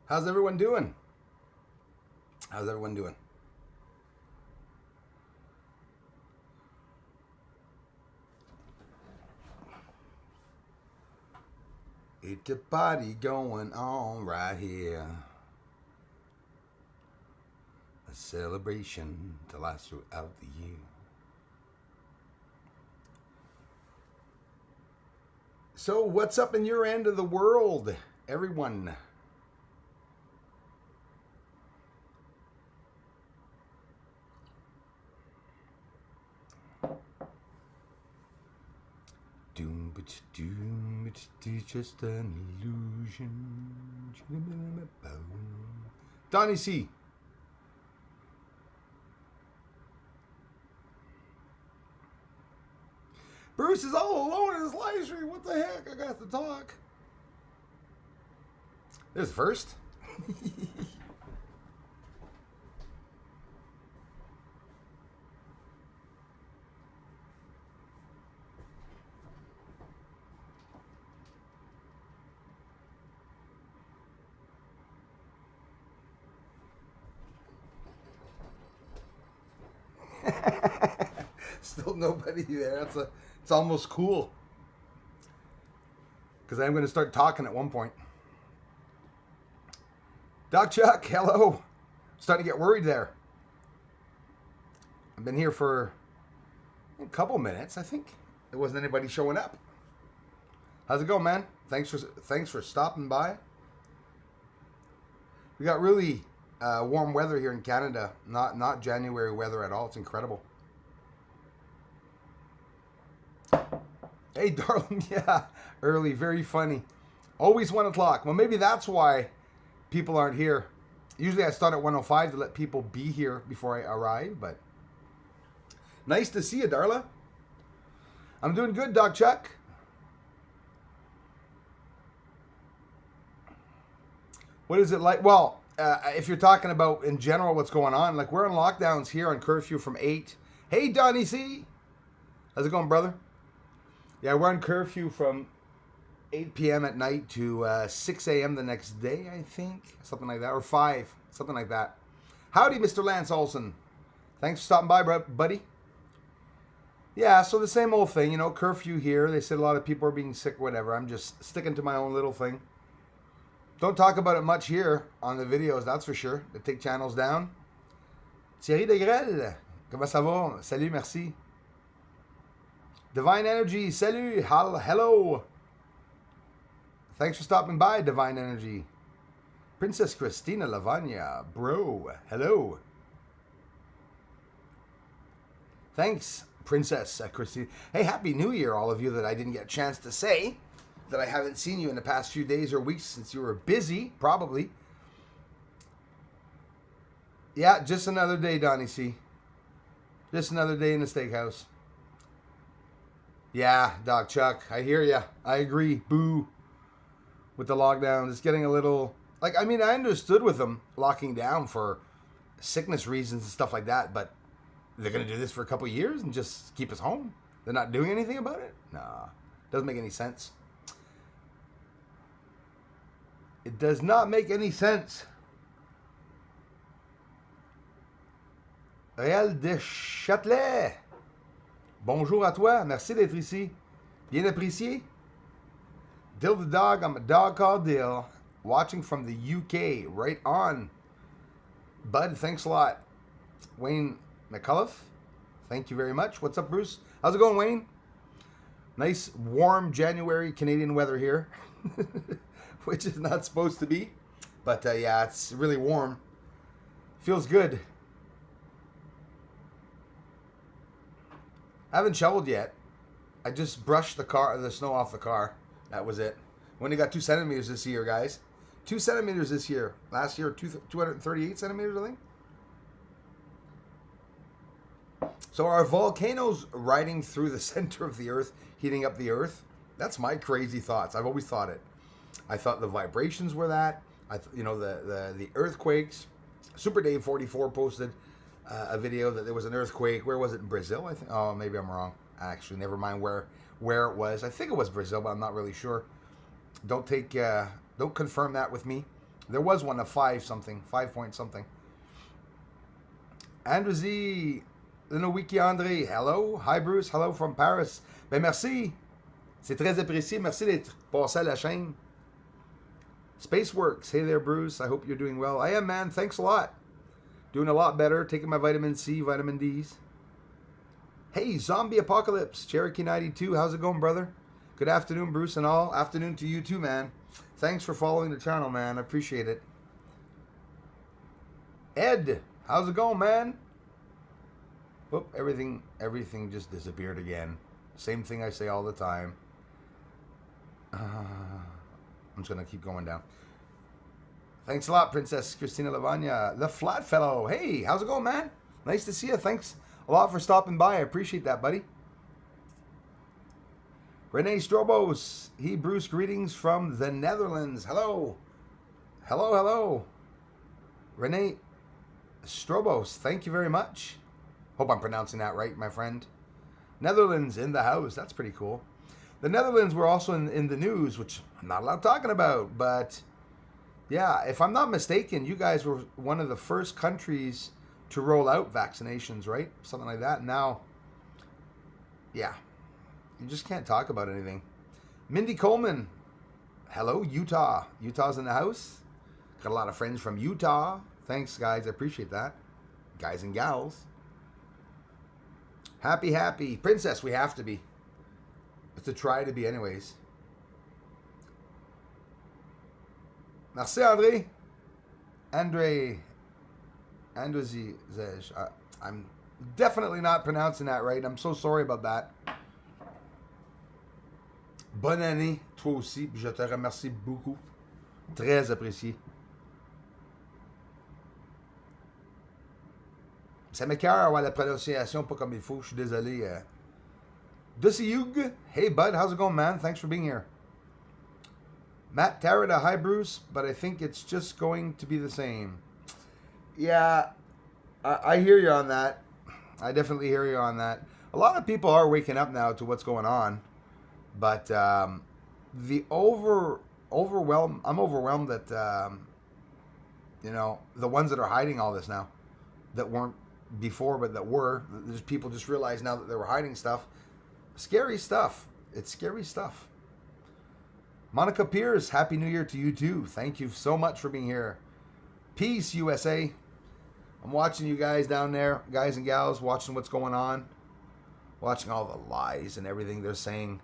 How's everyone doing? How's everyone doing? It's a party going on right here. A celebration to last throughout the year. So, what's up in your end of the world, everyone? Doom, but doom, it's just an illusion. Donnie C. Bruce is all alone in his live stream. What the heck? I got to talk. There's first. Still nobody there. It's almost cool. Because I'm going to start talking at one point. Doc Chuck, hello. Starting to get worried there. I've been here for a couple minutes. I think there wasn't anybody showing up. How's it going, man? Thanks for stopping by. We got really warm weather here in Canada. Not January weather at all. It's incredible. Hey, darling. Yeah, early. Very funny. Always 1 o'clock. Well, maybe that's why people aren't here. Usually I start at 1:05 to let people be here before I arrive, but nice to see you, Darla. I'm doing good, Doc Chuck. What is it like? Well, if you're talking about in general what's going on, like we're on lockdowns here on curfew from 8. Hey, Donnie C. How's it going, brother? Yeah, we're on curfew from 8 p.m. at night to 6 a.m. the next day, I think. Something like that. Or 5. Something like that. Howdy, Mr. Lance Olson. Thanks for stopping by, buddy. Yeah, so the same old thing, curfew here. They said a lot of people are being sick, whatever. I'm just sticking to my own little thing. Don't talk about it much here on the videos, that's for sure. They take channels down. Thierry Degrelle, comment ça va? Salut, merci. Divine Energy, salut, hello. Thanks for stopping by, Divine Energy. Princess Christina Lavagna, bro, hello. Thanks, Princess Christina. Hey, Happy New Year, all of you that I didn't get a chance to say, that I haven't seen you in the past few days or weeks since you were busy, probably. Yeah, just another day, Donnie C. Just another day in the steakhouse. Yeah, Doc Chuck, I hear ya. I agree. Boo. With the lockdown, it's getting a little... I understood with them locking down for sickness reasons and stuff like that, but they're going to do this for a couple of years and just keep us home? They're not doing anything about it? Nah. Doesn't make any sense. It does not make any sense. Réal de Châtelet. Bonjour à toi. Merci d'être ici. Bien apprécié. Dill the dog. I'm a dog called Dill. Watching from the UK. Right on. Bud, thanks a lot. Wayne McCullough. Thank you very much. What's up, Bruce? How's it going, Wayne? Nice, warm January Canadian weather here. Which is not supposed to be. But yeah, it's really warm. Feels good. I haven't shoveled yet. I just brushed the snow off the car. That was it. We only got 2 centimeters this year, guys. 2 centimeters this year. Last year, 238 centimeters, I think. So are volcanoes riding through the center of the earth, heating up the earth? That's my crazy thoughts. I've always thought it. I thought the vibrations were that. The earthquakes. Super Dave 44 posted a video that there was an earthquake. Where was it? In Brazil, I think. Oh, maybe I'm wrong. Actually, never mind where it was. I think it was Brazil, but I'm not really sure. Don't confirm that with me. There was one of 5 something, 5 point something. Andrew Z, Wiki André, hello. Hi Bruce, hello from Paris. Ben merci. C'est très apprécié. Merci d'être passé à la chaîne. Spaceworks, hey there Bruce. I hope you're doing well. I am, man. Thanks a lot. Doing a lot better. Taking my vitamin C, vitamin D's. Hey, Zombie Apocalypse, Cherokee 92. How's it going, brother? Good afternoon, Bruce and all. Afternoon to you too, man. Thanks for following the channel, man. I appreciate it. Ed, how's it going, man? Whoop, everything just disappeared again. Same thing I say all the time. I'm just going to keep going down. Thanks a lot, Princess Christina Lavagna. The Flat Fellow. Hey, how's it going, man? Nice to see you. Thanks a lot for stopping by. I appreciate that, buddy. Renee Strobos. Hey, Bruce. Greetings from the Netherlands. Hello. Hello, hello. Renee Strobos. Thank you very much. Hope I'm pronouncing that right, my friend. Netherlands in the house. That's pretty cool. The Netherlands were also in the news, which I'm not allowed talking about. But, yeah, if I'm not mistaken, you guys were one of the first countries to roll out vaccinations, right? Something like that. Now, yeah, you just can't talk about anything. Mindy Coleman, hello, Utah. Utah's in the house. Got a lot of friends from Utah. Thanks, guys. I appreciate that. Guys and gals. Happy. Princess, we have to be. To try to be anyways. Merci, André. André Zej. I'm definitely not pronouncing that right. I'm so sorry about that. Bonne année, toi aussi. Je te remercie beaucoup. Très apprécié. Ça m'écoeure avoir la prononciation pas comme il faut. Je suis désolé. Dussy hey bud, how's it going, man? Thanks for being here. Matt Tarada, hi Bruce, but I think it's just going to be the same. Yeah, I hear you on that. I definitely hear you on that. A lot of people are waking up now to what's going on, but the overwhelm. I'm overwhelmed that you know, the ones that are hiding all this now, that weren't before, but that were. There's people just realize now that they were hiding stuff. Scary stuff. It's scary stuff. Monica Pierce, Happy New Year to you too. Thank you so much for being here. Peace, USA. I'm watching you guys down there, guys and gals, watching what's going on. Watching all the lies and everything they're saying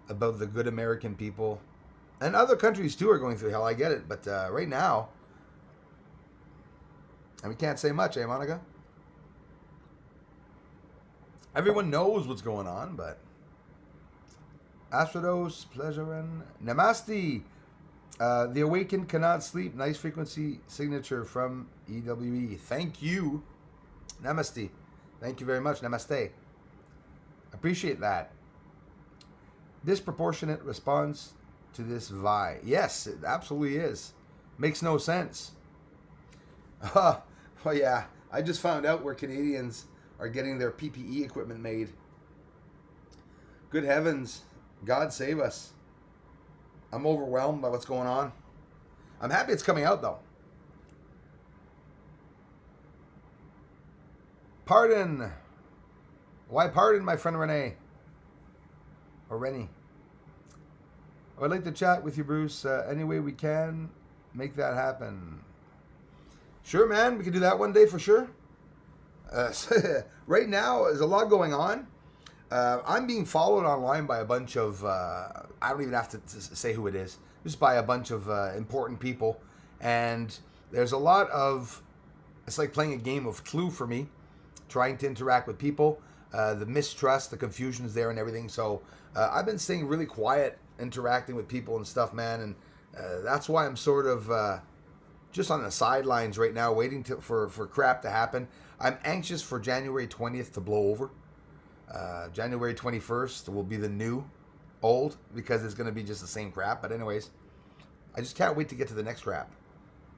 about the good American people. And other countries too are going through hell, I get it. But right now, and we can't say much, eh, Monica? Everyone knows what's going on, but Astrodos, pleasure, and Namaste. The Awakened Cannot Sleep. Nice frequency signature from EWE. Thank you. Namaste. Thank you very much. Namaste. Appreciate that. Disproportionate response to this Vi. Yes, it absolutely is. Makes no sense. Well, yeah. I just found out where Canadians are getting their PPE equipment made. Good heavens. God save us. I'm overwhelmed by what's going on. I'm happy it's coming out, though. Pardon. Why pardon, my friend Renee? Or Rennie. I would like to chat with you, Bruce. Any way we can make that happen. Sure, man. We can do that one day for sure. Right now, there's a lot going on. I'm being followed online by a bunch of, I don't even have to say who it is, just by a bunch of important people. And there's a lot of, it's like playing a game of Clue for me, trying to interact with people, the mistrust, the confusion is there and everything. So I've been staying really quiet, interacting with people and stuff, man. And that's why I'm sort of just on the sidelines right now, waiting for crap to happen. I'm anxious for January 20th to blow over. January 21st will be the new old, because it's going to be just the same crap. But anyways, I just can't wait to get to the next crap,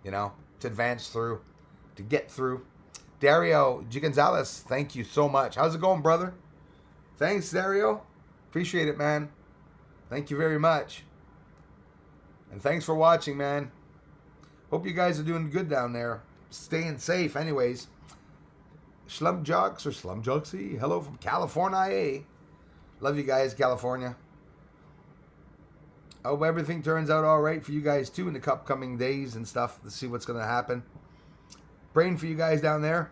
you know, to advance through, to get through. Dario G. Gonzalez, thank you so much. How's it going, brother? Thanks, Dario. Appreciate it, man. Thank you very much. And thanks for watching, man. Hope you guys are doing good down there. Staying safe anyways. Slumjocks or Slumjocksy. Hello from California. Love you guys, California. I hope everything turns out all right for you guys too in the upcoming days and stuff to see what's going to happen. Praying for you guys down there.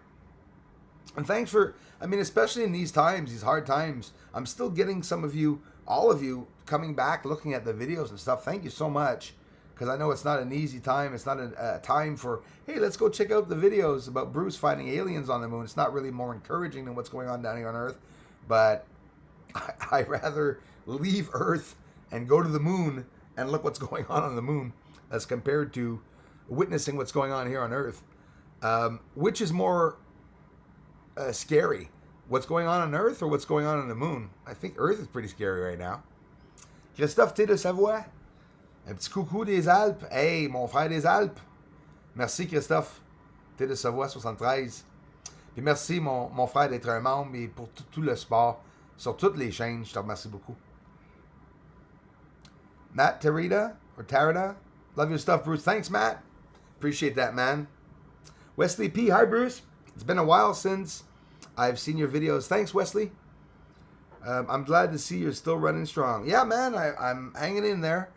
And thanks for, I mean, especially in these times, these hard times, I'm still getting some of you, all of you, coming back, looking at the videos and stuff. Thank you so much. Because I know it's not an easy time. It's not a time for, hey, let's go check out the videos about Bruce finding aliens on the moon. It's not really more encouraging than what's going on down here on Earth. But I'd rather leave Earth and go to the moon and look what's going on the moon as compared to witnessing what's going on here on Earth. Which is more scary? What's going on Earth or what's going on the moon? I think Earth is pretty scary right now. Christophe T. de Savoie. Un petit coucou des Alpes. Hey, mon frère des Alpes. Merci, Christophe. T de Savoie 73. Puis merci, mon frère, d'être un membre et pour tout le support sur toutes les chaînes. Je te remercie beaucoup. Matt Tarita, or Tarita. Love your stuff, Bruce. Thanks, Matt. Appreciate that, man. Wesley P. Hi, Bruce. It's been a while since I've seen your videos. Thanks, Wesley. I'm glad to see you're still running strong. Yeah, man, I'm hanging in there.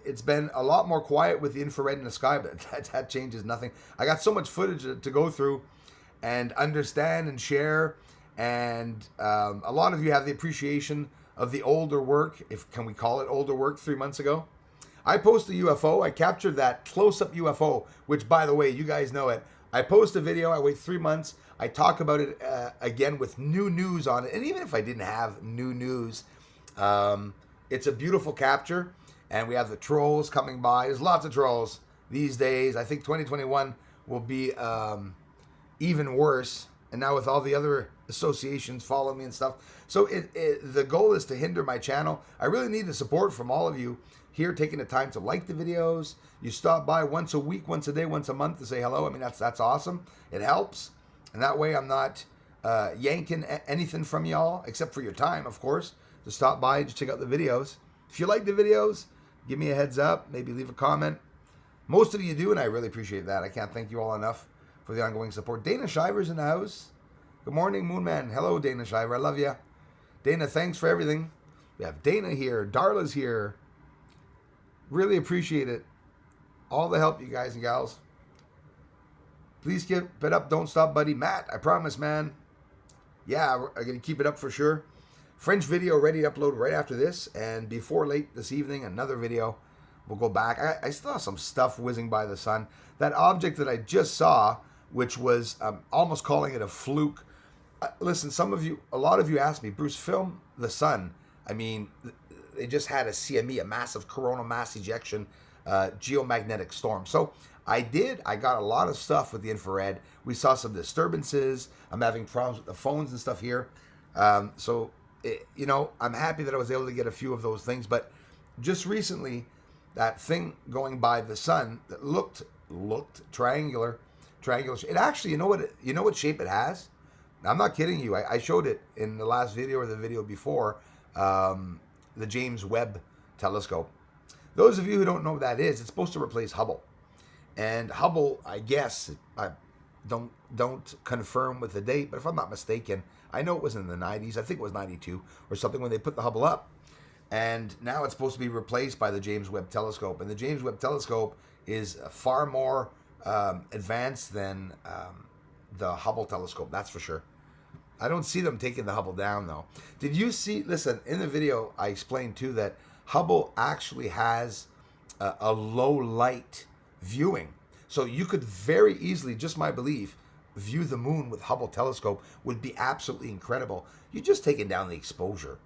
It's been a lot more quiet with the infrared in the sky, but that changes nothing. I got so much footage to go through and understand and share, and a lot of you have the appreciation of the older work, can we call it older work, 3 months ago. I posted a UFO. I captured that close-up UFO, which, by the way, you guys know it. I post a video. I wait 3 months. I talk about it again with new news on it. And even if I didn't have new news, it's a beautiful capture, and we have the trolls coming by. There's lots of trolls these days. I think 2021 will be even worse. And now with all the other associations following me and stuff. So the goal is to hinder my channel. I really need the support from all of you here, taking the time to like the videos. You stop by once a week, once a day, once a month to say hello. I mean, that's awesome. It helps. And that way I'm not yanking anything from y'all, except for your time, of course. To stop by and just check out the videos. If you like the videos, give me a heads up. Maybe leave a comment. Most of you do, and I really appreciate that. I can't thank you all enough for the ongoing support. Dana Shiver's in the house. Good morning, Moonman. Hello, Dana Shiver. I love you. Dana, thanks for everything. We have Dana here. Darla's here. Really appreciate it. All the help, you guys and gals. Please keep it up. Don't stop, buddy. Matt, I promise, man. Yeah, I'm going to keep it up for sure. French video ready to upload right after this. And before late this evening, another video. We'll go back. I still have some stuff whizzing by the sun. That object that I just saw, which was almost calling it a fluke. Listen, a lot of you asked me, Bruce, film the sun. I mean, they just had a CME, a massive coronal mass ejection, geomagnetic storm. So I did. I got a lot of stuff with the infrared. We saw some disturbances. I'm having problems with the phones and stuff here. I'm happy that I was able to get a few of those things. But just recently, that thing going by the sun that looked triangular. It actually, you know what shape it has? I'm not kidding you. I showed it in the last video or the video before, the James Webb telescope. Those of you who don't know what that is, it's supposed to replace Hubble. And Hubble, I guess, I don't confirm with the date, but if I'm not mistaken, I know it was in the 90s. I think it was 92 or something when they put the Hubble up. And now it's supposed to be replaced by the James Webb telescope. And the James Webb telescope is far more advanced than the Hubble telescope, that's for sure. I don't see them taking the Hubble down, though. Did you see, listen, in the video, I explained, too, that Hubble actually has a low light viewing. So you could very easily, just my belief, view the moon with Hubble telescope would be absolutely incredible. You're just taking down the exposure.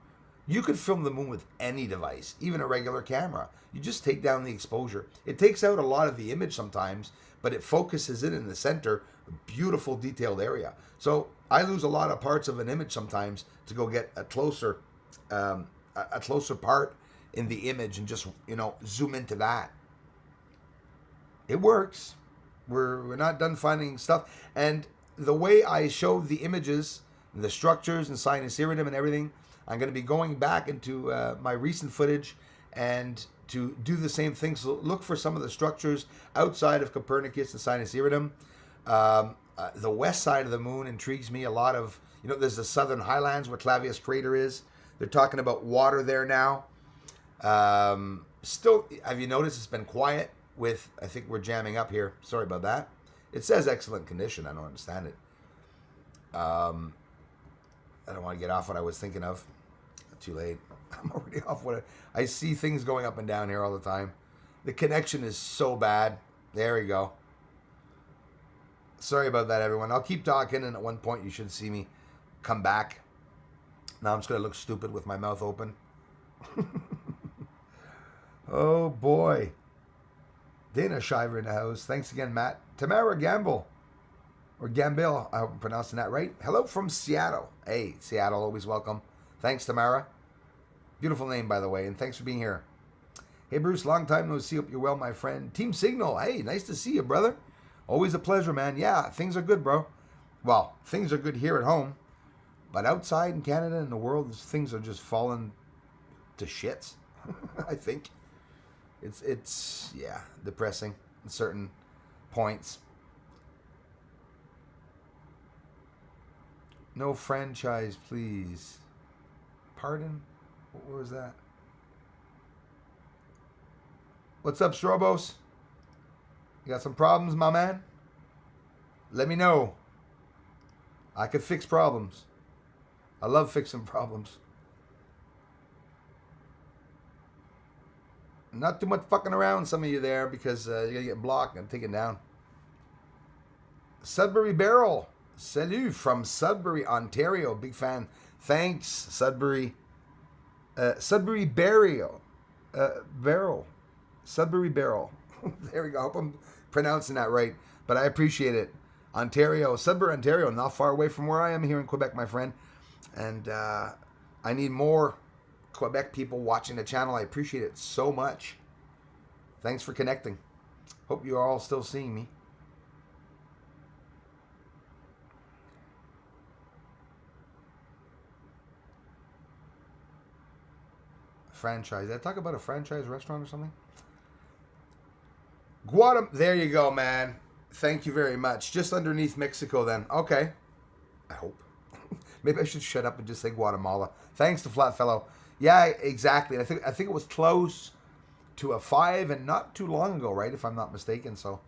You could film the moon with any device, even a regular camera. You just take down the exposure. It takes out a lot of the image sometimes, but it focuses it in the center, a beautiful detailed area. So I lose a lot of parts of an image sometimes to go get a closer part in the image and just, zoom into that. It works. We're not done finding stuff. And the way I showed the images, the structures and sinus iridium and everything, I'm going to be going back into my recent footage and to do the same thing. So look for some of the structures outside of Copernicus and Sinus Iridum. The west side of the moon intrigues me a lot. Of there's the southern highlands where Clavius crater is. They're talking about water there now. Still, have you noticed it's been quiet? I think we're jamming up here. Sorry about that. It says excellent condition. I don't understand it. I don't want to get off what I was thinking of. Too late. I'm already off I see things going up and down here all the time. The connection is so bad. There we go. Sorry about that, everyone. I'll keep talking, and at one point you should see me come back. Now I'm just going to look stupid with my mouth open. Oh, boy. Dana Shiver in the house. Thanks again, Matt. Tamara Gamble. Or Gambill. I hope I'm pronouncing that right. Hello from Seattle. Hey, Seattle, always welcome. Thanks, Tamara. Beautiful name, by the way, and thanks for being here. Hey, Bruce, long time no see. Hope you're well, my friend. Team Signal. Hey, nice to see you, brother. Always a pleasure, man. Yeah, things are good, bro. Well, things are good here at home. But outside in Canada and the world, things are just falling to shits. I think. It's depressing at certain points. No franchise, please. Pardon? What was that? What's up, Strobos? You got some problems, my man? Let me know. I could fix problems. I love fixing problems. Not too much fucking around, some of you there, because you're going to get blocked and taken down. Sudbury Barrel. Salut from Sudbury, Ontario. Big fan. Thanks, Sudbury. Sudbury Barrel. Barrel. Sudbury Barrel. There we go. I hope I'm pronouncing that right. But I appreciate it. Ontario. Sudbury, Ontario. Not far away from where I am here in Quebec, my friend. And I need more Quebec people watching the channel. I appreciate it so much. Thanks for connecting. Hope you are all still seeing me. Franchise. Did I talk about a franchise restaurant or something? Guatemala. There you go, man. Thank you very much. Just underneath Mexico, then. Okay. I hope. Maybe I should shut up and just say Guatemala. Thanks to Flatfellow. Yeah, exactly. I think it was close to a 5 and not too long ago, right? If I'm not mistaken. So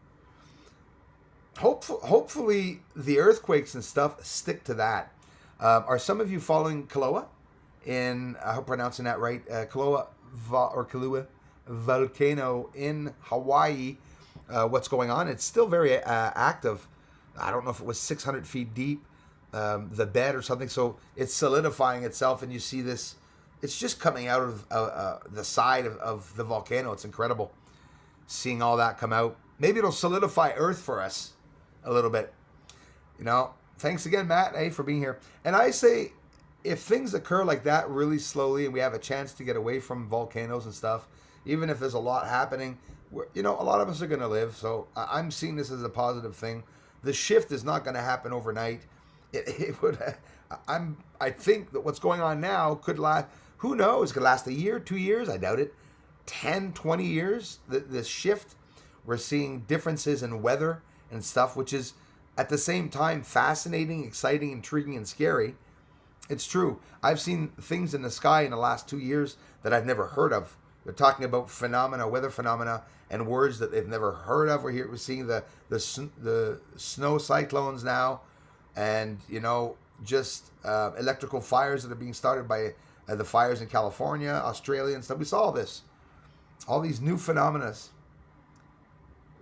hopefully the earthquakes and stuff stick to that. Are some of you following Kailua? I hope I'm pronouncing that right. Kailua volcano in Hawaii. What's going on? It's still very active. I don't know if it was 600 feet deep, the bed or something. So it's solidifying itself, and you see this. It's just coming out of the side of the volcano. It's incredible seeing all that come out. Maybe it'll solidify Earth for us a little bit. Thanks again, Matt, for being here. And I say, if things occur like that really slowly and we have a chance to get away from volcanoes and stuff, even if there's a lot happening, a lot of us are going to live. So I'm seeing this as a positive thing. The shift is not going to happen overnight. It would. I think that what's going on now could last. Who knows? Could last a year, 2 years. I doubt it. 10, 20 years. This shift. We're seeing differences in weather and stuff, which is at the same time fascinating, exciting, intriguing, and scary. It's true. I've seen things in the sky in the last 2 years that I've never heard of. They're talking about phenomena, weather phenomena, and words that they've never heard of. We're seeing the snow cyclones now, and just electrical fires that are being started by the fires in California, Australia, and stuff. We saw all this, all these new phenomena.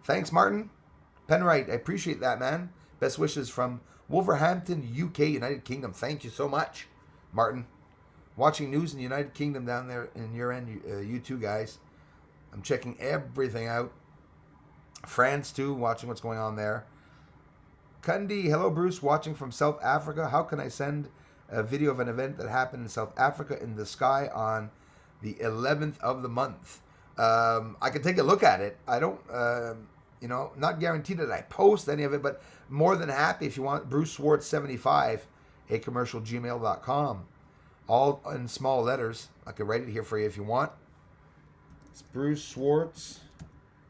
Thanks, Martin Penwright. I appreciate that, man. Best wishes from Wolverhampton, UK, United Kingdom. Thank you so much, Martin. Watching news in the United Kingdom down there in your end, you too, guys. I'm checking everything out. France, too, watching what's going on there. Kundi, hello, Bruce, watching from South Africa. How can I send a video of an event that happened in South Africa in the sky on the 11th of the month? I can take a look at it. I don't, not guaranteed that I post any of it, but more than happy if you want. Bruce Swartz 75, gmail.com. All in small letters. I could write it here for you if you want. It's Bruce Swartz,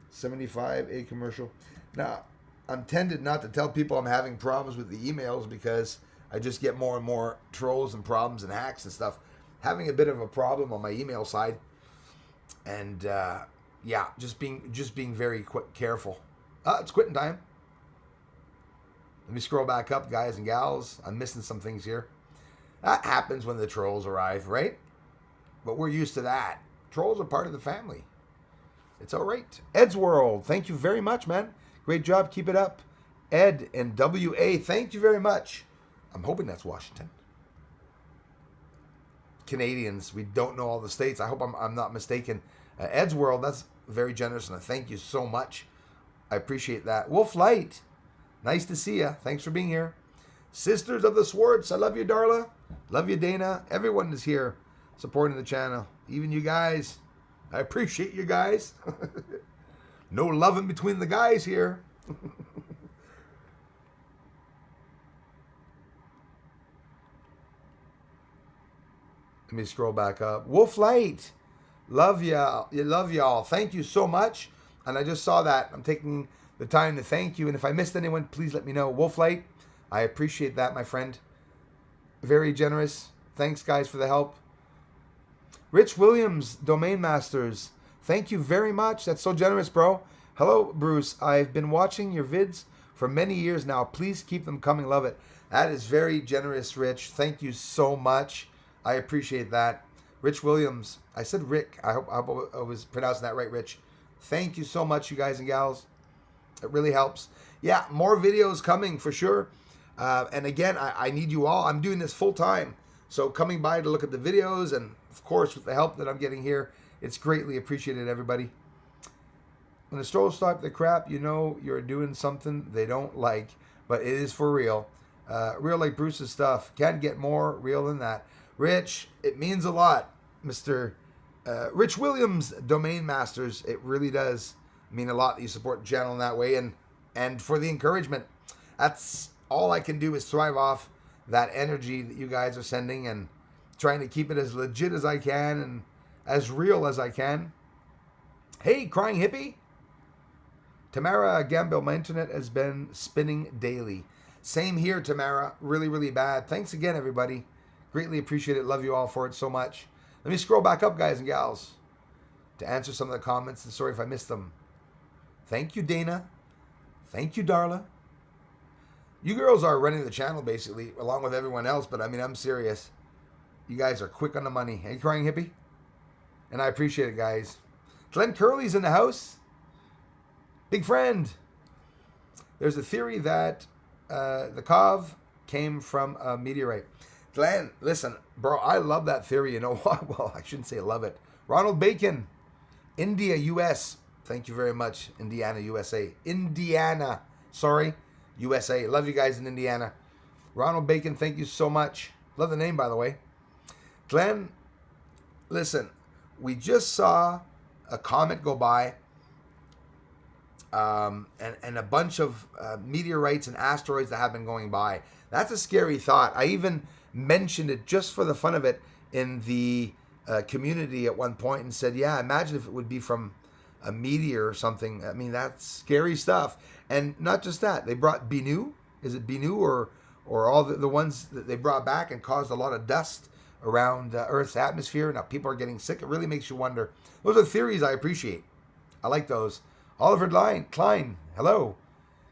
75, a commercial. Now, I'm tended not to tell people I'm having problems with the emails because I just get more and more trolls and problems and hacks and stuff. Having a bit of a problem on my email side, and yeah, just being very careful. It's quitting time. Let me scroll back up, guys and gals. I'm missing some things here. That happens when the trolls arrive, right? But we're used to that. Trolls are part of the family. It's all right. Ed's World, thank you very much, man. Great job. Keep it up. Ed and WA, thank you very much. I'm hoping that's Washington. Canadians, we don't know all the states. I hope I'm not mistaken. Ed's World, that's very generous, and I thank you so much. I appreciate that. Wolf Light, nice to see you. Thanks for being here. Sisters of the Swartz, I love you, Darla. Love you, Dana. Everyone is here supporting the channel. Even you guys. I appreciate you guys. No loving between the guys here. Let me scroll back up. Wolf Light. Love y'all. Love y'all. Thank you so much. And I just saw that. I'm taking the time to thank you. And if I missed anyone, please let me know. Wolf Light, I appreciate that, my friend. Very generous. Thanks, guys, for the help. Rich Williams, Domain Masters. Thank you very much. That's so generous, bro. Hello, Bruce. I've been watching your vids for many years now. Please keep them coming. Love it. That is very generous, Rich. Thank you so much. I appreciate that. Rich Williams. I said Rick. I hope I was pronouncing that right, Rich. Thank you so much, you guys and gals. It really helps. Yeah, more videos coming for sure. And again, I need you all. I'm doing this full time. So coming by to look at the videos and, of course, with the help that I'm getting here, it's greatly appreciated, everybody. When the trolls stop the crap, you know you're doing something they don't like, but it is for real. Real like Bruce's stuff. Can't get more real than that. Rich, it means a lot, Mr. Rich Williams, Domain Masters. It really does mean a lot that you support the channel in that way, and for the encouragement. That's all I can do is thrive off that energy that you guys are sending and trying to keep it as legit as I can and as real as I can. Hey, Crying Hippie. Tamara Gamble, my internet has been spinning daily. Same here, Tamara. Really, really bad. Thanks again, everybody. Greatly appreciate it. Love you all for it so much. Let me scroll back up, guys and gals, to answer some of the comments. And sorry if I missed them. Thank you, Dana. Thank you, Darla. You girls are running the channel, basically, along with everyone else. But, I mean, I'm serious. You guys are quick on the money. Hey, Crying Hippie? And I appreciate it, guys. Glenn Curley's in the house. Big friend. There's a theory that the Cov came from a meteorite. Glenn, listen, bro, I love that theory. You know what? Well, I shouldn't say love it. Ronald Bacon, India, U.S. Thank you very much, Indiana, USA. Indiana, sorry, USA. Love you guys in Indiana. Ronald Bacon, thank you so much. Love the name, by the way. Glenn, listen, we just saw a comet go by and a bunch of meteorites and asteroids that have been going by. That's a scary thought. I even mentioned it just for the fun of it in the community at one point and said, yeah, imagine if it would be from a meteor or something. I mean, that's scary stuff. And not just that, they brought Bennu. Is it Bennu or all the ones that they brought back and caused a lot of dust around Earth's atmosphere? Now people are getting sick. It really makes you wonder. Those are theories I appreciate. I like those. Oliver Klein, hello.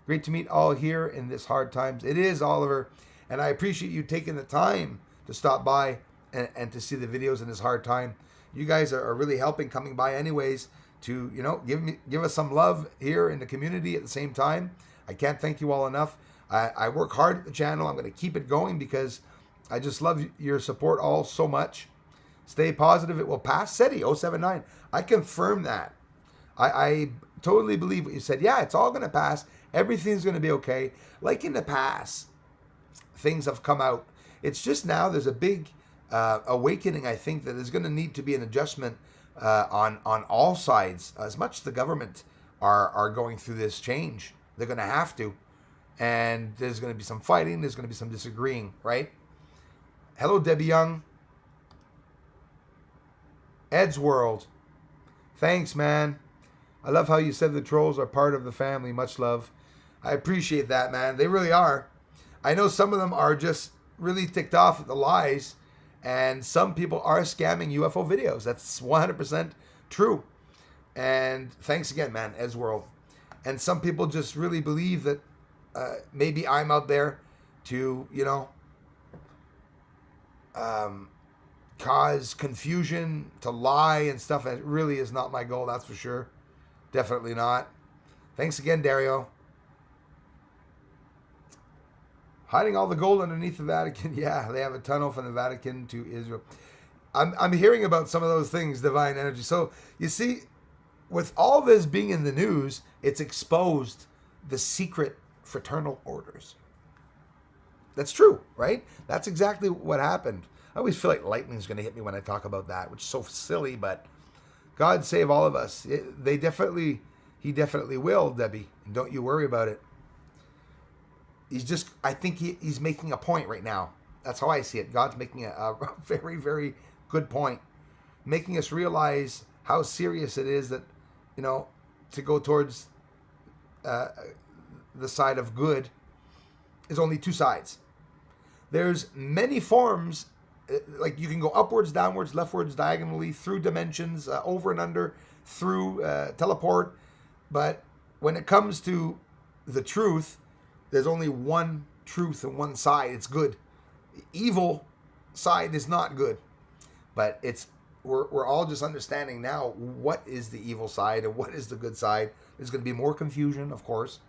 Great to meet all here in this hard times. It is, Oliver. And I appreciate you taking the time to stop by and to see the videos in this hard time. You guys are really helping, coming by anyways, to, you know, give us some love here in the community at the same time. I can't thank you all enough. I work hard at the channel. I'm going to keep it going because I just love your support all so much. Stay positive. It will pass. SETI 079. I confirm that. I totally believe what you said. Yeah, it's all going to pass. Everything's going to be okay. Like in the past, things have come out. It's just now there's a big awakening. I think that there's going to need to be an adjustment on all sides. As much as the government are going through this change, they're going to have to. And there's going to be some fighting. There's going to be some disagreeing, right? Hello, Debbie Young. Ed's World. Thanks, man. I love how you said the trolls are part of the family. Much love. I appreciate that, man. They really are. I know some of them are just really ticked off at the lies, and some people are scamming UFO videos. That's 100% true. And thanks again, man, Ezworld. And some people just really believe that maybe I'm out there to, cause confusion, to lie and stuff. It really is not my goal, that's for sure. Definitely not. Thanks again, Dario. Hiding all the gold underneath the Vatican. Yeah, they have a tunnel from the Vatican to Israel. I'm hearing about some of those things, divine energy. So you see, with all this being in the news, it's exposed the secret fraternal orders. That's true, right? That's exactly what happened. I always feel like lightning's going to hit me when I talk about that, which is so silly, but God save all of us. He definitely will, Debbie. And don't you worry about it. I think he's making a point right now. That's how I see it. God's making a very, very good point. Making us realize how serious it is that, to go towards the side of good is only two sides. There's many forms, like you can go upwards, downwards, leftwards, diagonally, through dimensions, over and under, through teleport. But when it comes to the truth, there's only one truth and one side. It's good. The evil side is not good. But we're all just understanding now what is the evil side and what is the good side. There's going to be more confusion, of course.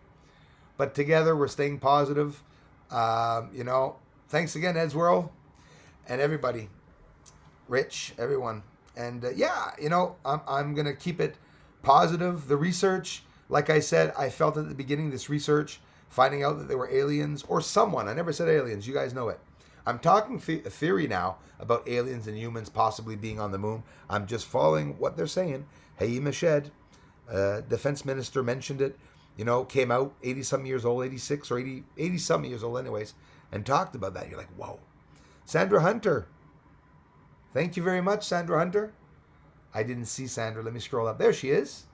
But together we're staying positive. Thanks again, Edsworld, and everybody. Rich, everyone. And I'm going to keep it positive. The research, like I said, I felt at the beginning, this research, finding out that they were aliens or someone. I never said aliens. You guys know it. I'm talking theory now about aliens and humans possibly being on the moon. I'm just following what they're saying. Hey, Mashed, defense minister, mentioned it. Came out 80-some years old, 86 or 80-some years old anyways, and talked about that. You're like, whoa. Sandra Hunter. Thank you very much, Sandra Hunter. I didn't see Sandra. Let me scroll up. There she is.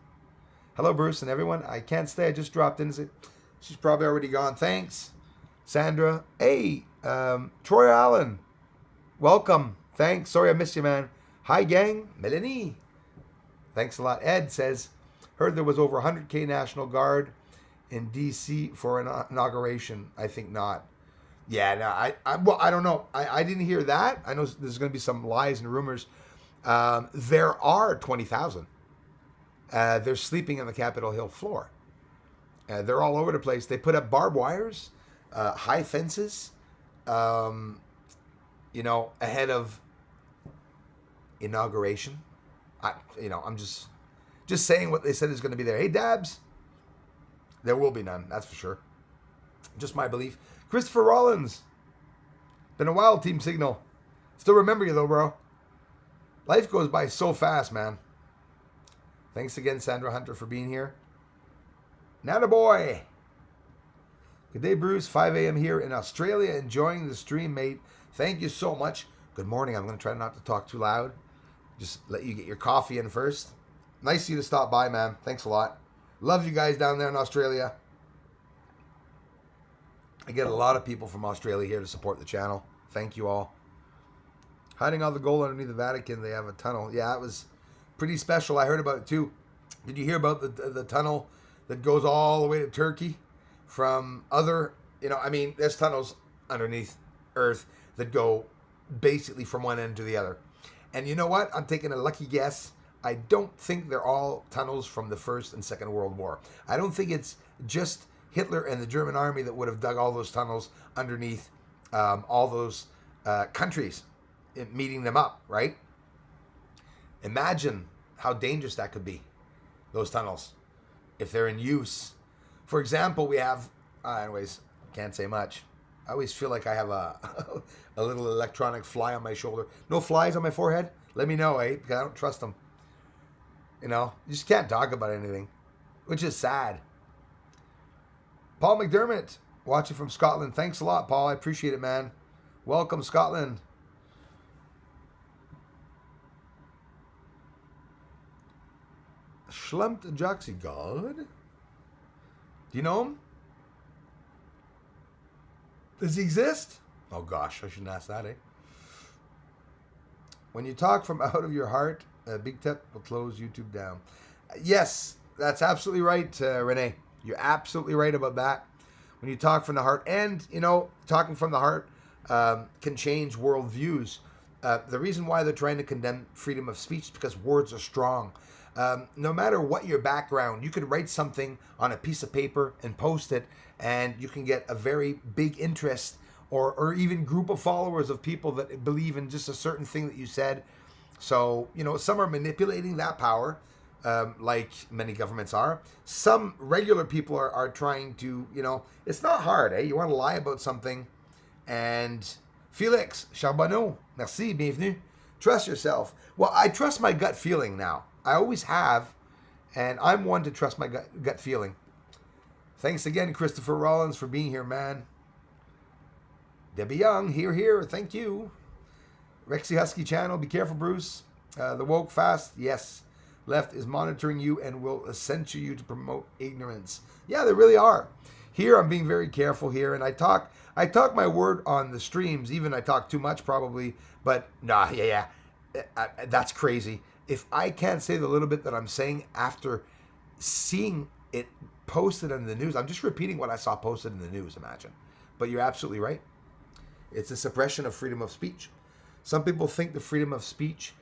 Hello, Bruce and everyone. I can't stay. I just dropped in. She's probably already gone. Thanks, Sandra. Hey, Troy Allen. Welcome. Thanks. Sorry I missed you, man. Hi, gang. Melanie. Thanks a lot. Ed says, heard there was over 100K National Guard in D.C. for an inauguration. I think not. Yeah, no, I don't know. I didn't hear that. I know there's going to be some lies and rumors. There are 20,000. They're sleeping on the Capitol Hill floor. They're all over the place. They put up barbed wires, high fences, ahead of inauguration. I'm just saying what they said is going to be there. Hey, Dabs. There will be none, that's for sure. Just my belief. Christopher Rollins. Been a while, Team Signal. Still remember you, though, bro. Life goes by so fast, man. Thanks again, Sandra Hunter, for being here. Nana boy. Good day, Bruce. 5 a.m. here in Australia. Enjoying the stream, mate. Thank you so much. Good morning. I'm going to try not to talk too loud. Just let you get your coffee in first. Nice of you to stop by, man. Thanks a lot. Love you guys down there in Australia. I get a lot of people from Australia here to support the channel. Thank you all. Hiding all the gold underneath the Vatican. They have a tunnel. Yeah, it was pretty special. I heard about it too. Did you hear about the tunnel that goes all the way to Turkey from other, there's tunnels underneath Earth that go basically from one end to the other. And you know what? I'm taking a lucky guess. I don't think they're all tunnels from the First and Second World War. I don't think it's just Hitler and the German army that would have dug all those tunnels underneath all those countries, meeting them up, right? Imagine how dangerous that could be, those tunnels, if they're in use. For example, we have, anyways, can't say much. I always feel like I have a little electronic fly on my shoulder. No flies on my forehead? Let me know, because I don't trust them. You just can't talk about anything, which is sad. Paul McDermott, watching from Scotland. Thanks a lot, Paul. I appreciate it, man. Welcome, Scotland. Schlumped Joxy God. Do you know him? Does he exist? Oh gosh, I shouldn't ask that, eh? When you talk from out of your heart, Big Tep will close YouTube down. Yes, that's absolutely right, Renee. You're absolutely right about that. When you talk from the heart, and, you know, talking from the heart can change worldviews. The reason why they're trying to condemn freedom of speech is because words are strong. No matter what your background, you could write something on a piece of paper and post it, and you can get a very big interest or even group of followers of people that believe in just a certain thing that you said. So, you know, some are manipulating that power, like many governments are. Some regular people are trying to, you know, it's not hard, eh? You want to lie about something, and Felix Charbonneau, merci, bienvenue. Trust yourself. Well, I trust my gut feeling now. I always have, and I'm one to trust my gut feeling. Thanks again, Christopher Rollins, for being here, man. Debbie Young, here. Thank you. Rexy Husky channel, be careful, Bruce. The woke fast, yes. Left is monitoring you and will censor you to promote ignorance. Yeah, they really are. Here, I'm being very careful here, and I talk my word on the streams. Even I talk too much probably, but nah, yeah. That's crazy. If I can't say the little bit that I'm saying after seeing it posted in the news, I'm just repeating what I saw posted in the news, imagine. But you're absolutely right. It's a suppression of freedom of speech. Some people think the freedom of speech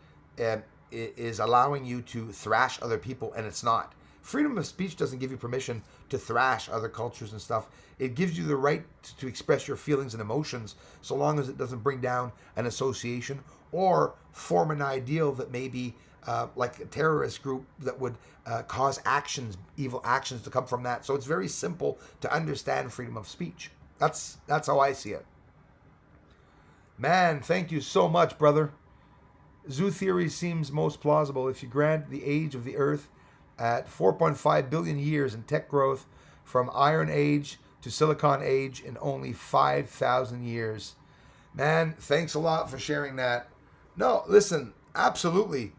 is allowing you to thrash other people, and it's not. Freedom of speech doesn't give you permission to thrash other cultures and stuff. It gives you the right to express your feelings and emotions, so long as it doesn't bring down an association or form an ideal that may be like a terrorist group that would cause actions, evil actions to come from that. So it's very simple to understand freedom of speech. That's how I see it. Man, thank you so much, brother. Zoo theory seems most plausible if you grant the age of the Earth at 4.5 billion years in tech growth from Iron Age to Silicon Age in only 5,000 years. Man, thanks a lot for sharing that. No, listen, absolutely.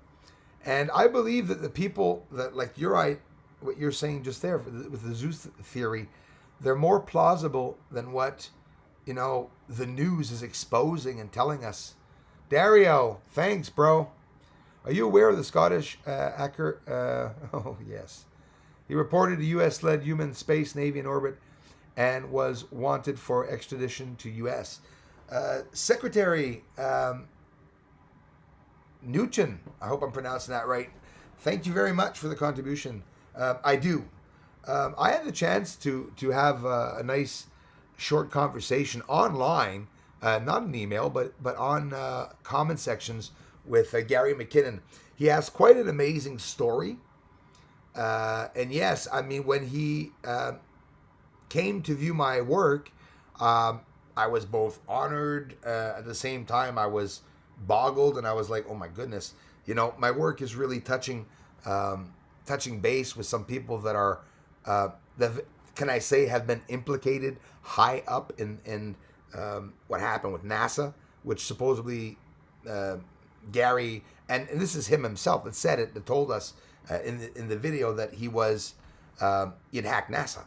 And I believe that the people that, like what you're saying just there with the zoo theory, they're more plausible than what, you know, the news is exposing and telling us. Dario, thanks, bro. Are you aware of the Scottish hacker? Oh, yes. He reported a U.S.-led human space navy in orbit and was wanted for extradition to U.S. Secretary Nuchin, I hope I'm pronouncing that right. Thank you very much for the contribution. I do. I had the chance to have a nice short conversation online, not an email, but on comment sections with Gary McKinnon. He has quite an amazing story. And yes, I mean, when he came to view my work, I was both honored. At the same time, I was boggled, and I was like, oh my goodness, you know, my work is really touching base with some people that are, that, can I say, have been implicated high up in what happened with NASA, which supposedly Gary, and this is him himself that said it, that told us in the video that he was, he'd hacked NASA.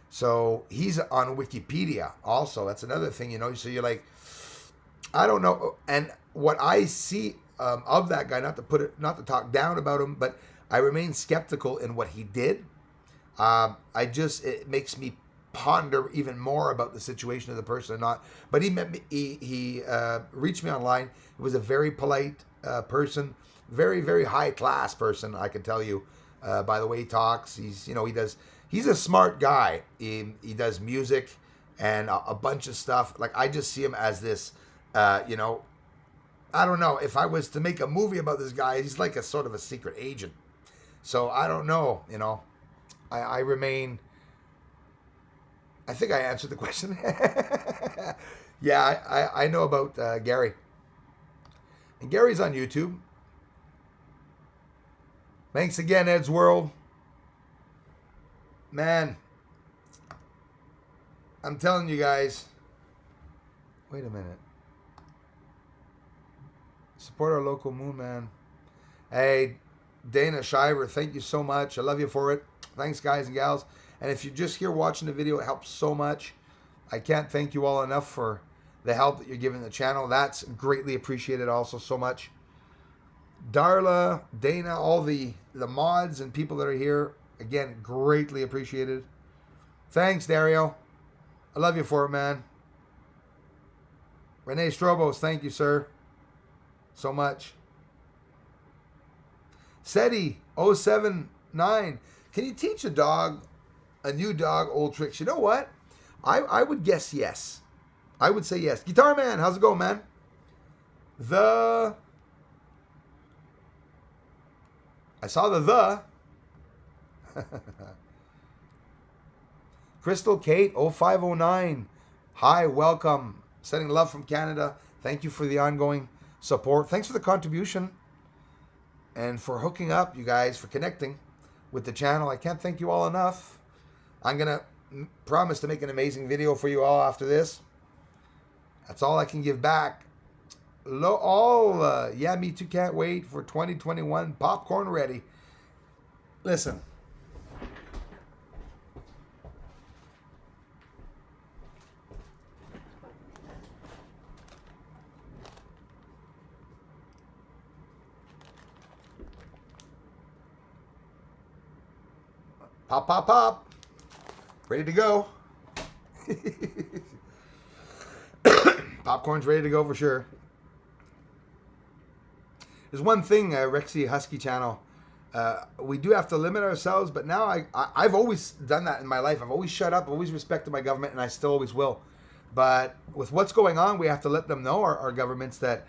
So he's on Wikipedia also. That's another thing, you know. So you're like, I don't know. And what I see of that guy, not to talk down about him, but I remain skeptical in what he did. It makes me ponder even more about the situation of the person or not. But he reached me online. He was a very polite person, very, very high class person, I can tell you, by the way he talks. He's a smart guy. He does music and a bunch of stuff. Like, I just see him as this, you know, I don't know. If I was to make a movie about this guy, he's like a sort of a secret agent. So I don't know, you know. I remain, I think I answered the question. Yeah, I know about Gary. And Gary's on YouTube. Thanks again, Ed's World. Man, I'm telling you guys. Wait a minute. Support our local moon man. Hey, Dana Shiver, thank you so much. I love you for it. Thanks, guys and gals. And if you're just here watching the video, it helps so much. I can't thank you all enough for the help that you're giving the channel. That's greatly appreciated also so much. Darla, Dana, all the mods and people that are here, again, greatly appreciated. Thanks, Dario. I love you for it, man. Renee Strobos, thank you, sir. So much. SETI 079. Can you teach a new dog, old tricks? You know what? I would guess yes. I would say yes. Guitar Man, how's it going, man? I saw the. Crystal Kate 0509. Hi, welcome. Sending love from Canada. Thank you for the ongoing support. Thanks for the contribution. And for hooking up, you guys, for connecting with the channel. I can't thank you all enough. I'm going to promise to make an amazing video for you all after this. That's all I can give back. Yeah, me too. Can't wait for 2021. Popcorn ready. Listen. Pop, pop, pop. Ready to go. Popcorn's ready to go for sure. There's one thing, Rexy Husky channel. We do have to limit ourselves, but now I've always done that in my life. I've always shut up, always respected my government, and I still always will. But with what's going on, we have to let them know, our governments, that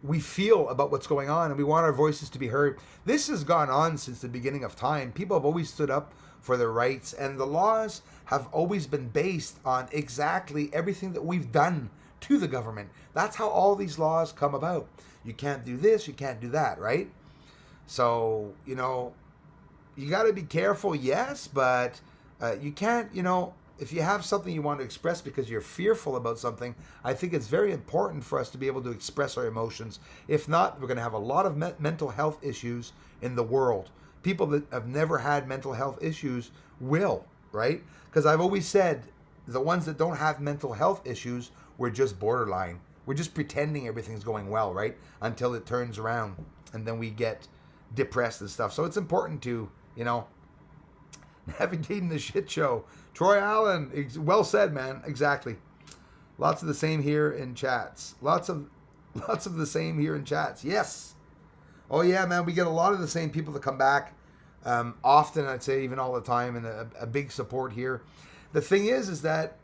we feel about what's going on and we want our voices to be heard. This has gone on since the beginning of time. People have always stood up for their rights, and the laws have always been based on exactly everything that we've done to the government. That's how all these laws come about. You can't do this, you can't do that, right? So, you know, you got to be careful, yes, but you can't, you know, if you have something you want to express because you're fearful about something, I think it's very important for us to be able to express our emotions. If not, we're going to have a lot of mental health issues in the world. People that have never had mental health issues will, right? Because I've always said the ones that don't have mental health issues, we're just borderline. We're just pretending everything's going well, right? Until it turns around and then we get depressed and stuff. So it's important to, you know, navigating the shit show. Troy Allen, well said, man. Exactly. Lots of the same here in chats. Lots of the same here in chats. Yes. Oh yeah, man. We get a lot of the same people that come back often. I'd say even all the time, and a big support here. The thing is that,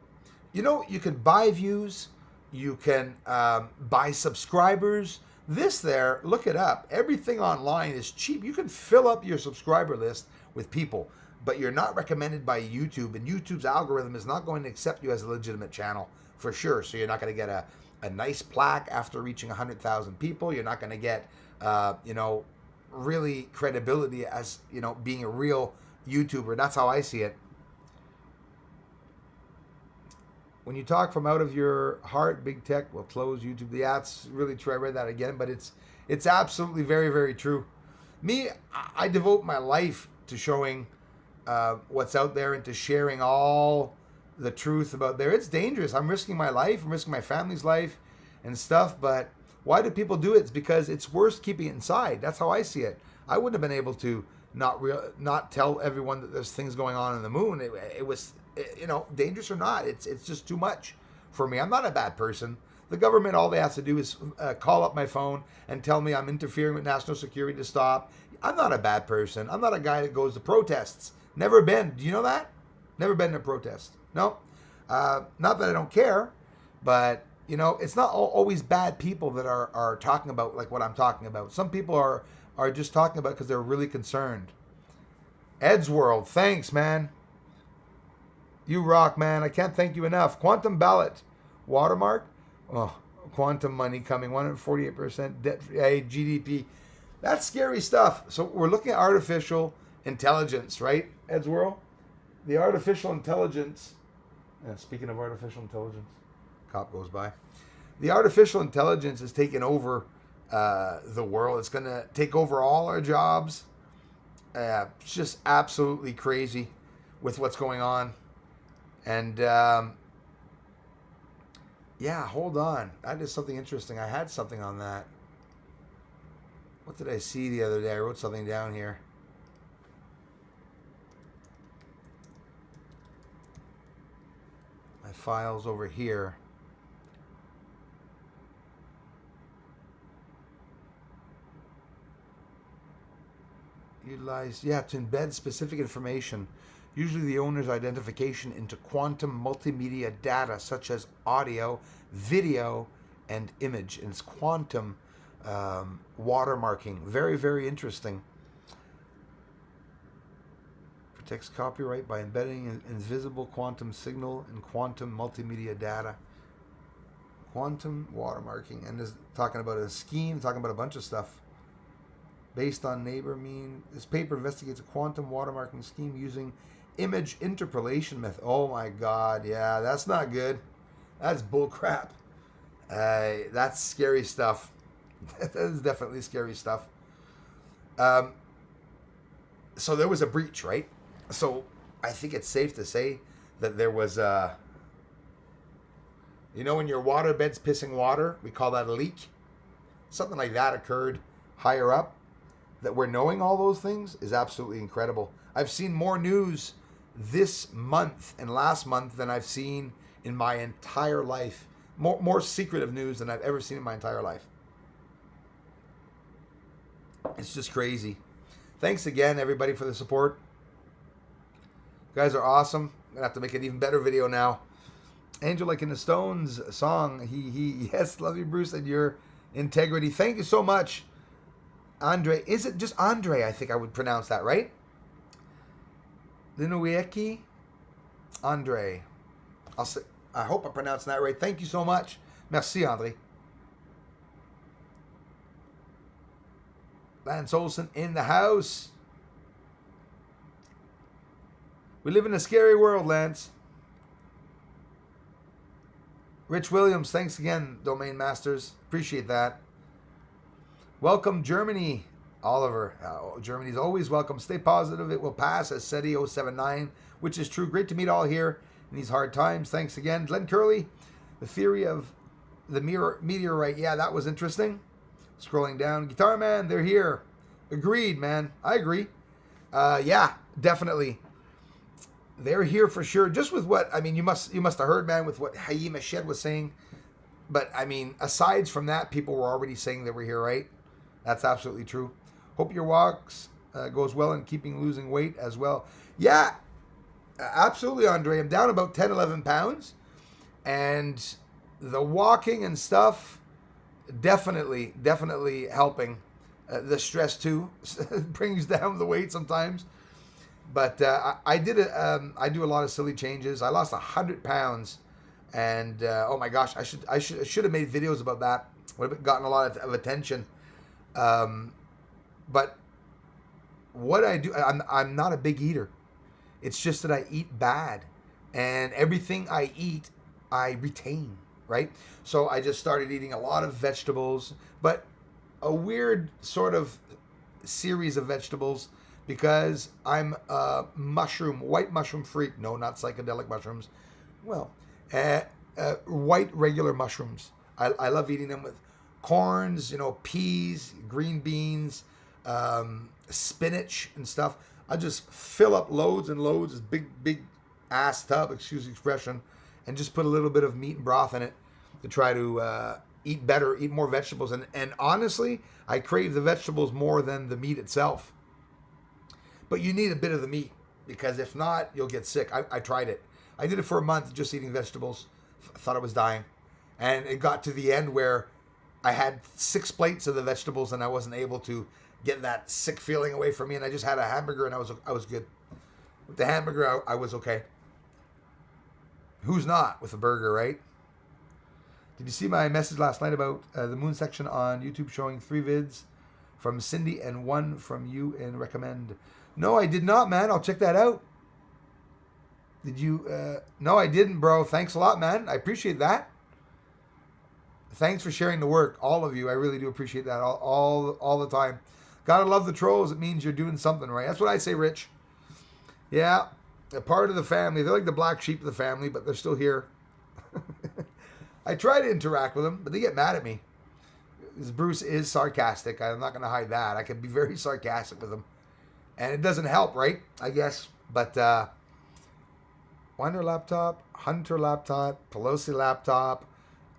you know, you can buy views, you can buy subscribers. Look it up. Everything online is cheap. You can fill up your subscriber list with people, but you're not recommended by YouTube, and YouTube's algorithm is not going to accept you as a legitimate channel for sure. So you're not going to get a nice plaque after reaching 100,000 people. You're not going to get, you know, really credibility as, you know, being a real YouTuber. That's how I see it. When you talk from out of your heart, big tech will close YouTube. Yeah, it's really true. I read that again, but it's absolutely very, very true. Me, I devote my life to showing what's out there and to sharing all the truth about there. It's dangerous. I'm risking my life. I'm risking my family's life and stuff. But why do people do it? It's because it's worse keeping it inside. That's how I see it. I wouldn't have been able to not tell everyone that there's things going on in the moon. It was, you know, dangerous or not. It's just too much for me. I'm not a bad person. The government, all they have to do is call up my phone and tell me I'm interfering with national security to stop. I'm not a bad person. I'm not a guy that goes to protests. Never been. Do you know that? Never been to a protest. No. Not that I don't care, but, you know, it's not always bad people that are talking about like what I'm talking about. Some people are just talking about because they're really concerned. Ed's World, thanks, man. You rock, man. I can't thank you enough. Quantum ballot. Watermark. Oh, quantum money coming. 148% debt. Hey, GDP. That's scary stuff. So we're looking at artificial intelligence, right, Ed's World? The artificial intelligence. Speaking of artificial intelligence, cop goes by. The artificial intelligence is taking over the world. It's going to take over all our jobs. It's just absolutely crazy with what's going on. And yeah, hold on. That is something interesting. I had something on that. What did I see the other day? I wrote something down here. My files over here. Utilize, yeah, to embed specific information, usually the owner's identification, into quantum multimedia data such as audio, video, and image. And it's quantum watermarking. Very, very interesting. Protects copyright by embedding an invisible quantum signal in quantum multimedia data. Quantum watermarking. And is talking about a scheme, talking about a bunch of stuff. Based on neighbor mean. This paper investigates a quantum watermarking scheme using image interpolation method. Oh my God, yeah, that's not good. That's bullcrap. That's scary stuff. That is definitely scary stuff. So there was a breach, right? So I think it's safe to say that there was a... You know when your waterbed's pissing water, we call that a leak? Something like that occurred higher up. That we're knowing all those things is absolutely incredible. I've seen more news this month and last month than I've seen in my entire life. More secretive news than I've ever seen in my entire life. It's just crazy. Thanks again, everybody, for the support. You guys are awesome. I'm going to have to make an even better video now. Angel Like in the Stones song. Yes, love you, Bruce, and your integrity. Thank you so much. Andre, is it just Andre? I think I would pronounce that, right? Linuieki? Andre. I hope I'm pronouncing that right. Thank you so much. Merci, Andre. Lance Olson in the house. We live in a scary world, Lance. Rich Williams, thanks again, Domain Masters. Appreciate that. Welcome, Germany. Oliver, Germany's always welcome. Stay positive. It will pass, as SETI 079, which is true. Great to meet all here in these hard times. Thanks again. Glenn Curley, the theory of the meteorite. Yeah, that was interesting. Scrolling down. Guitar Man, they're here. Agreed, man. I agree. Yeah, definitely. They're here for sure. Just with what, I mean, you must have heard, man, with what Hayim Eshed was saying. But, I mean, aside from that, people were already saying they were here, right? That's absolutely true. Hope your walks goes well in losing weight as well. Yeah, absolutely, Andre. I'm down about 10, 11 pounds. And the walking and stuff, definitely helping. The stress, too, brings down the weight sometimes. But I do a lot of silly changes. I lost 100 pounds. And, oh my gosh, I should have made videos about that. Would have gotten a lot of attention. But what I do, I'm not a big eater. It's just that I eat bad, and everything I eat, I retain, right? So I just started eating a lot of vegetables, but a weird sort of series of vegetables because I'm a white mushroom freak. No, not psychedelic mushrooms. Well, white regular mushrooms. I love eating them with corns, peas, green beans, spinach and stuff. I just fill up loads and loads, this big ass tub, excuse the expression, and just put a little bit of meat and broth in it to try to eat better, eat more vegetables. And honestly, I crave the vegetables more than the meat itself. But you need a bit of the meat, because if not, you'll get sick. I tried it. I did it for a month, just eating vegetables. Thought I was dying. And it got to the end where I had 6 plates of the vegetables and I wasn't able to get that sick feeling away from me. And I just had a hamburger and I was good. With the hamburger, I was okay. Who's not with a burger, right? Did you see my message last night about the moon section on YouTube showing 3 vids from Cindy and 1 from you and recommend? No, I did not, man. I'll check that out. Did you? No, I didn't, bro. Thanks a lot, man. I appreciate that. Thanks for sharing the work, all of you. I really do appreciate that all the time. Gotta love the trolls. It means you're doing something right. That's what I say, Rich. Yeah, a part of the family. They're like the black sheep of the family, but they're still here. I try to interact with them, but they get mad at me. Bruce is sarcastic. I'm not going to hide that. I can be very sarcastic with him. And it doesn't help, right? I guess. But Winder laptop, Hunter laptop, Pelosi laptop.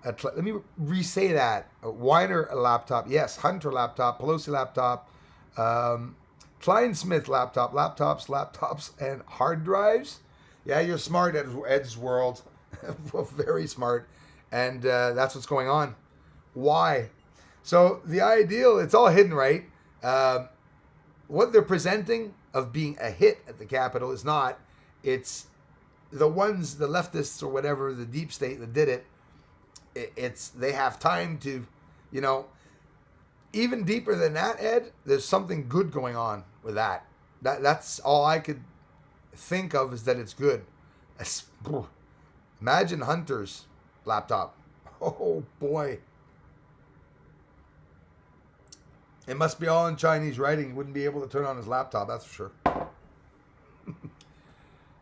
Let me re-say that. Weiner laptop, yes. Hunter laptop, Pelosi laptop, Kleinsmith laptop, laptops, and hard drives. Yeah, you're smart, Ed's World. Very smart. And that's what's going on. Why? So the ideal, it's all hidden, right? What they're presenting of being a hit at the Capitol is not. It's the ones, the leftists or whatever, the deep state that did it. It's they have time to, even deeper than that, Ed, there's something good going on with that. That's all I could think of, is that it's good. Imagine Hunter's laptop. Oh boy. It must be all in Chinese writing. He wouldn't be able to turn on his laptop, that's for sure.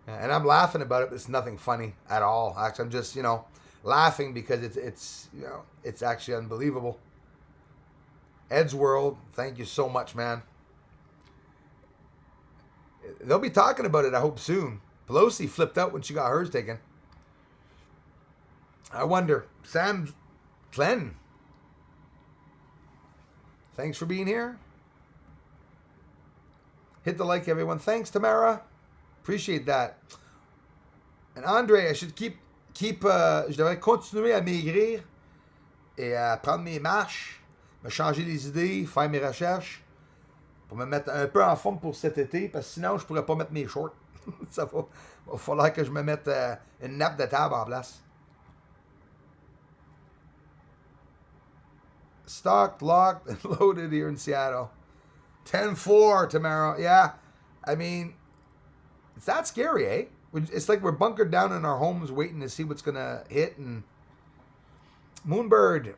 And I'm laughing about it, but it's nothing funny at all. Actually, I'm just, laughing because it's actually unbelievable. Ed's World, thank you so much, man. They'll be talking about it, I hope, soon. Pelosi flipped out when she got hers taken. I wonder. Sam Glenn, thanks for being here. Hit the like, everyone. Thanks, Tamara. Appreciate that. And Andre, I should je devrais continuer à maigrir et à prendre mes marches, me changer les idées, faire mes recherches pour me mettre un peu en forme pour cet été, parce que sinon, je pourrais pas mettre mes shorts. Ça va falloir que je me mette une nappe de table en place. Stocked, locked, and loaded here in Seattle. 10-4 tomorrow. Yeah, I mean, it's that scary, eh? It's like we're bunkered down in our homes waiting to see what's going to hit. And Moonbird,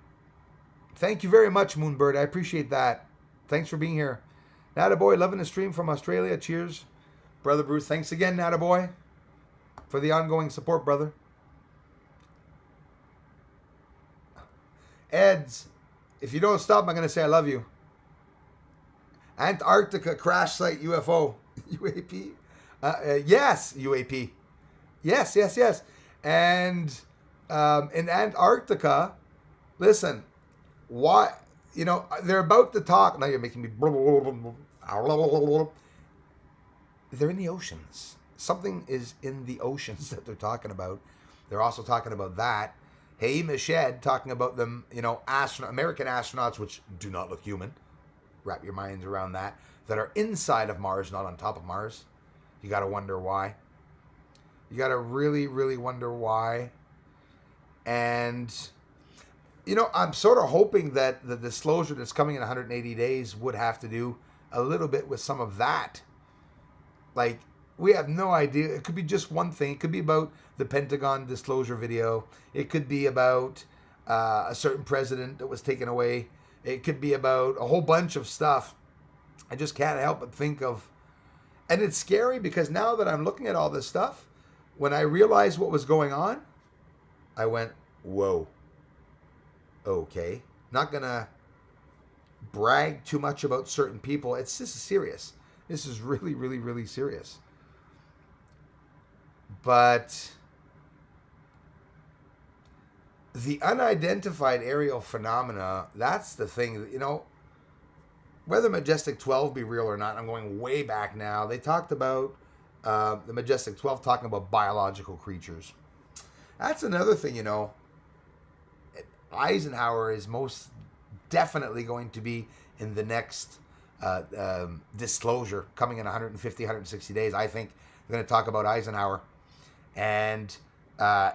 thank you very much, Moonbird. I appreciate that. Thanks for being here. Nataboy, loving the stream from Australia. Cheers. Brother Bruce, thanks again, Nataboy, for the ongoing support, brother. Eds, if you don't stop, I'm going to say I love you. Antarctica crash site UFO. UAP. Yes, UAP. Yes. And in Antarctica, listen, why, they're about to talk. Now you're making me. They're in the oceans. Something is in the oceans that they're talking about. They're also talking about that. Hey, Mished, talking about them, American astronauts, which do not look human. Wrap your minds around that are inside of Mars, not on top of Mars. You got to wonder why. You got to really, really wonder why. And, I'm sort of hoping that the disclosure that's coming in 180 days would have to do a little bit with some of that. Like, we have no idea. It could be just one thing. It could be about the Pentagon disclosure video. It could be about a certain president that was taken away. It could be about a whole bunch of stuff. I just can't help but think of. And it's scary because now that I'm looking at all this stuff, when I realized what was going on, I went, whoa. Okay. Not going to brag too much about certain people. This is serious. This is really, really, really serious. But the unidentified aerial phenomena, that's the thing, whether Majestic 12 be real or not, I'm going way back now. They talked about the Majestic 12 talking about biological creatures. That's another thing, Eisenhower is most definitely going to be in the next disclosure coming in 150, 160 days. I think they're going to talk about Eisenhower. And I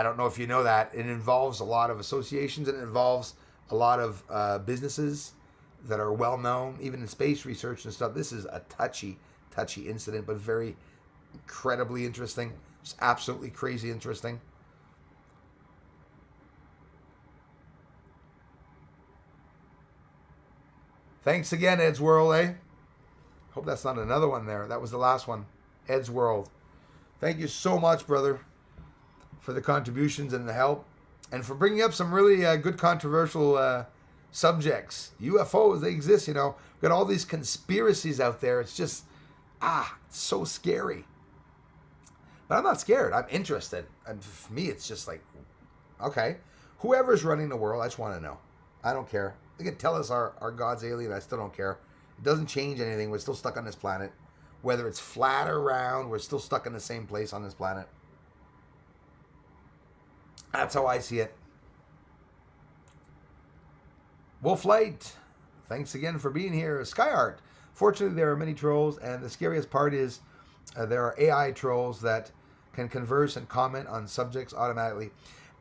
don't know if you know that. It involves a lot of associations and it involves a lot of businesses that are well known, even in space research and stuff. This is a touchy incident, but very incredibly interesting. Just absolutely crazy interesting. Thanks again, Ed's World, eh? Hope that's not another one there. That was the last one. Ed's World. Thank you so much, brother, for the contributions and the help, and for bringing up some really good controversial subjects. UFOs, they exist, you know. We've got all these conspiracies out there. It's just, it's so scary. But I'm not scared. I'm interested. And for me, it's just like, okay, whoever's running the world, I just want to know. I don't care. They can tell us our God's alien. I still don't care. It doesn't change anything. We're still stuck on this planet. Whether it's flat or round, we're still stuck in the same place on this planet. That's how I see it. Wolf Light, thanks again for being here. Skyart, fortunately there are many trolls, and the scariest part is there are AI trolls that can converse and comment on subjects automatically.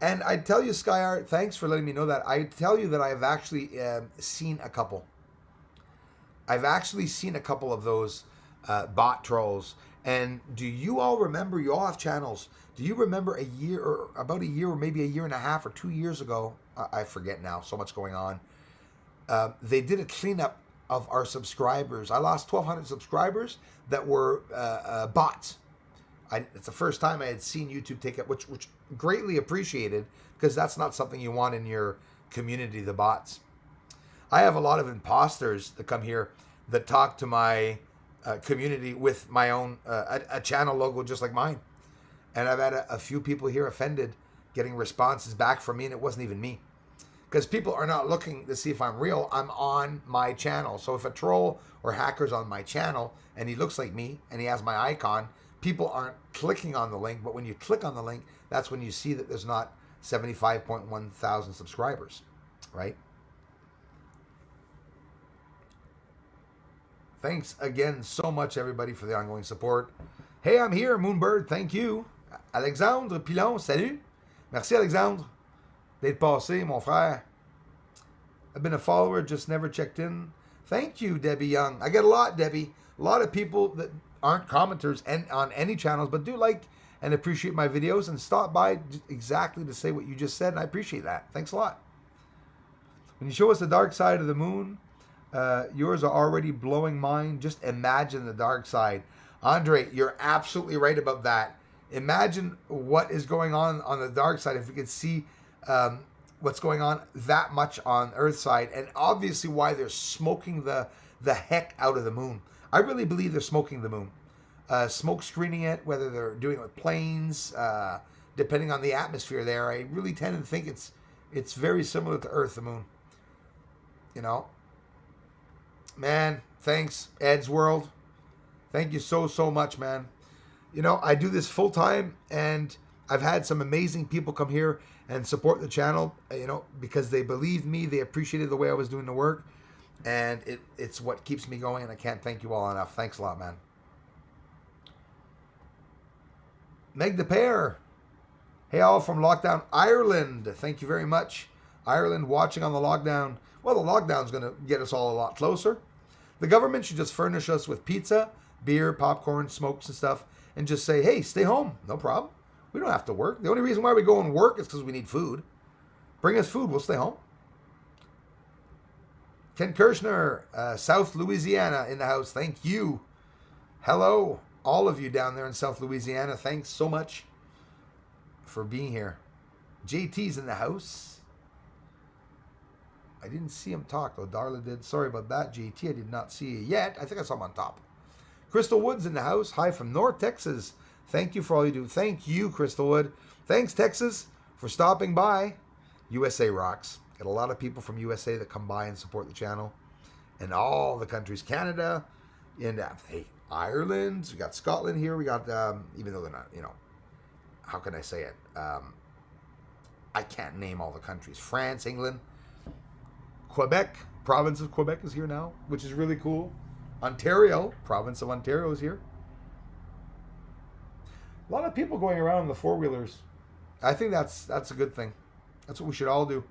And I tell you, Skyart, thanks for letting me know that. I tell you that I've actually seen a couple. I've actually seen a couple of those bot trolls. And do you all remember, you all have channels, do you remember about a year or maybe a year and a half or 2 years ago, I forget now, so much going on, they did a cleanup of our subscribers. I lost 1,200 subscribers that were bots. It's the first time I had seen YouTube take it, which greatly appreciated, because that's not something you want in your community, the bots. I have a lot of imposters that come here that talk to my community with my own a channel logo just like mine. And I've had a few people here offended getting responses back from me, and it wasn't even me. Because people are not looking to see if I'm real. I'm on my channel. So if a troll or hacker's on my channel and he looks like me and he has my icon, people aren't clicking on the link. But when you click on the link, that's when you see that there's not 75.1 thousand subscribers, right? Thanks again so much, everybody, for the ongoing support. Hey, I'm here, Moonbird. Thank you. Alexandre Pilon, salut. Merci, Alexandre, d'être passé, mon frère. I've been a follower, just never checked in. Thank you, Debbie Young. I get a lot, Debbie. A lot of people that aren't commenters and on any channels, but do like and appreciate my videos and stop by exactly to say what you just said, and I appreciate that. Thanks a lot. When you show us the dark side of the moon, yours are already blowing mine. Just imagine the dark side. Andre, you're absolutely right about that. Imagine what is going on the dark side if we could see what's going on that much on Earth's side, and obviously why they're smoking the heck out of the moon. I really believe they're smoking the moon. Smoke screening it, whether they're doing it with planes, depending on the atmosphere there. I really tend to think it's very similar to Earth, the moon. You know? Man, thanks, Ed's World. Thank you so, so much, man. You know, I do this full time, and I've had some amazing people come here and support the channel, you know, because they believed me, they appreciated the way I was doing the work, and it's what keeps me going, and I can't thank you all enough. Thanks a lot, man. Meg the Pair. Hey, all from Lockdown, Ireland. Thank you very much. Ireland watching on the lockdown. Well, the lockdown's going to get us all a lot closer. The government should just furnish us with pizza, beer, popcorn, smokes, and stuff, and just say, hey, stay home. No problem. We don't have to work. The only reason why we go and work is because we need food. Bring us food. We'll stay home. Ken Kirshner, South Louisiana in the house. Thank you. Hello, all of you down there in South Louisiana. Thanks so much for being here. JT's in the house. I didn't see him talk, though. Darla did. Sorry about that, JT. I did not see you yet. I think I saw him on top. Crystal Wood's in the house. Hi from North Texas. Thank you for all you do. Thank you, Crystal Wood. Thanks, Texas, for stopping by. USA rocks. Got a lot of people from USA that come by and support the channel. And all the countries. Canada. And, hey, Ireland. We got Scotland here. We got, even though they're not, you know, how can I say it? I can't name all the countries. France, England. Quebec, province of Quebec is here now, which is really cool. Ontario, province of Ontario is here. A lot of people going around in the four-wheelers. I think that's a good thing. That's what we should all do.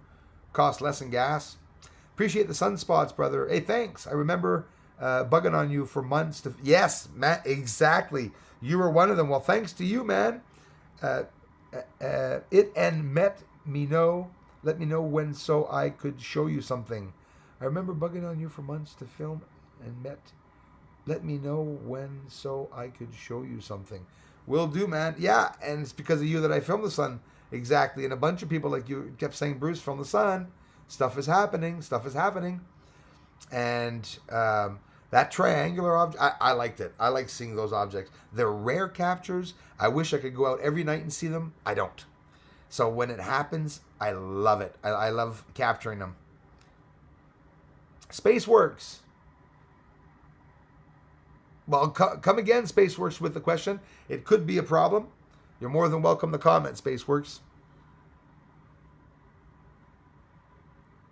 Cost less in gas. Appreciate the sunspots, brother. Hey, thanks. I remember bugging on you for months. Yes, Matt, exactly. You were one of them. Well, thanks to you, man. It and met me know. Let me know when so I could show you something. I remember bugging on you for months to film and let me know when so I could show you something. Will do, man. Yeah, and it's because of you that I filmed the sun. Exactly. And a bunch of people like you kept saying, Bruce, film the sun. Stuff is happening. Stuff is happening. And that triangular object, I liked it. I like seeing those objects. They're rare captures. I wish I could go out every night and see them. I don't. So when it happens, I love it. I love capturing them. Spaceworks. Well, come again, Spaceworks, with the question. It could be a problem. You're more than welcome to comment, Spaceworks.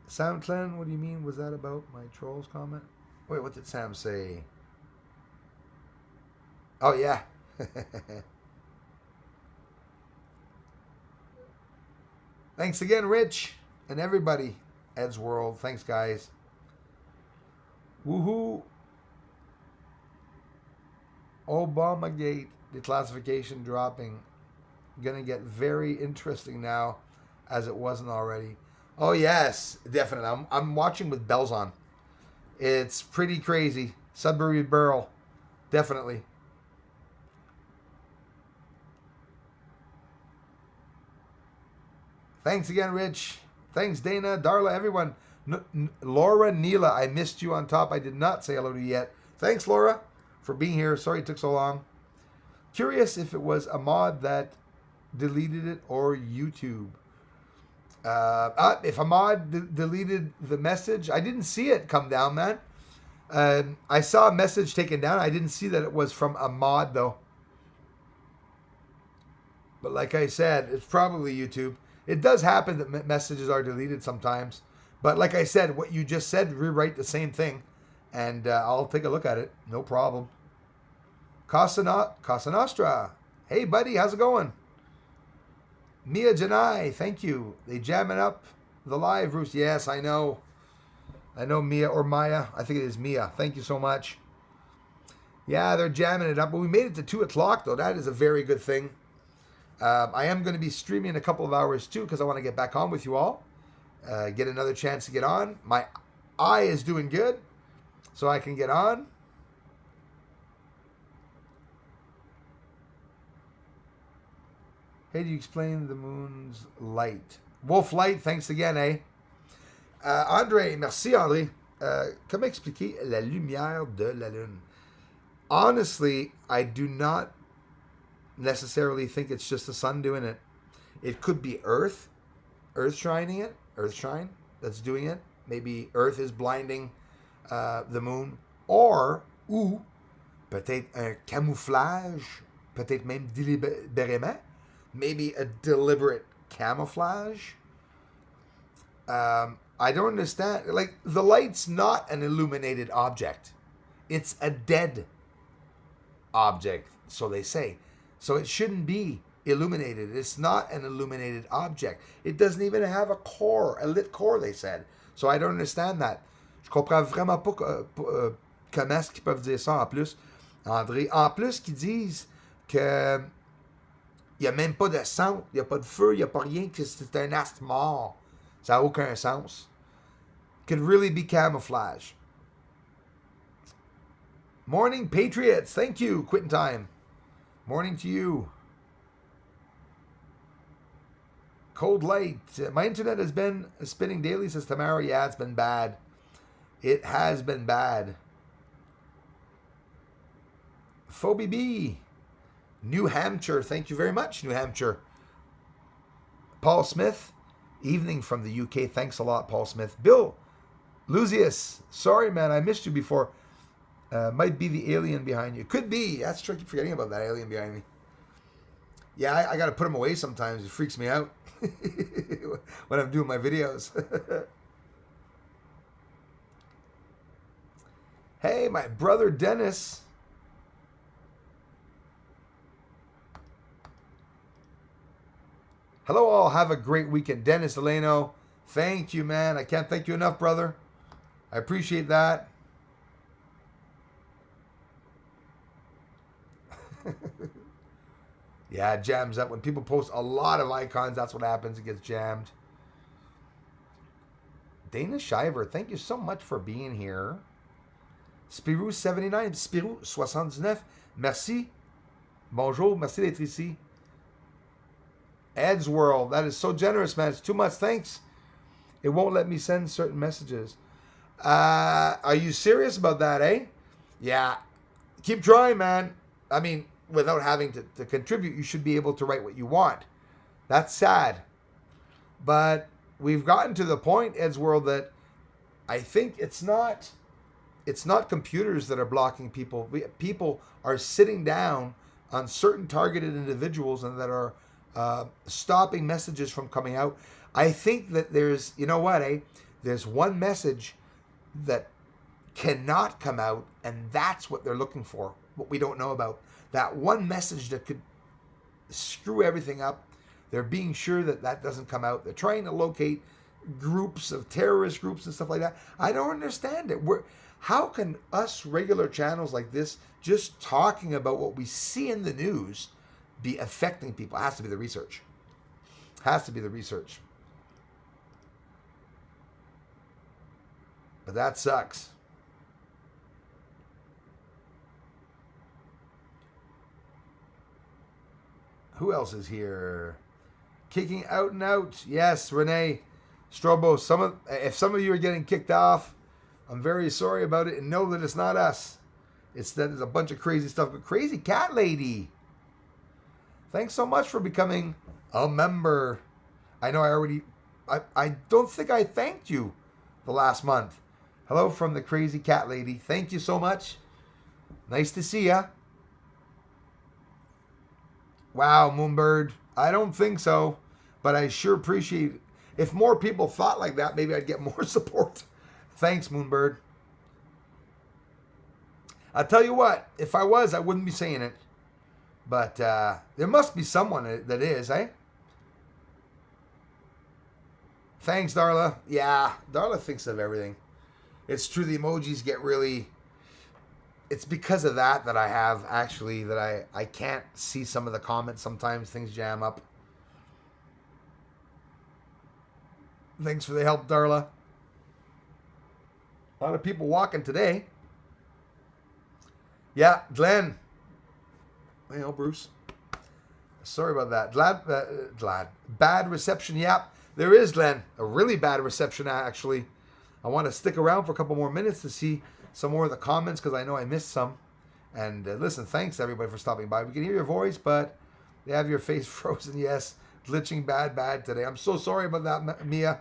SoundClan, what do you mean? Was that about my trolls comment? Wait, what did Sam say? Oh, yeah. Thanks again, Rich, and everybody. Ed's World. Thanks, guys. Woohoo. Obamagate, declassification dropping. Gonna get very interesting now, as it wasn't already. Oh yes, definitely. I'm watching with bells on. It's pretty crazy. Sudbury Burl, definitely. Thanks again, Rich. Thanks, Dana, Darla, everyone. Laura, Neela, I missed you on top. I did not say hello to you yet. Thanks, Laura, for being here. Sorry it took so long. Curious if it was a mod that deleted it or YouTube. If a mod deleted the message, I didn't see it come down, man. I saw a message taken down. I didn't see that it was from a mod, though. But like I said, it's probably YouTube. It does happen that messages are deleted sometimes. But like I said, what you just said, rewrite the same thing. And I'll take a look at it. No problem. Casa Nostra. Hey, buddy, how's it going? Mia Janai, thank you. They jamming up the live, Bruce. Yes, I know. I know Mia or Maya. I think it is Mia. Thank you so much. Yeah, they're jamming it up. But we made it to 2 o'clock, though. That is a very good thing. I am going to be streaming in a couple of hours, too, because I want to get back on with you all. Get another chance to get on. My eye is doing good, so I can get on. Hey, do you explain the moon's light? Wolf light, thanks again, eh? André, merci André. Comment expliquer la lumière de la lune? Honestly, I do not necessarily think it's just the sun doing it. It could be Earth shining it, Earth shine that's doing it. Maybe Earth is blinding the moon. Ou peut-être un camouflage, peut-être même délibérément. Maybe a deliberate camouflage. I don't understand. Like, the light's not an illuminated object. It's a dead object, so they say. So it shouldn't be illuminated. It's not an illuminated object. It doesn't even have a core, a lit core, they said. So I don't understand that. Je comprends vraiment pas comment est-ce qu'ils peuvent dire ça en plus, André. En plus qu'ils disent que il n'y a même pas de centre, il n'y a pas de feu, il n'y a pas rien, que c'est un astre mort. Ça n'a aucun sens. Could really be camouflage. Morning, Patriots. Thank you. Quitting time. Morning to you. Cold light. My internet has been spinning daily since tomorrow. Yeah, it's been bad. It has been bad. Phoebe B. New Hampshire. Thank you very much, New Hampshire. Paul Smith. Evening from the UK. Thanks a lot, Paul Smith. Bill Lucius. Sorry, man. I missed you before. Might be the alien behind you. Could be. That's tricky, forgetting about that alien behind me. Yeah, I got to put him away sometimes. It freaks me out when I'm doing my videos. Hey, my brother Dennis. Hello all. Have a great weekend. Dennis Delano. Thank you, man. I can't thank you enough, brother. I appreciate that. Yeah, it jams up. When people post a lot of icons, that's what happens. It gets jammed. Dana Shiver, thank you so much for being here. Spirou 79, Spirou 79, merci. Bonjour, merci d'être ici. Ed's World, that is so generous, man. It's too much, thanks. It won't let me send certain messages. Are you serious about that, eh? Yeah. Keep trying, man. I mean, without having to contribute, you should be able to write what you want. That's sad. But we've gotten to the point, Ed's World, that I think it's not computers that are blocking people. People are sitting down on certain targeted individuals and that are stopping messages from coming out. I think that there's, you know what, there's one message that cannot come out, and that's what they're looking for, what we don't know about. That one message that could screw everything up. They're being sure that that doesn't come out. They're trying to locate groups of terrorist groups and stuff like that. I don't understand it. How can us regular channels like this, just talking about what we see in the news, be affecting people? It has to be the research. Has to be the research. But that sucks. Who else is here? Kicking out and out. Yes, Renee Strobo. If some of you are getting kicked off, I'm very sorry about it, and know that it's not us. It's that there's a bunch of crazy stuff. But Crazy Cat Lady, thanks so much for becoming a member. I know I don't think I thanked you the last month. Hello from the Crazy Cat Lady. Thank you so much. Nice to see ya. Wow, Moonbird. I don't think so, but I sure appreciate it. If more people thought like that, maybe I'd get more support. Thanks, Moonbird. I'll tell you what, if I was, I wouldn't be saying it. But there must be someone that is, eh? Thanks, Darla. Yeah, Darla thinks of everything. It's true, the emojis get really... It's because of that I have, actually, that I can't see some of the comments. Sometimes things jam up. Thanks for the help, Darla. A lot of people walking today. Yeah, Glenn. Well, Bruce. Sorry about that. Glad. Bad reception. Yeah, there is, Glenn. A really bad reception, actually. I want to stick around for a couple more minutes to see some more of the comments because I know I missed some. And listen, thanks everybody for stopping by. We can hear your voice, but they have your face frozen. Yes, glitching bad today. I'm so sorry about that, Mia.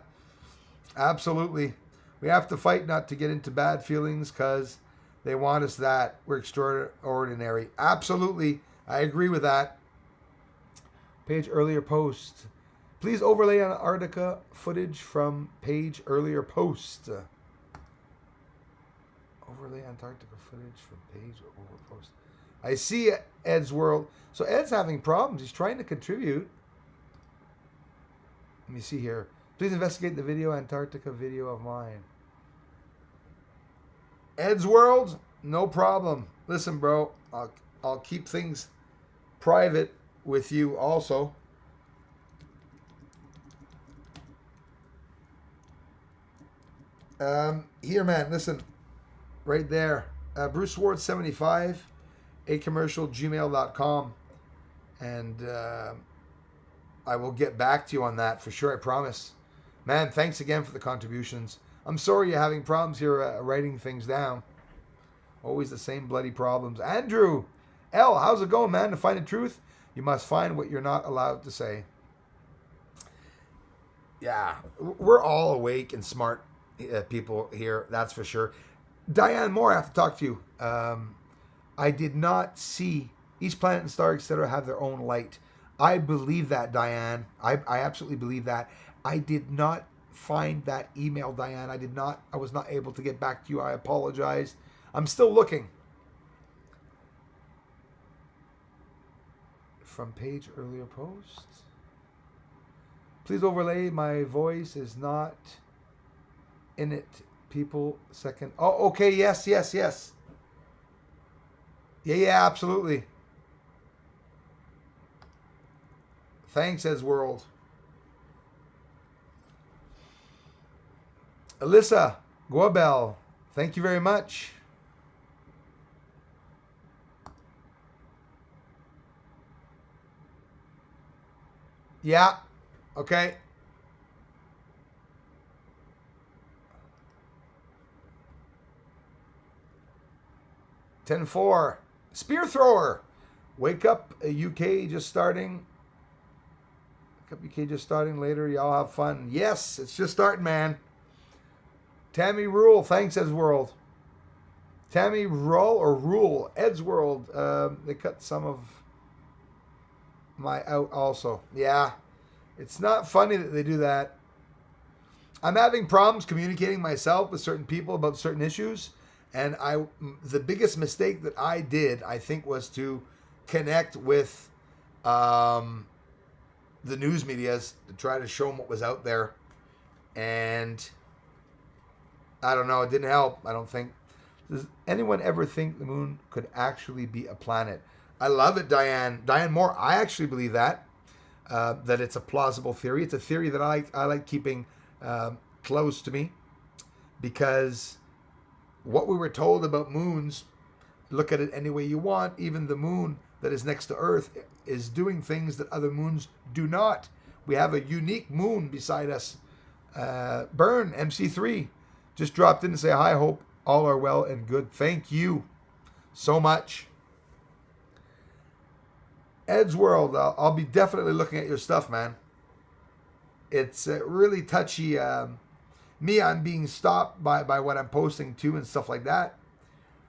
Absolutely. We have to fight not to get into bad feelings because they want us that. We're extraordinary. Absolutely. I agree with that. Page earlier post. Please overlay Antarctica footage from page earlier post. Overlay Antarctica footage from page over post. I see Ed's World. So Ed's having problems. He's trying to contribute. Let me see here. Please investigate the video Antarctica video of mine. Ed's World, no problem. Listen, bro, I'll keep things private with you also. Here, man, listen. Right there. Bruce Ward 75, acommercial@gmail.com. And I will get back to you on that for sure, I promise. Man, thanks again for the contributions. I'm sorry you're having problems here writing things down. Always the same bloody problems. Andrew L, how's it going, man? To find the truth, you must find what you're not allowed to say. Yeah, we're all awake and smart people here, that's for sure. Diane Moore, I have to talk to you. I did not see each planet and star, etc., have their own light. I believe that, Diane. I absolutely believe that. I did not find that email, Diane. I was not able to get back to you. I apologize. I'm still looking. From page earlier post. Please overlay. My voice is not in it. People, second. Oh, okay. Yes. Yeah, absolutely. Thanks, Ed's World. Alyssa Guabel, thank you very much. Yeah. Okay. $10-4. Spear thrower. Wake up, UK just starting. Wake up, UK just starting later. Y'all have fun. Yes, it's just starting, man. Tammy Rule. Thanks, Ed's World. Tammy Rule or Rule. Ed's World. They cut some of my out also. Yeah. It's not funny that they do that. I'm having problems communicating myself with certain people about certain issues. And the biggest mistake that I did, I think, was to connect with the news medias to try to show them what was out there. And I don't know, it didn't help, I don't think. Does anyone ever think the moon could actually be a planet? I love it, Diane. Diane Moore, I actually believe that it's a plausible theory. It's a theory that I like keeping close to me, because what we were told about moons, look at it any way you want, even the moon that is next to Earth is doing things that other moons do not. We have a unique moon beside us. Burn, MC3, just dropped in to say, hi, hope all are well and good. Thank you so much. Ed's World, I'll be definitely looking at your stuff, man. It's really touchy. I'm being stopped by what I'm posting too and stuff like that.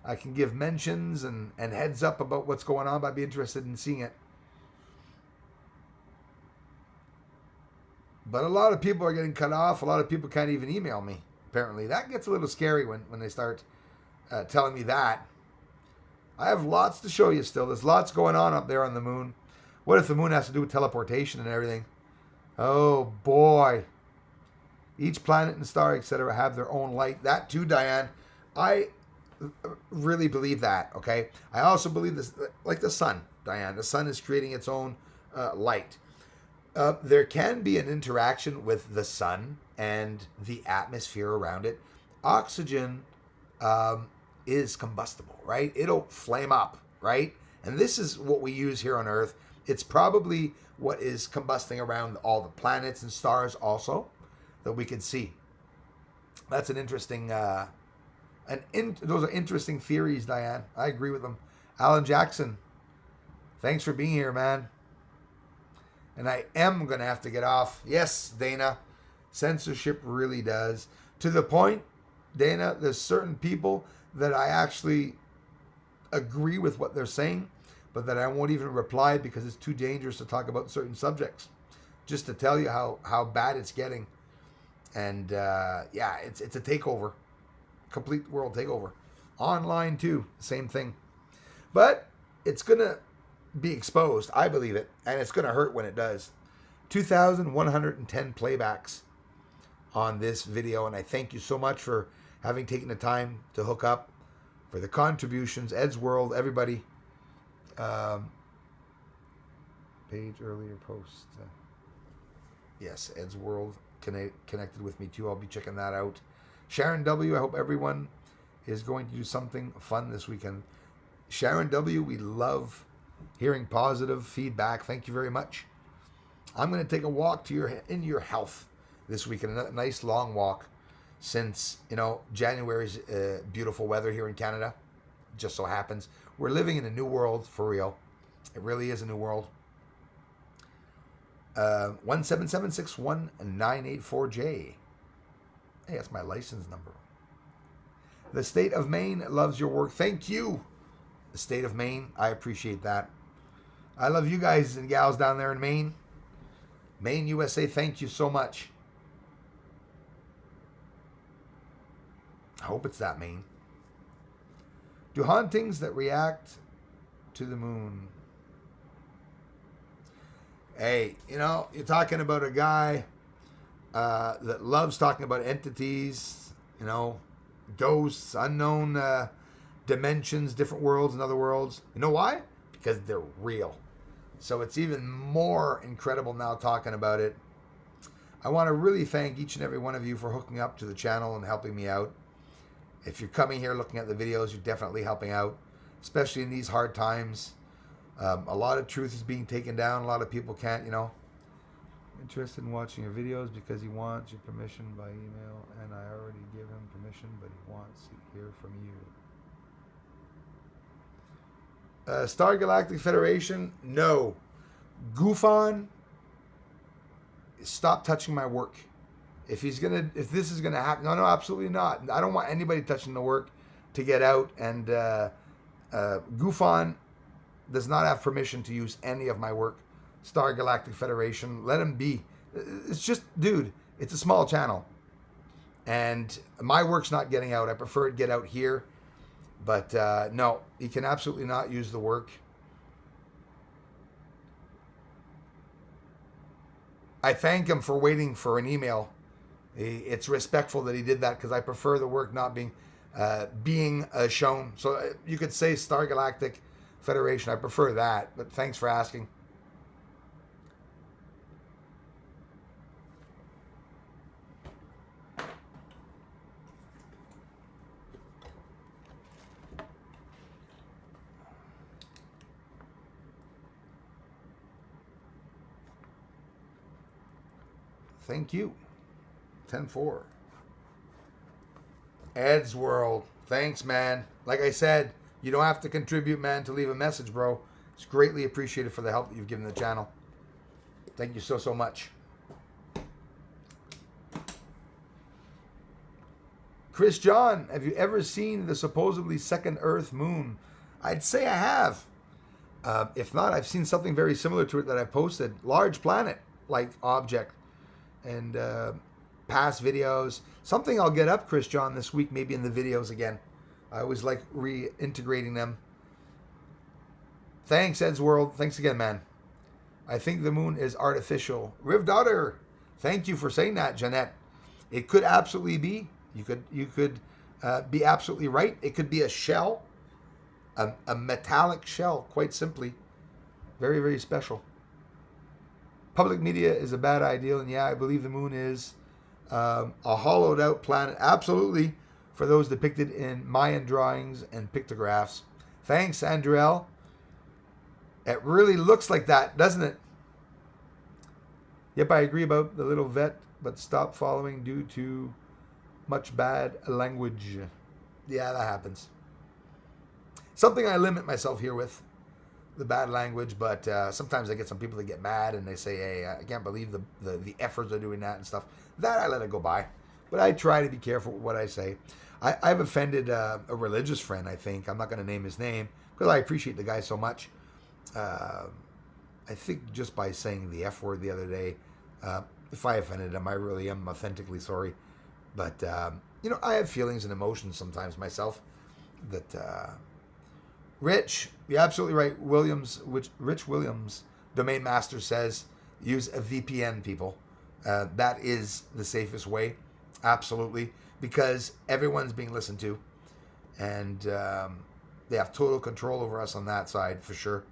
I can give mentions and heads up about what's going on, but I'd be interested in seeing it. But a lot of people are getting cut off. A lot of people can't even email me, apparently. That gets a little scary when they start telling me that. I have lots to show you still. There's lots going on up there on the moon. What if the moon has to do with teleportation and everything? Oh, boy. Each planet and star, etc., have their own light. That too, Diane. I really believe that, okay? I also believe this, like the sun, Diane. The sun is creating its own light. There can be an interaction with the sun and the atmosphere around it. Oxygen is combustible, right? It'll flame up, right? And this is what we use here on Earth. It's probably what is combusting around all the planets and stars also that we can see. That's an interesting, those are interesting theories, Diane. I agree with them. Alan Jackson, thanks for being here, man. And I am going to have to get off. Yes, Dana, censorship really does. To the point, Dana, there's certain people that I actually agree with what they're saying, but that I won't even reply because it's too dangerous to talk about certain subjects. Just to tell you how bad it's getting. And yeah, it's a takeover. Complete world takeover. Online too, same thing. But it's going to be exposed, I believe it, and it's going to hurt when it does. 2,110 playbacks on this video, and I thank you so much for having taken the time to hook up, for the contributions, Ed's World, everybody. Page earlier post. Yes, Ed's World connected with me too. I'll be checking that out. Sharon W., I hope everyone is going to do something fun this weekend. Sharon W., we love hearing positive feedback. Thank you very much. I'm going to take a walk to your health this weekend. A nice long walk, since January's beautiful weather here in Canada. Just so happens we're living in a new world for real. It really is a new world. 17761-984J. Hey, that's my license number. The state of Maine loves your work. Thank you, the state of Maine. I appreciate that. I love you guys and gals down there in Maine. Maine, USA, thank you so much. I hope it's that Maine. Do hauntings that react to the moon? Hey, you're talking about a guy that loves talking about entities, ghosts, unknown dimensions, different worlds and other worlds. You know why? Because they're real. So it's even more incredible now talking about it. I want to really thank each and every one of you for hooking up to the channel and helping me out. If you're coming here looking at the videos, you're definitely helping out, especially in these hard times. A lot of truth is being taken down. A lot of people can't, you know. Interested in watching your videos because he wants your permission by email, and I already give him permission, but he wants to hear from you. Star Galactic Federation, no. Goofon, stop touching my work. If this is gonna happen, no, absolutely not. I don't want anybody touching the work to get out. And Goofon does not have permission to use any of my work. Star Galactic Federation, let him be. It's just, dude, it's a small channel, and my work's not getting out. I prefer it get out here, but no, he can absolutely not use the work. I thank him for waiting for an email. It's respectful that he did that, because I prefer the work not being shown. So you could say Star Galactic Federation. I prefer that, but thanks for asking. Thank you. 10-4. Ed's World. Thanks, man. Like I said, you don't have to contribute, man, to leave a message, bro. It's greatly appreciated for the help that you've given the channel. Thank you so much. Chris John, have you ever seen the supposedly second Earth moon? I'd say I have. If not, I've seen something very similar to it that I posted. Large planet-like object. And past videos. Something I'll get up, Chris John, this week, maybe in the videos again. I always like reintegrating them. Thanks, Ed's World. Thanks again, man. I think the moon is artificial. Riv Daughter, thank you for saying that, Jeanette. It could absolutely be. You could be absolutely right. It could be a shell, a metallic shell, quite simply. Very, very special. Public media is a bad idea, and yeah, I believe the moon is a hollowed out planet. Absolutely, for those depicted in Mayan drawings and pictographs. Thanks, Andrel. It really looks like that, doesn't it? Yep, I agree about the little vet, but stop following due to much bad language. Yeah, that happens. Something I limit myself here with. The bad language, but sometimes I get some people that get mad and they say, hey, I can't believe the efforts of doing that and stuff. That I let it go by, but I try to be careful with what I say. I've offended a religious friend, I think. I'm not going to name his name because I appreciate the guy so much. I think just by saying the F word the other day, if I offended him, I really am authentically sorry. But, you know, I have feelings and emotions sometimes myself that... Rich, you're absolutely right. Rich Williams, Domain Master, says use a VPN, people. That is the safest way, absolutely, because everyone's being listened to, and they have total control over us on that side for sure.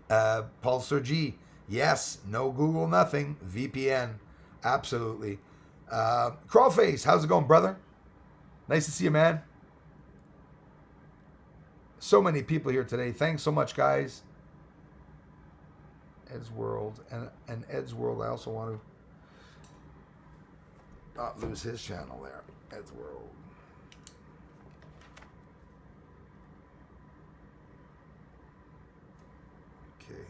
Paul Sir G, yes, no Google, nothing. VPN, absolutely. Crawlface, how's it going, brother? Nice to see you, man. So many people here today. Thanks so much, guys. Ed's World. And Ed's World, I also want to not lose his channel there. Ed's World. Okay.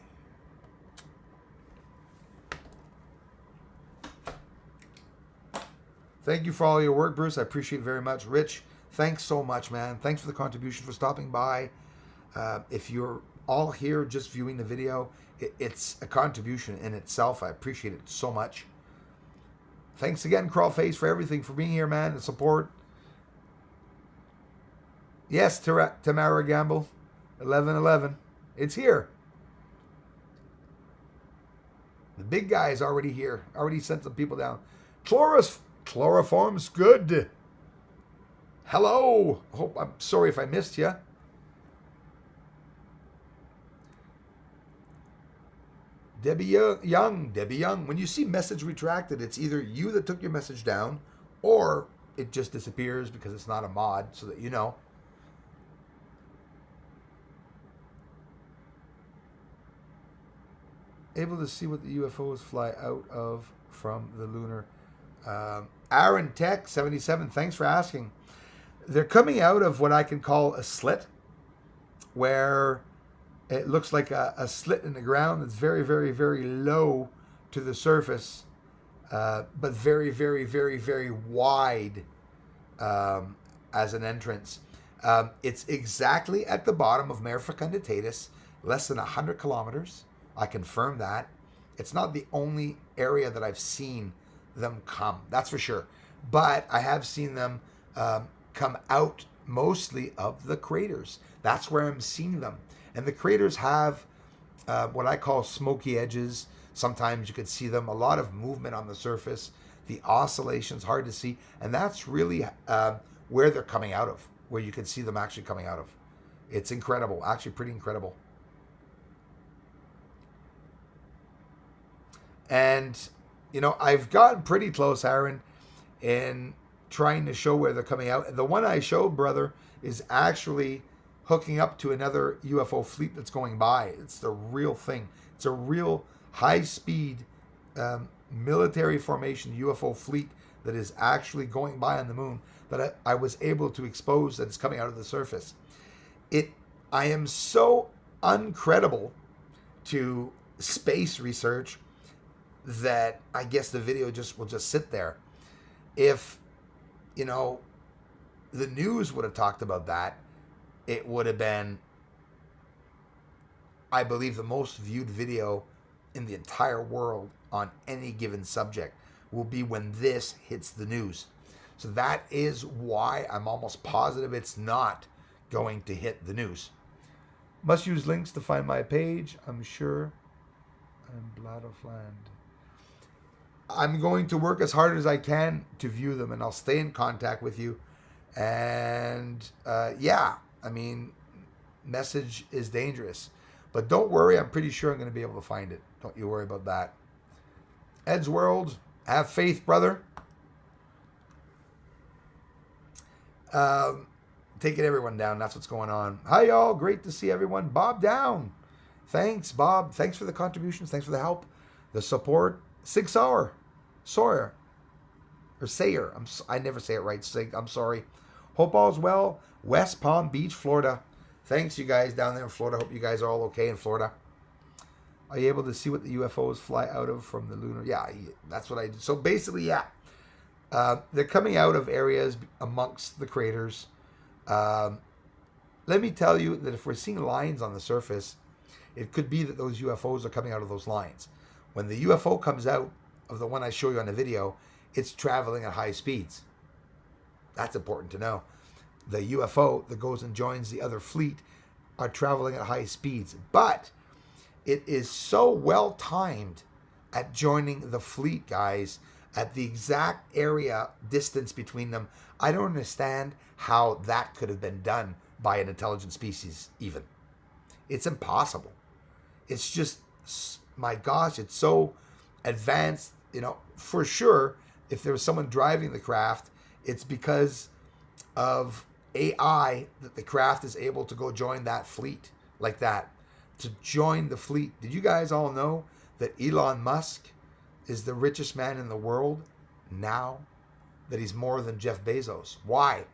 Thank you for all your work, Bruce. I appreciate it very much. Rich, thanks so much, man. Thanks for the contribution, for stopping by. If you're all here just viewing the video, it's a contribution in itself. I appreciate it so much. Thanks again, Crawlface, for everything, for being here, man, and support. Yes, Tamara Gamble, 1111. It's here. The big guy is already here. Already sent some people down. Chloroform's good. Hello. I'm sorry if I missed you. Debbie Young. When you see message retracted, it's either you that took your message down, or it just disappears because it's not a mod, so that you know. Able to see what the UFOs fly out of from the lunar. Aaron Tech 77, thanks for asking. They're coming out of what I can call a slit, where it looks like a slit in the ground that's very, very, very low to the surface, but very, very, very, very wide as an entrance. It's exactly at the bottom of Mare Fecunditatis, less than 100 kilometers. I confirm that. It's not the only area that I've seen them come, that's for sure. But I have seen them come out mostly of the craters. That's where I'm seeing them. And the craters have what I call smoky edges. Sometimes you could see them, a lot of movement on the surface. The oscillation's hard to see. And that's really where they're coming out of, where you can see them actually coming out of. It's incredible, actually pretty incredible. And, you know, I've gotten pretty close, Aaron, in trying to show where they're coming out. The one I showed, brother, is actually hooking up to another UFO fleet that's going by. It's the real thing. It's a real high-speed military formation UFO fleet that is actually going by on the moon that I was able to expose that it's coming out of the surface. I am so uncredible to space research that I guess the video will just sit there. If, you know, the news would have talked about that, it would have been, I believe, the most viewed video in the entire world on any given subject will be when this hits the news. So that is why I'm almost positive it's not going to hit the news. Must use links to find my page. I'm sure I'm glad of land. I'm going to work as hard as I can to view them, and I'll stay in contact with you. And yeah, I mean, message is dangerous. But don't worry, I'm pretty sure I'm going to be able to find it. Don't you worry about that. Ed's World, have faith, brother. Taking everyone down, that's what's going on. Hi, y'all. Great to see everyone. Bob Down. Thanks, Bob. Thanks for the contributions. Thanks for the help, the support. Sig Sauer. Sawyer. Or Sayer. I never say it right, Sig. I'm sorry. Hope all's well. West Palm Beach, Florida. Thanks, you guys down there in Florida. Hope you guys are all okay in Florida. Are you able to see what the UFOs fly out of from the lunar? Yeah, that's what I did. So basically, yeah. They're coming out of areas amongst the craters. Let me tell you that if we're seeing lines on the surface, it could be that those UFOs are coming out of those lines. When the UFO comes out of the one I show you on the video, it's traveling at high speeds. That's important to know. The UFO that goes and joins the other fleet are traveling at high speeds. But it is so well timed at joining the fleet, guys, at the exact area distance between them. I don't understand how that could have been done by an intelligent species even. It's impossible. It's just, my gosh, it's so advanced. You know, for sure, if there was someone driving the craft, it's because of AI that the craft is able to go join that fleet like that. To join the fleet. Did you guys all know that Elon Musk is the richest man in the world now? That he's more than Jeff Bezos. Why?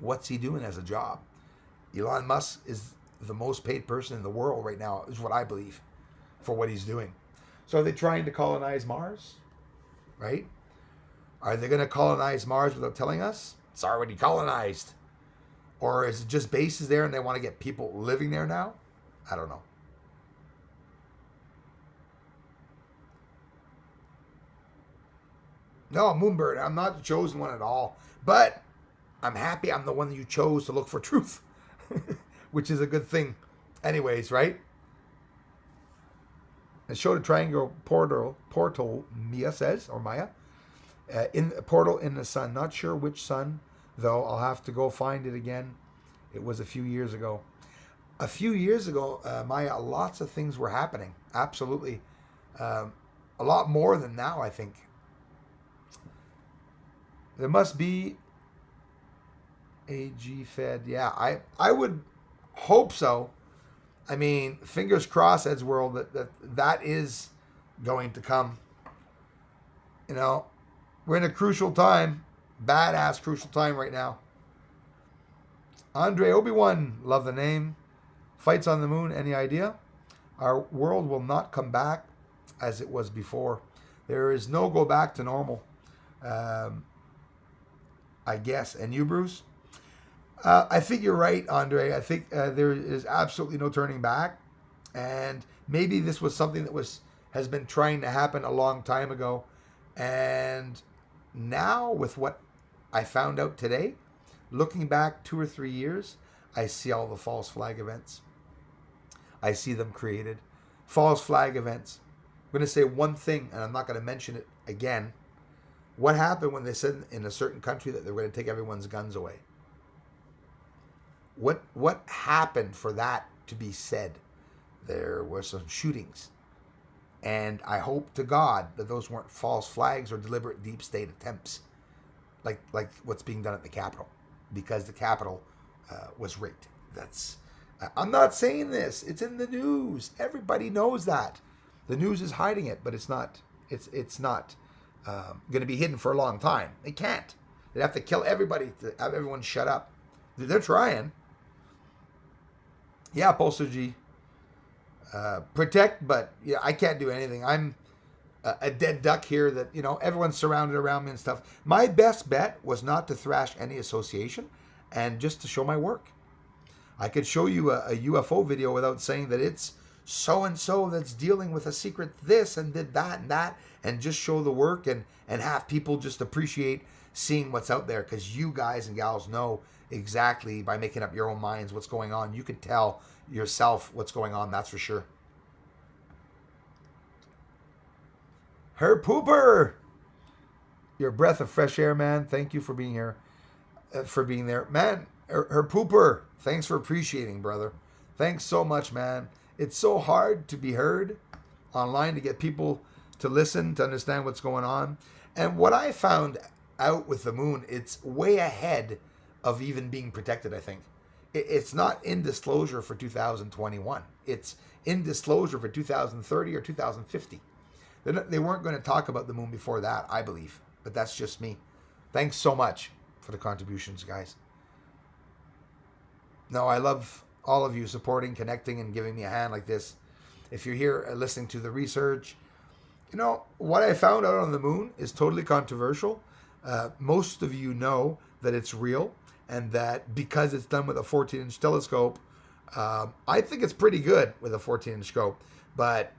What's he doing as a job? Elon Musk is the most paid person in the world right now, is what I believe, for what he's doing. So are they trying to colonize Mars? Right? Are they going to colonize Mars without telling us? It's already colonized. Or is it just bases there and they want to get people living there now? I don't know. No, Moonbird, I'm not the chosen one at all. But I'm happy I'm the one that you chose to look for truth. Which is a good thing. Anyways, right? It showed a triangle portal, Mia says, or Maya. In a portal in the sun. Not sure which sun, though. I'll have to go find it again. It was a few years ago. a few years ago, Maya, lots of things were happening. Absolutely. A lot more than now, I think. There must be AG Fed. Yeah, I would hope so. I mean, fingers crossed, Ed's World, that is going to come. You know, we're in a crucial time. Badass crucial time right now. Andre Obi-Wan, love the name. Fights on the moon, any idea? Our world will not come back as it was before. There is no go back to normal, I guess. And you, Bruce? I think you're right, Andre. I think there is absolutely no turning back. And maybe this was something that has been trying to happen a long time ago. And now, with what I found out today, looking back 2 or 3 years, I see all the false flag events. I see them created. False flag events. I'm going to say one thing, and I'm not going to mention it again. What happened when they said in a certain country that they were going to take everyone's guns away? What happened for that to be said? There were some shootings. And I hope to God that those weren't false flags or deliberate deep state attempts, like what's being done at the Capitol, because the Capitol was rigged. I'm not saying this. It's in the news. Everybody knows that. The news is hiding it, but it's not. It's not going to be hidden for a long time. They can't. They'd have to kill everybody to have everyone shut up. They're trying. Yeah, Postal G. Protect, but yeah, I can't do anything. I'm a dead duck here that, everyone's surrounded around me and stuff. My best bet was not to thrash any association and just to show my work. I could show you a UFO video without saying that it's so-and-so that's dealing with a secret this and did that, and just show the work and have people just appreciate seeing what's out there, because you guys and gals know exactly by making up your own minds what's going on. You can tell yourself what's going on, that's for sure. Her pooper, your breath of fresh air, man. Thank you for being here, for being there, man. Her pooper, thanks for appreciating, brother. Thanks so much, man. It's so hard to be heard online, to get people to listen, to understand what's going on. And what I found out with the moon, it's way ahead of even being protected, I think. It's not in disclosure for 2021. It's in disclosure for 2030 or 2050. They weren't going to talk about the moon before that, I believe. But that's just me. Thanks so much for the contributions, guys. No, I love all of you supporting, connecting, and giving me a hand like this. If you're here listening to the research, what I found out on the moon is totally controversial. Most of you know that it's real, and that because it's done with a 14-inch telescope, I think it's pretty good with a 14-inch scope, but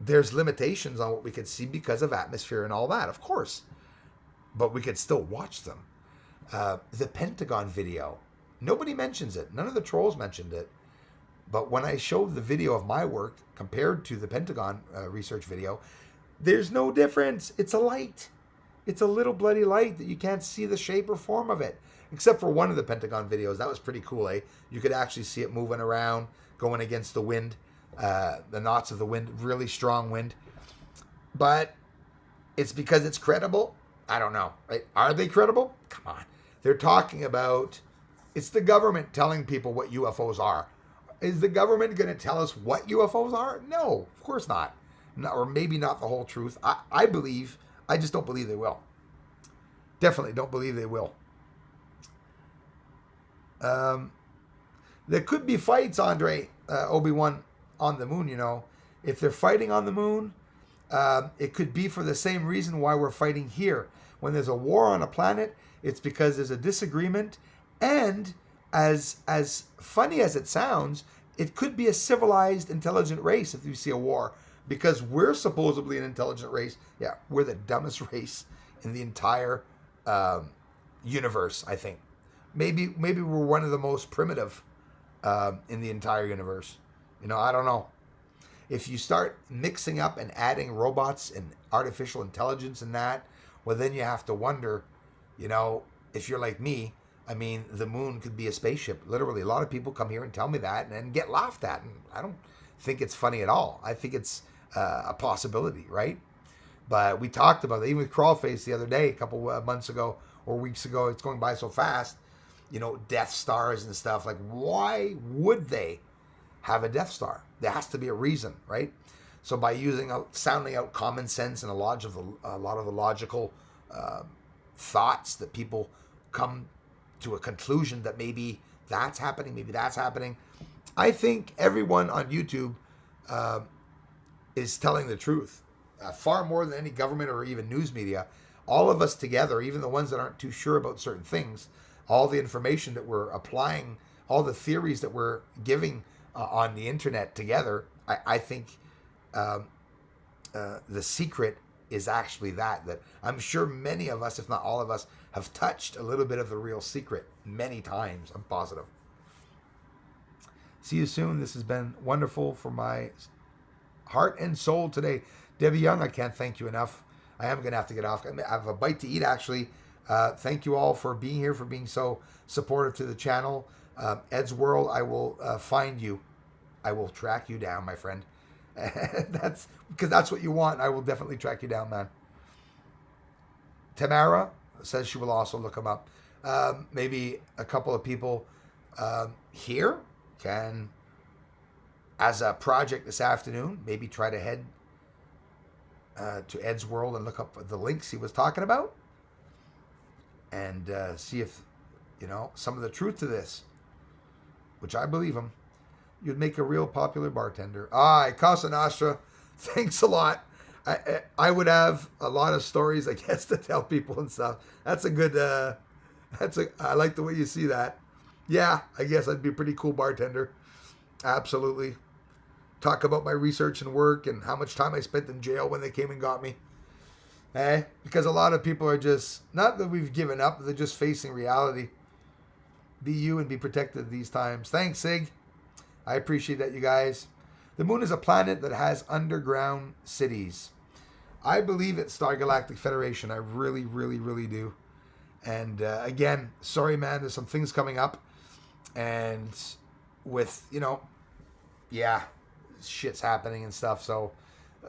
there's limitations on what we could see because of atmosphere and all that, of course, but we could still watch them. The Pentagon video, nobody mentions it. None of the trolls mentioned it. But when I showed the video of my work compared to the Pentagon research video, there's no difference. It's a light. It's a little bloody light that you can't see the shape or form of it. Except for one of the Pentagon videos. That was pretty cool, eh? You could actually see it moving around, going against the wind, the knots of the wind, really strong wind. But it's because it's credible? I don't know. Right? Are they credible? Come on. They're talking about, it's the government telling people what UFOs are. Is the government going to tell us what UFOs are? No, of course not. No, or maybe not the whole truth. I just don't believe they will. Definitely don't believe they will. There could be fights, Andre, Obi-Wan, on the moon, If they're fighting on the moon, it could be for the same reason why we're fighting here. When there's a war on a planet, it's because there's a disagreement, and as funny as it sounds, it could be a civilized, intelligent race if you see a war, because we're supposedly an intelligent race. Yeah, we're the dumbest race in the entire universe, I think. Maybe we're one of the most primitive in the entire universe. I don't know. If you start mixing up and adding robots and artificial intelligence and that, well, then you have to wonder, if you're like me, I mean, the moon could be a spaceship. Literally, a lot of people come here and tell me that and get laughed at. And I don't think it's funny at all. I think it's a possibility, right? But we talked about it, even with Crawlface the other day, a couple months ago or weeks ago. It's going by so fast. You know, Death Stars and stuff. Like, why would they have a Death Star? There has to be a reason, right? So by sounding out common sense and a lot of the logical thoughts that people come to a conclusion that maybe that's happening. I think everyone on YouTube is telling the truth, far more than any government or even news media. All of us together, even the ones that aren't too sure about certain things, all the information that we're applying, all the theories that we're giving on the internet together, I think the secret is actually that I'm sure many of us, if not all of us, have touched a little bit of the real secret many times. I'm positive. See you soon. This has been wonderful for my heart and soul today. Debbie Young, I can't thank you enough. I am going to have to get off. I have a bite to eat, actually. Thank you all for being here, for being so supportive to the channel. Ed's World, I will find you. I will track you down, my friend. That's because that's what you want. I will definitely track you down, man. Tamara says she will also look them up. Maybe a couple of people here can, as a project this afternoon, maybe try to head to Ed's World and look up the links he was talking about and see if, some of the truth to this, which I believe him. You'd make a real popular bartender. Casa Nostra, thanks a lot. I would have a lot of stories, I guess, to tell people and stuff. That's a good, I like the way you see that. Yeah, I guess I'd be a pretty cool bartender. Absolutely. Talk about my research and work and how much time I spent in jail when they came and got me. Because a lot of people are just, not that we've given up, they're just facing reality. Be you and be protected these times. Thanks, Sig. I appreciate that, you guys. The moon is a planet that has underground cities. I believe it's Star Galactic Federation. I really, really, really do. And again, sorry, man, there's some things coming up. And with, shit's happening and stuff. So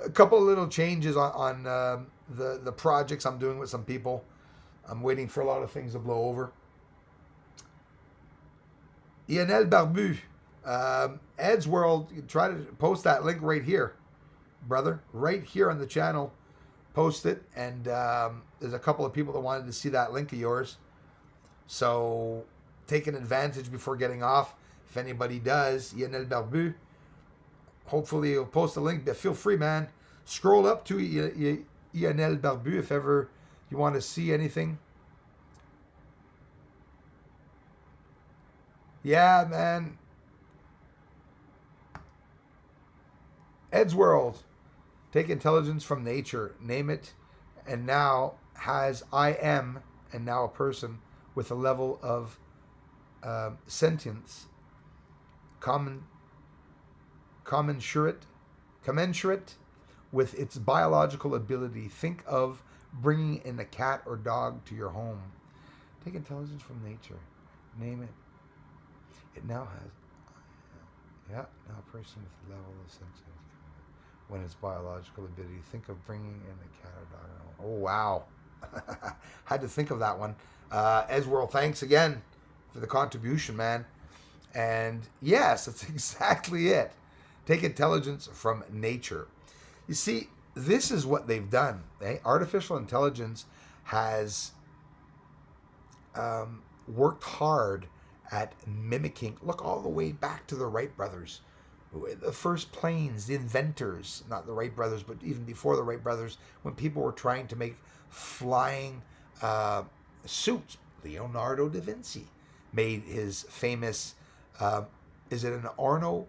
a couple of little changes on the projects I'm doing with some people. I'm waiting for a lot of things to blow over. Lionel Barbu. Ed's World, you try to post that link right here, brother. Right here on the channel. Post it. And there's a couple of people that wanted to see that link of yours. So take an advantage before getting off. If anybody does, Lionel Barbu, hopefully you'll post a link. But feel free, man. Scroll up to Lionel Barbu if ever you want to see anything. Yeah, man. Ed's World, take intelligence from nature, name it, and now has I am, and now a person with a level of sentience, commensurate with its biological ability. Think of bringing in a cat or dog to your home. Take intelligence from nature, name it. It now has, now a person with a level of sentience. When its biological ability, think of bringing in a cat or dog. Oh, wow. Had to think of that one. Ed's World, thanks again for the contribution, man. And yes, that's exactly it. Take intelligence from nature. You see, this is what they've done. Artificial intelligence has worked hard at mimicking. Look all the way back to the Wright brothers. The first planes, the inventors, not the Wright brothers, but even before the Wright brothers, when people were trying to make flying suits. Leonardo da Vinci made his famous, is it an orthocopter?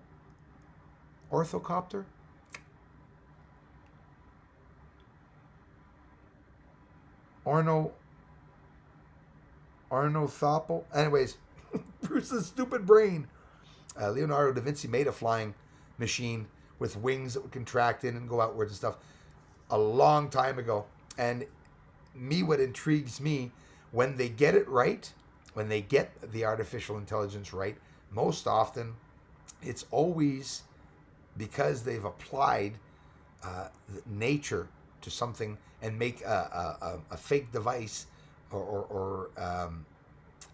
Ornithopter? Anyways, Bruce's stupid brain. Leonardo da Vinci made a flying machine with wings that would contract in and go outwards and stuff a long time ago. And what intrigues me, when they get it right when they get the artificial intelligence right, most often it's always because they've applied nature to something and make a fake device or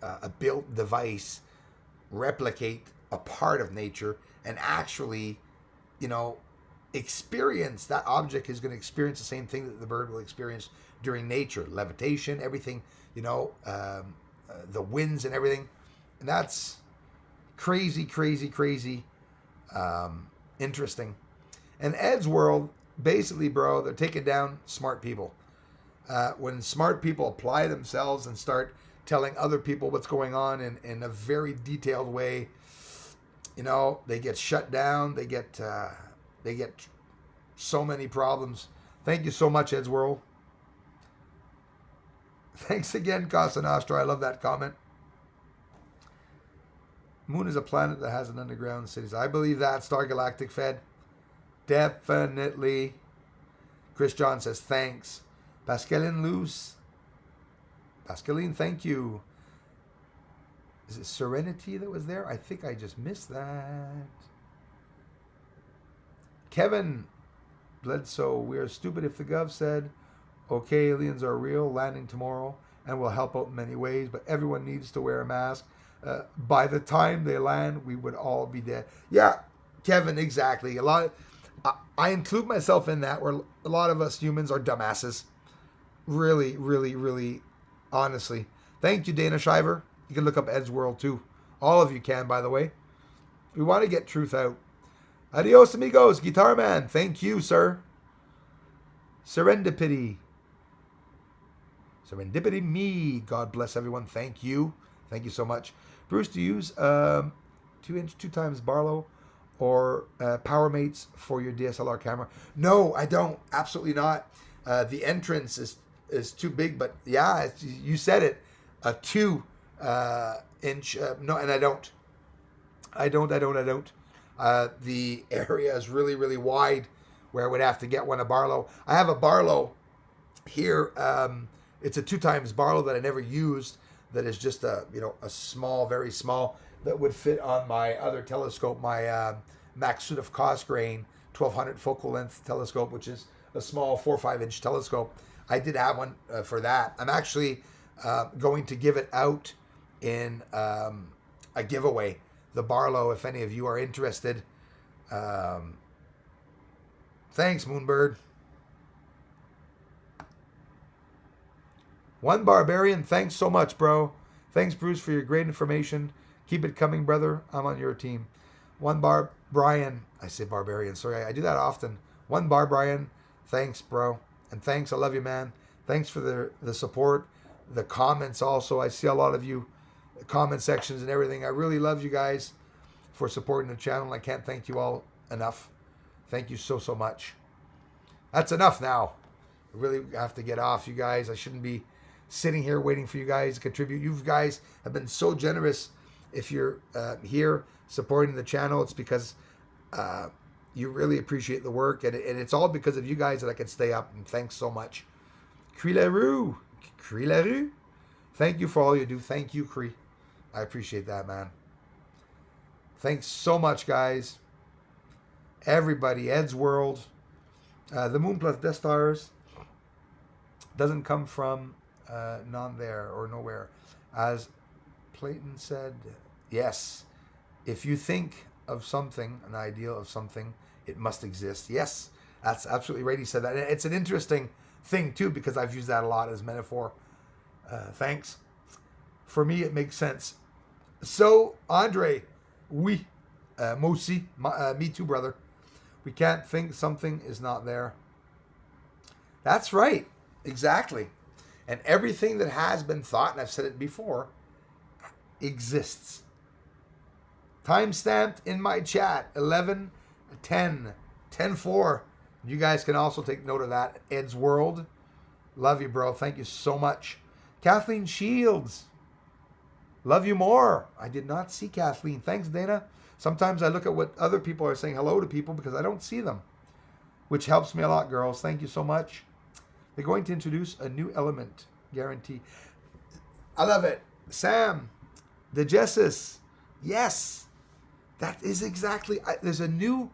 a built device replicate a part of nature and actually, experience that object is going to experience the same thing that the bird will experience during nature, levitation, everything, the winds and everything. And that's crazy, interesting. And Ed's world, basically, bro, they're taking down smart people. When smart people apply themselves and start telling other people what's going on in a very detailed way, they get shut down. They get so many problems. Thank you so much, Ed's world. Thanks again, Casa Nostra. I love that comment. Moon is a planet that has an underground cities. I believe that. Star Galactic Fed. Definitely. Chris John says thanks. Pascaline Luce. Pascaline, thank you. Is it Serenity that was there? I think I just missed that. Kevin Bledsoe, we are stupid if the Gov said, okay, aliens are real, landing tomorrow, and will help out in many ways, but everyone needs to wear a mask. By the time they land, we would all be dead. Yeah, Kevin, exactly. I include myself in that, where a lot of us humans are dumbasses. Really, honestly. Thank you, Dana Shiver. You can look up Ed's World too. All of you can, by the way. We want to get truth out. Adios, amigos. Guitar Man, thank you, sir. Serendipity me. God bless everyone. Thank you. Thank you so much. Bruce, do you use 2-inch 2x Barlow or Power Mates for your DSLR camera? No, I don't. Absolutely not. The entrance is too big, but yeah, you said it. A 2-inch. No, and I don't. The area is really wide where I would have to get one, a Barlow. I have a Barlow here. It's a 2x Barlow that I never used. That is just a small, very small, that would fit on my other telescope, my Maxutov Cosgrain 1200 focal length telescope, which is a small 4 or 5 inch telescope. I did have one for that. I'm actually going to give it out in a giveaway. The Barlow, if any of you are interested. Thanks, Moonbird. One Barbarian, thanks so much, bro. Thanks, Bruce, for your great information. Keep it coming, brother. I'm on your team. One Bar Brian. I say Barbarian. Sorry, I do that often. One Bar Brian. Thanks, bro. And thanks. I love you, man. Thanks for the support. The comments also. I see a lot of you comment sections and everything. I really love you guys for supporting the channel. I can't thank you all enough. Thank you so much. That's enough now. I really have to get off, you guys. I shouldn't be sitting here waiting for you guys to contribute. You guys have been so generous. If you're here supporting the channel, it's because you really appreciate the work, and it's all because of you guys that I can stay up, and thanks so much. Cree Larue. Thank you for all you do. Thank you, Cree. I appreciate that, man. Thanks so much, guys. Everybody, Ed's World. The Moon plus Death Stars doesn't come from none there or nowhere. As Platon said, yes, if you think of something, an ideal of something, it must exist. Yes, that's absolutely right. He said that. And it's an interesting thing, too, because I've used that a lot as metaphor. Thanks. For me, it makes sense. So, Andre, oui, Mosi, me too, brother. We can't think something is not there. That's right. Exactly. And everything that has been thought, and I've said it before, exists. Time stamped in my chat, 11/10/10/4. You guys can also take note of that. Ed's World. Love you, bro. Thank you so much. Kathleen Shields. Love you more. I did not see Kathleen. Thanks, Dana. Sometimes I look at what other people are saying hello to people because I don't see them, which helps me a lot, girls. Thank you so much. They're going to introduce a new element. Guarantee. I love it. Sam, DeGessis, yes, that is exactly. There's a new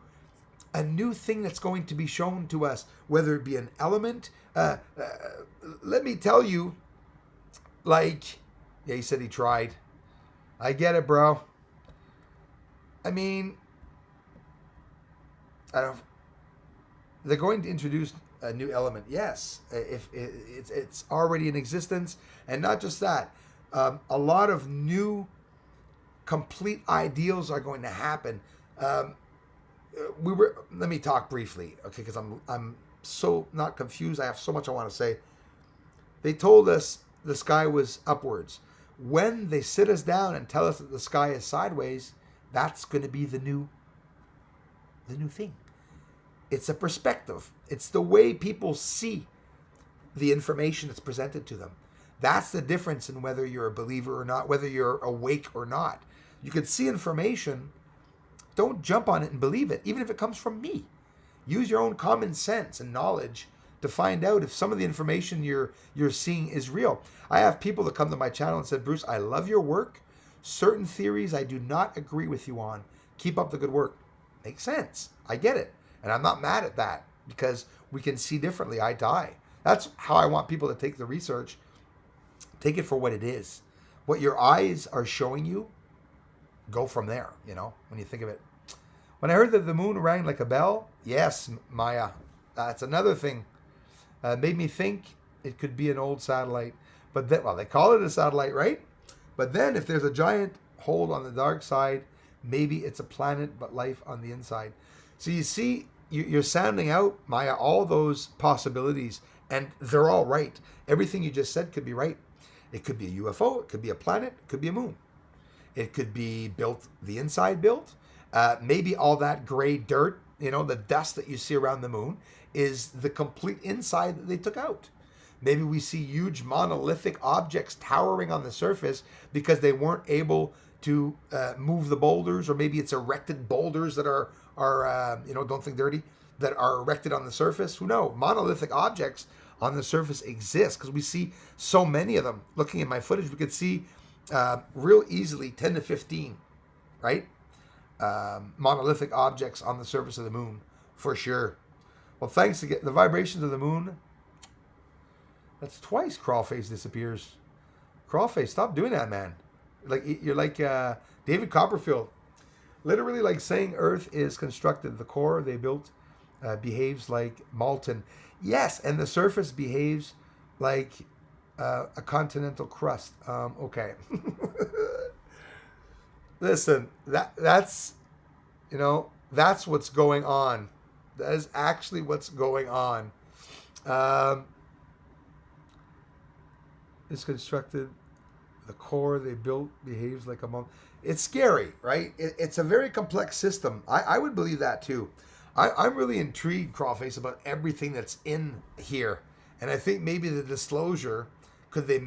thing that's going to be shown to us, whether it be an element. Let me tell you, like, yeah, he said he tried. I get it, bro. I mean, I don't. They're going to introduce a new element. Yes, if it's already in existence, and not just that, a lot of new, complete ideals are going to happen. Let me talk briefly, okay? Because I'm so not confused. I have so much I want to say. They told us the sky was upwards. When they sit us down and tell us that the sky is sideways, that's going to be the new thing. It's a perspective. It's the way people see the information that's presented to them. That's the difference in whether you're a believer or not, whether you're awake or not. You can see information. Don't jump on it and believe it, even if it comes from me. Use your own common sense and knowledge to find out if some of the information you're seeing is real. I have people that come to my channel and said, Bruce, I love your work. Certain theories I do not agree with you on. Keep up the good work. Makes sense. I get it. And I'm not mad at that because we can see differently eye to eye. That's how I want people to take the research. Take it for what it is. What your eyes are showing you, go from there, when you think of it. When I heard that the moon rang like a bell, yes, Maya, that's another thing. Made me think it could be an old satellite. But then, well, they call it a satellite, right? But then if there's a giant hole on the dark side, maybe it's a planet, but life on the inside. So you see, you're sounding out, Maya, all those possibilities, and they're all right. Everything you just said could be right. It could be a UFO, it could be a planet, it could be a moon. It could be built, the inside built. Maybe all that gray dirt, the dust that you see around the moon is the complete inside that they took out. Maybe we see huge monolithic objects towering on the surface because they weren't able to move the boulders, or maybe it's erected boulders that are don't think dirty, that are erected on the surface. Who knows? Monolithic objects on the surface exist because we see so many of them. Looking at my footage, we could see real easily 10 to 15, right? Monolithic objects on the surface of the moon, for sure. Well, thanks to the vibrations of the moon. That's twice Crawlface disappears. Crawlface, stop doing that, man. You're like David Copperfield. Literally like saying Earth is constructed. The core they built behaves like molten. Yes, and the surface behaves like a continental crust. Okay. Listen, that's what's going on. That is actually what's going on. It's constructed. The core they built behaves like a monk. It's scary, right? It's a very complex system. I would believe that too. I'm really intrigued, Crawlface, about everything that's in here. And I think maybe the disclosure, could they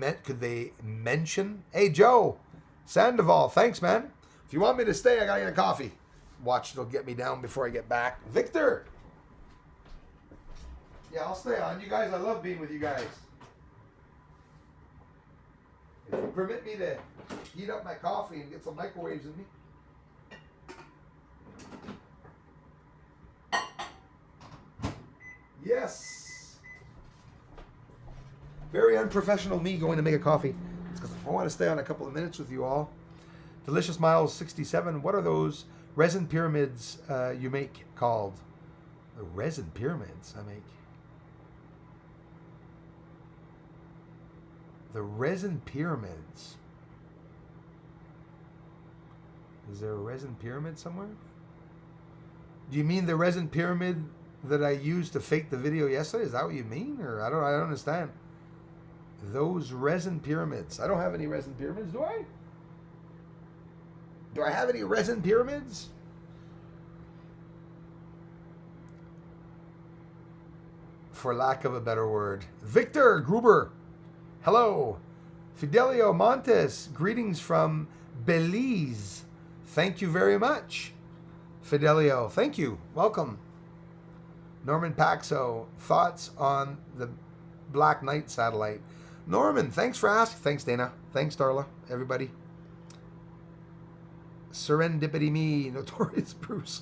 mention? Hey, Joe, Sandoval, thanks, man. If you want me to stay, I got to get a coffee. Watch, it'll get me down before I get back. Victor. Yeah, I'll stay on. You guys, I love being with you guys. If you permit me to heat up my coffee and get some microwaves in me. Yes. Very unprofessional me going to make a coffee. It's because I want to stay on a couple of minutes with you all. Delicious Miles 67. What are those resin pyramids you make called? The resin pyramids I make. The resin pyramids. Is there a resin pyramid somewhere? Do you mean the resin pyramid that I used to fake the video yesterday? Is that what you mean? Or I don't understand. Those resin pyramids. I don't have any resin pyramids, do I? Do I have any resin pyramids? For lack of a better word. Victor Gruber. Hello. Fidelio Montes. Greetings from Belize. Thank you very much. Fidelio. Thank you. Welcome. Norman Paxo. Thoughts on the Black Knight satellite. Norman, thanks for asking. Thanks, Dana. Thanks, Darla. Everybody. Serendipity me, Notorious Bruce.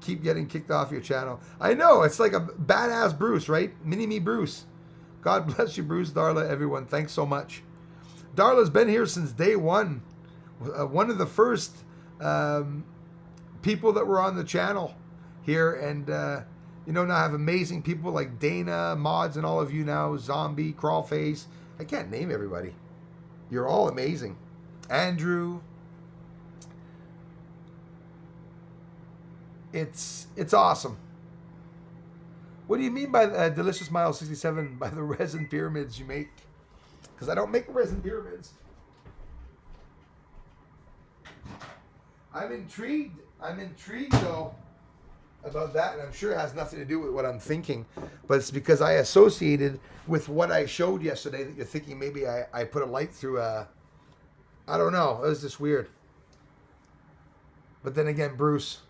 Keep getting kicked off your channel. I know, it's like a badass Bruce, right? Mini-me Bruce. God bless you, Bruce, Darla, everyone. Thanks so much. Darla's been here since day one. One of the first people that were on the channel here. And, now I have amazing people like Dana, Mods, and all of you now. Zombie, Crawlface. I can't name everybody. You're all amazing. Andrew. It's awesome. What do you mean by Delicious Mile 67 by the resin pyramids you make? Because I don't make resin pyramids. I'm intrigued though about that, and I'm sure it has nothing to do with what I'm thinking, but it's because I associated with what I showed yesterday that you're thinking maybe I put a light through I don't know. It was just weird. But then again, Bruce,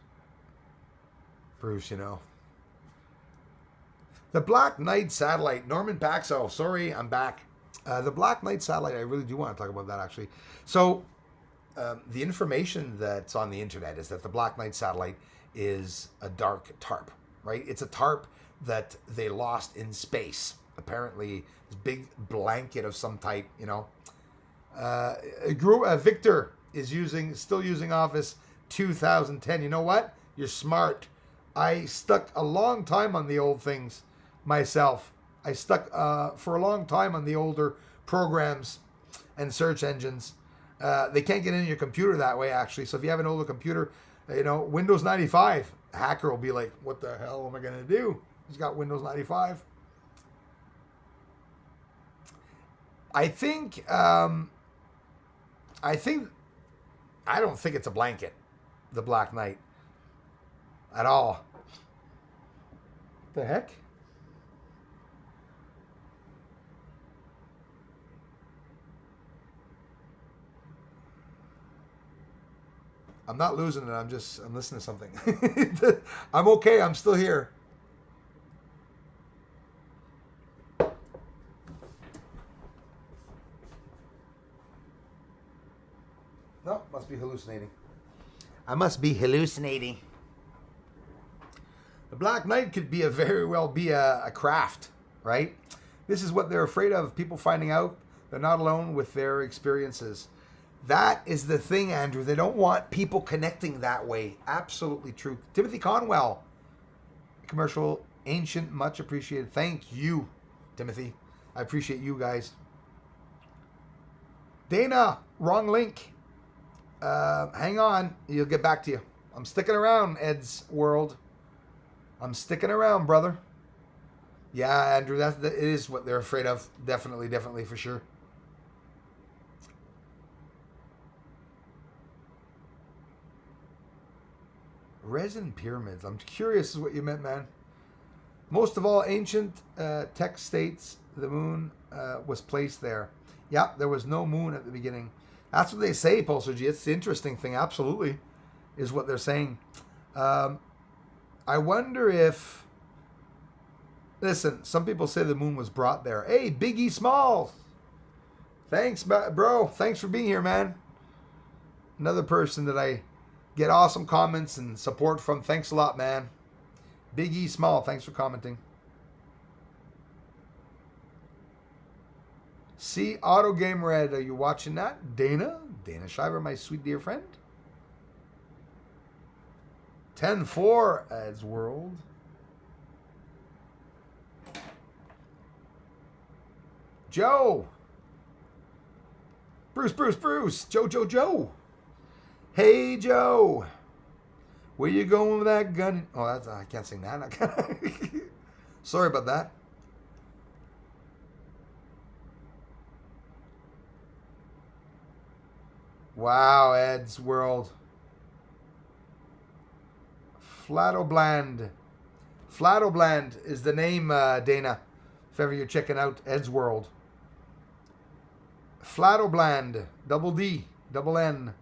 The Black Knight satellite. Norman Paxo. Sorry, I'm back. The Black Knight satellite, I really do want to talk about that, actually. So, the information that's on the internet is that the Black Knight satellite is a dark tarp, right? It's a tarp that they lost in space. Apparently, this big blanket of some type, Victor is still using Office 2010. You know what? You're smart. I stuck a long time on the old things myself. I stuck for a long time on the older programs and search engines. They can't get into your computer that way, actually. So if you have an older computer, Windows 95, a hacker will be like, what the hell am I going to do? He's got Windows 95. I don't think it's a blanket, the Black Knight, at all. The heck? I'm not losing it. I'm listening to something. I'm okay. I'm still here. No, must be hallucinating. I must be hallucinating. The Black Knight could very well be a craft, right? This is what they're afraid of, people finding out they're not alone with their experiences. That is the thing, Andrew. They don't want people connecting that way. Absolutely true. Timothy Conwell, commercial, ancient, much appreciated. Thank you, Timothy. I appreciate you guys. Dana, wrong link. Hang on. You'll get back to you. I'm sticking around, Ed's World. I'm sticking around, brother. Yeah, Andrew, it is what they're afraid of. Definitely, for sure. Resin pyramids. I'm curious is what you meant, man. Most of all, ancient text states the moon was placed there. Yeah, there was no moon at the beginning. That's what they say, Pulsar G. It's the interesting thing, absolutely, is what they're saying. I wonder if... Listen, some people say the moon was brought there. Hey, Biggie Smalls! Thanks, bro. Thanks for being here, man. Another person that I get awesome comments and support from. Thanks a lot, man. Big E Small, thanks for commenting. See, Auto Game Red, are you watching that? Dana Shiver, my sweet dear friend. 10-4 as World. Joe. Bruce. Joe. Hey, Joe. Where you going with that gun? Oh, I can't sing that. Sorry about that. Wow, Ed's World. Flatobland. Flatobland is the name, Dana, if ever you're checking out Ed's World. Flatobland. Double D. Double N.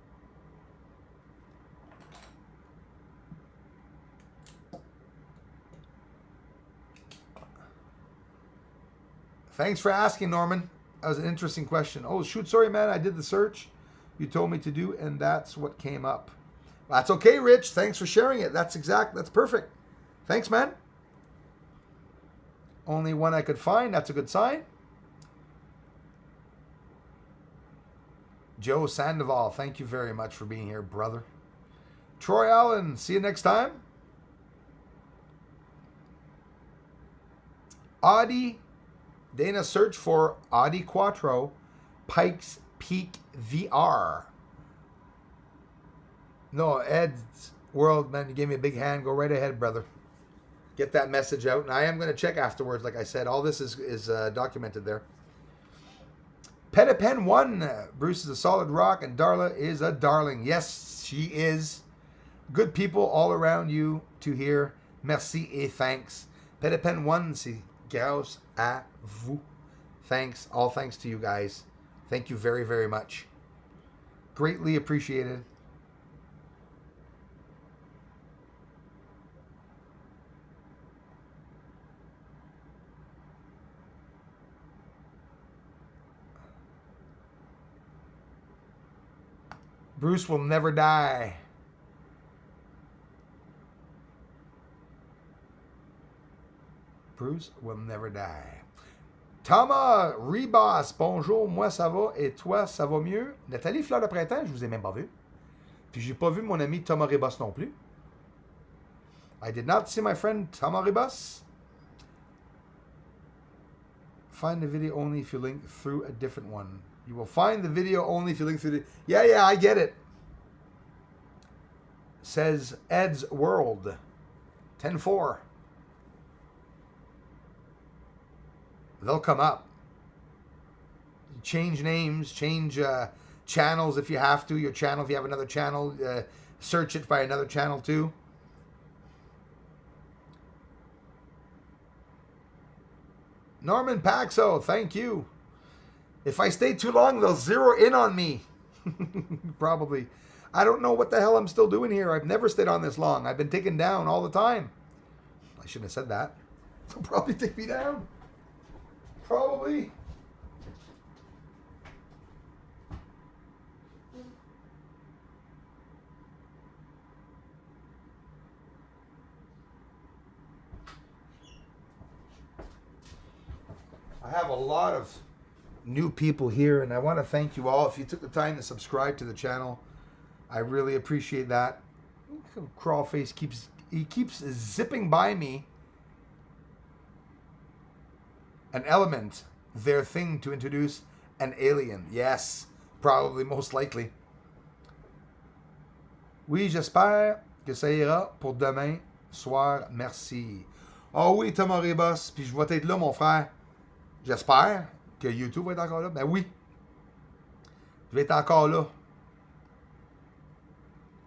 Thanks for asking, Norman. That was an interesting question. Oh, shoot, sorry, man. I did the search you told me to do, and that's what came up. That's okay, Rich. Thanks for sharing it. That's perfect. Thanks, man. Only one I could find. That's a good sign. Joe Sandoval, thank you very much for being here, brother. Troy Allen, see you next time. Audi, Dana, search for Audi Quattro Pikes Peak VR. No, Ed's World, man, you gave me a big hand. Go right ahead, brother. Get that message out. And I am going to check afterwards, like I said. All this is documented there. Petapen 1. Bruce is a solid rock, and Darla is a darling. Yes, she is. Good people all around you to hear. Merci et thanks. Petapen 1, c'est grâce à vous. Thanks. All thanks to you guys. Thank you very, very much. Greatly appreciated. Bruce will never die. Bruce will never die. Thomas Ribas, bonjour, moi ça va et toi ça va mieux? Nathalie Fleur de Printemps, je vous ai même pas vu. Puis j'ai pas vu mon ami Thomas Ribas non plus. I did not see my friend Thomas Ribas. Find the video only if you link through a different one. You will find the video only if you link through the... Yeah, I get it. Says Ed's World. 10-4. They'll come up. Change names, change channels if you have to. Your channel, if you have another channel, search it by another channel too. Norman Paxo, thank you. If I stay too long, they'll zero in on me. Probably. I don't know what the hell I'm still doing here. I've never stayed on this long. I've been taken down all the time. I shouldn't have said that. They'll probably take me down. Probably. I have a lot of new people here, and I want to thank you all. If you took the time to subscribe to the channel, I really appreciate that. Crawlface keeps zipping by me. An element, their thing to introduce an alien. Yes, probably, most likely. Oui, j'espère que ça ira pour demain soir. Merci. Oh oui, Thomas Ribas, puis je vais être là, mon frère. J'espère que YouTube va être encore là. Ben oui. Je vais être encore là.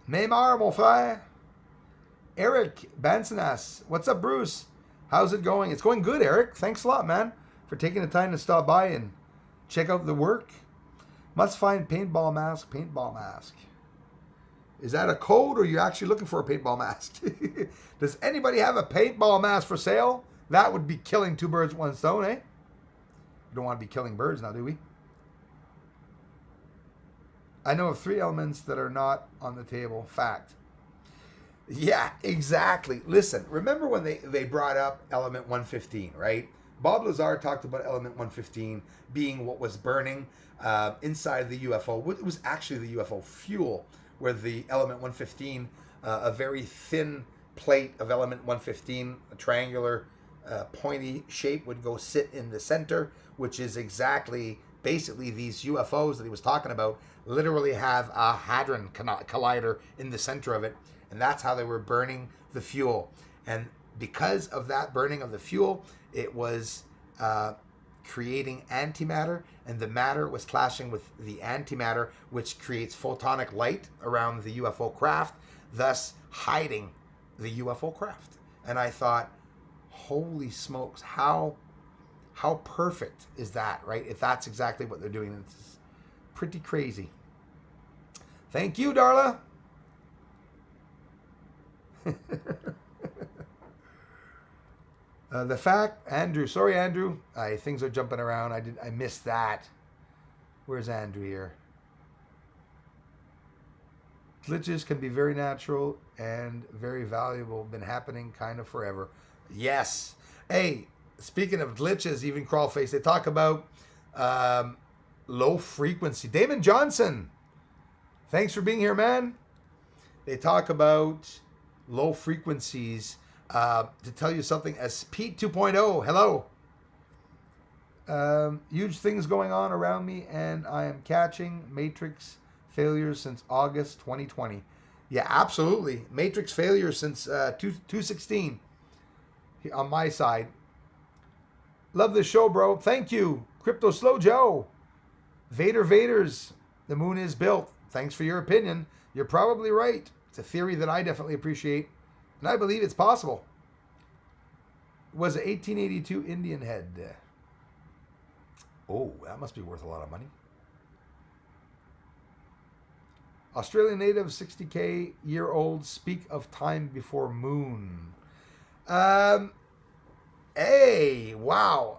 Même heure, mon frère. Eric Bansinas. What's up, Bruce? How's it going? It's going good, Eric. Thanks a lot, man, for taking the time to stop by and check out the work. Must find paintball mask. Paintball mask. Is that a code, or are you actually looking for a paintball mask? Does anybody have a paintball mask for sale? That would be killing two birds with one stone, eh? We don't want to be killing birds now, do we? I know of 3 elements that are not on the table. Fact. Yeah, exactly. Listen, remember when they brought up element 115, right? Bob Lazar talked about element 115 being what was burning inside the UFO. It was actually the UFO fuel, where the element 115, a very thin plate of element 115, a triangular pointy shape, would go sit in the center, which is exactly, basically, these UFOs that he was talking about literally have a hadron collider in the center of it, and that's how they were burning the fuel. And because of that burning of the fuel, it was creating antimatter, and the matter was clashing with the antimatter, which creates photonic light around the UFO craft, thus hiding the UFO craft. And I thought, holy smokes, how perfect is that, right? If that's exactly what they're doing, it's pretty crazy. Thank you, Darla. The fact, Andrew. Sorry, Andrew. Things are jumping around. I missed that. Where's Andrew here? Glitches can be very natural and very valuable. Been happening kind of forever. Yes. Hey, speaking of glitches, even Crawlface, they talk about low frequency. Damon Johnson, thanks for being here, man. They talk about low frequencies. To tell you something, as Pete 2.0, hello. Huge things going on around me, and I am catching Matrix failures since August 2020. Yeah, absolutely. Matrix failures since 2016 on my side. Love the show, bro. Thank you. Crypto Slow Joe. Vaders. The moon is built. Thanks for your opinion. You're probably right. It's a theory that I definitely appreciate, and I believe it's possible. It was an 1882 Indian head. Oh, that must be worth a lot of money. Australian native, 60K year old, speak of time before moon. Hey, wow.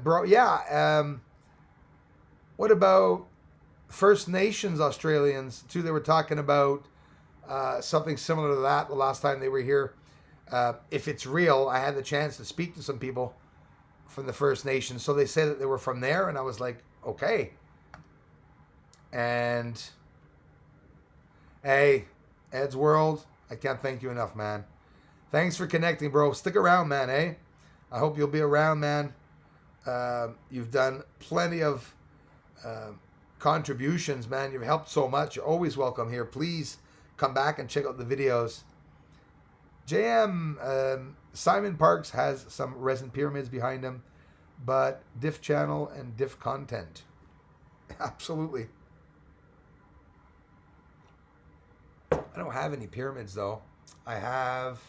Bro, yeah. What about First Nations Australians, too? They were talking about something similar to that the last time they were here. If it's real, I had the chance to speak to some people from the First Nations. So they said that they were from there, and I was like, okay. And hey, Ed's World, I can't thank you enough, man. Thanks for connecting, bro. Stick around, man, eh? I hope you'll be around, man. You've done plenty of contributions, man. You've helped so much. You're always welcome here. Please come back and check out the videos. JM, Simon Parks has some resin pyramids behind him, but diff channel and diff content. Absolutely. I don't have any pyramids, though. I have...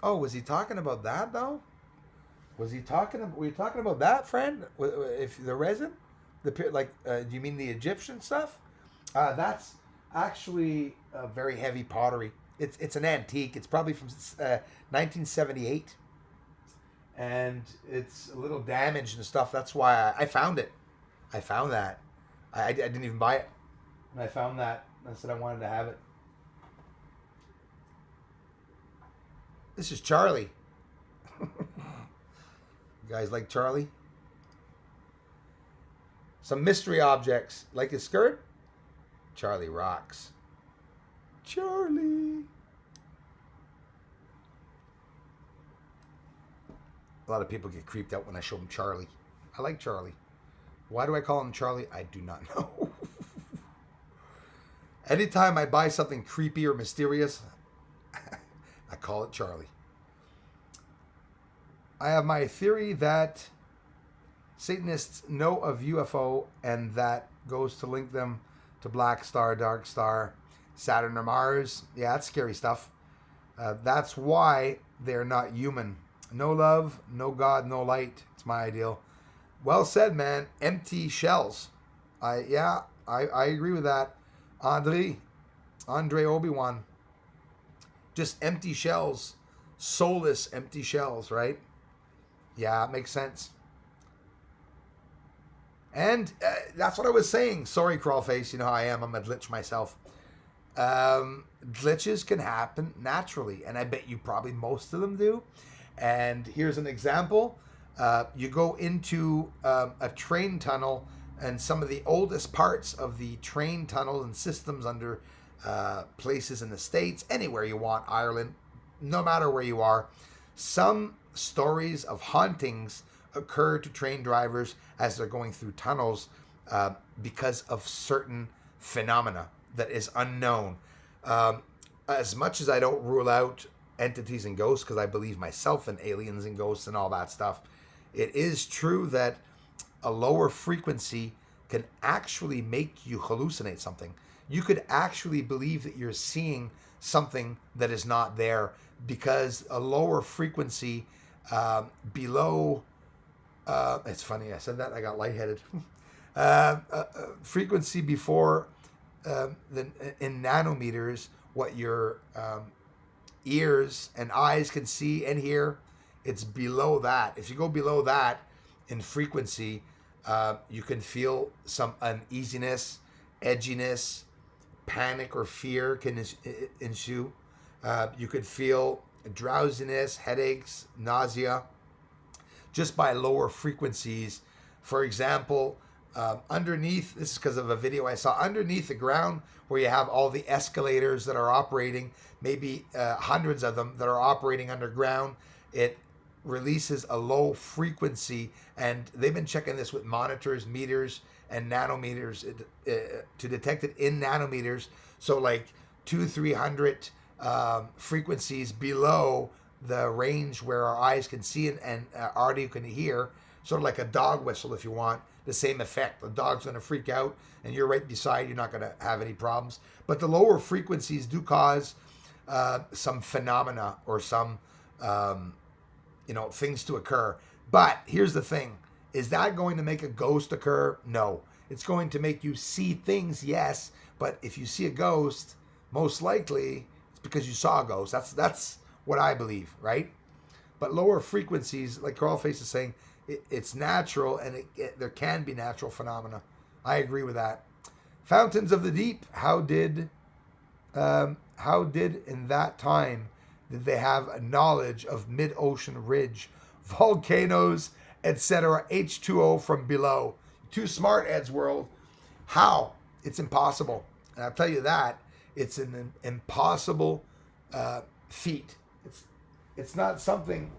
Oh, was he talking about that, though? Were you talking about that, friend? If the resin? Do you mean the Egyptian stuff? That's actually a very heavy pottery. It's an antique. It's probably from 1978. And it's a little damaged and stuff. That's why I found it. I found that. I didn't even buy it. And I found that. I said I wanted to have it. This is Charlie. You guys like Charlie? Some mystery objects. Like his skirt? Charlie rocks. Charlie. A lot of people get creeped out when I show them Charlie. I like Charlie. Why do I call him Charlie? I do not know. Anytime I buy something creepy or mysterious, I call it Charlie. I have my theory that Satanists know of UFO, and that goes to link them to Black Star, Dark Star, Saturn or Mars. Yeah, that's scary stuff. That's why they're not human. No love, no God, no light. It's my ideal. Well said, man. Empty shells. I agree with that. Andre Obi-Wan. Just empty shells. Soulless empty shells, right? Yeah, it makes sense. And that's what I was saying. Sorry, Crawlface. You know how I am. I'm a glitch myself. Glitches can happen naturally. And I bet you probably most of them do. And here's an example. You go into a train tunnel, and some of the oldest parts of the train tunnel and systems under places in the States, anywhere you want, Ireland, no matter where you are, some stories of hauntings occur to train drivers as they're going through tunnels because of certain phenomena that is unknown. As much as I don't rule out entities and ghosts, because I believe myself in aliens and ghosts and all that stuff, it is true that a lower frequency can actually make you hallucinate something. You could actually believe that you're seeing something that is not there, because a lower frequency below, it's funny I said that, I got lightheaded. Frequency before in nanometers, what your ears and eyes can see and hear It's below that. If you go below that in frequency, you can feel some uneasiness, edginess, panic or fear can ensue. You could feel drowsiness, headaches, nausea, just by lower frequencies. For example, underneath, this is because of a video I saw, underneath the ground where you have all the escalators that are operating, maybe hundreds of them that are operating underground, it releases a low frequency, and they've been checking this with monitors, meters, and nanometers to detect it in nanometers. So like 200-300 frequencies below the range where our eyes can see and our audio can hear, sort of like a dog whistle if you want, the same effect. The dog's going to freak out and you're right beside, you're not going to have any problems. But the lower frequencies do cause some phenomena or some things to occur. But here's the thing. Is that going to make a ghost occur? No. It's going to make you see things, yes. But if you see a ghost, most likely it's because you saw a ghost. That's what I believe, right? But lower frequencies, like Carlface is saying, it's natural, and there can be natural phenomena. I agree with that. Fountains of the deep. How did in that time did they have a knowledge of mid-ocean ridge, volcanoes, etc., H2O from below? Too smart, Ed's World. How? It's impossible. And I'll tell you that. It's an impossible feat. It's not something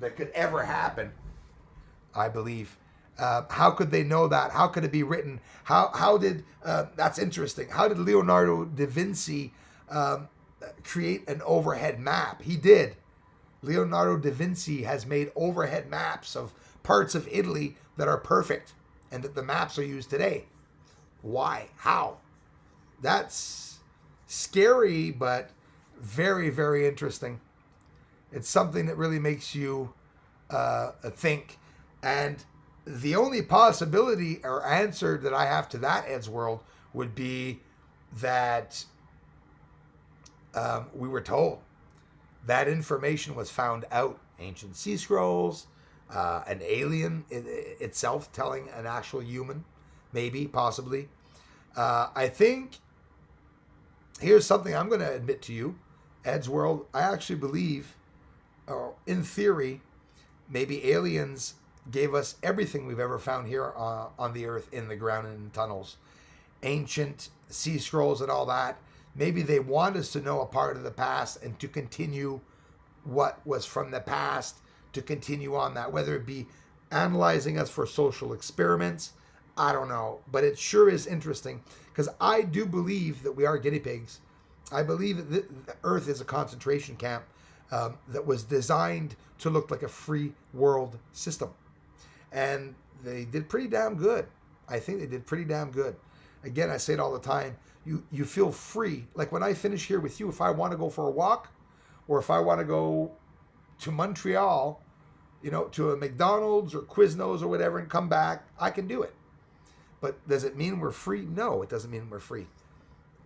that could ever happen, I believe. How could they know that? How could it be written? How did, that's interesting. How did Leonardo da Vinci create an overhead map? He did. Leonardo da Vinci has made overhead maps of parts of Italy that are perfect, and that the maps are used today. Why? How? That's scary, but very, very interesting. It's something that really makes you think. And the only possibility or answer that I have to that, Ed's World, would be that we were told that information was found out. Ancient sea scrolls, an alien itself telling an actual human, maybe, possibly. I think, here's something I'm going to admit to you, Ed's World. I actually believe, or in theory, maybe aliens gave us everything we've ever found here on the earth, in the ground and in tunnels. Ancient sea scrolls and all that. Maybe they want us to know a part of the past and to continue what was from the past, to continue on that, whether it be analyzing us for social experiments. I don't know, but it sure is interesting, because I do believe that we are guinea pigs. I believe that the earth is a concentration camp that was designed to look like a free world system. And they did pretty damn good. I think they did pretty damn good. Again, I say it all the time. You feel free. Like when I finish here with you, if I want to go for a walk, or if I want to go to Montreal, to a McDonald's or Quiznos or whatever and come back, I can do it. But does it mean we're free? No, it doesn't mean we're free.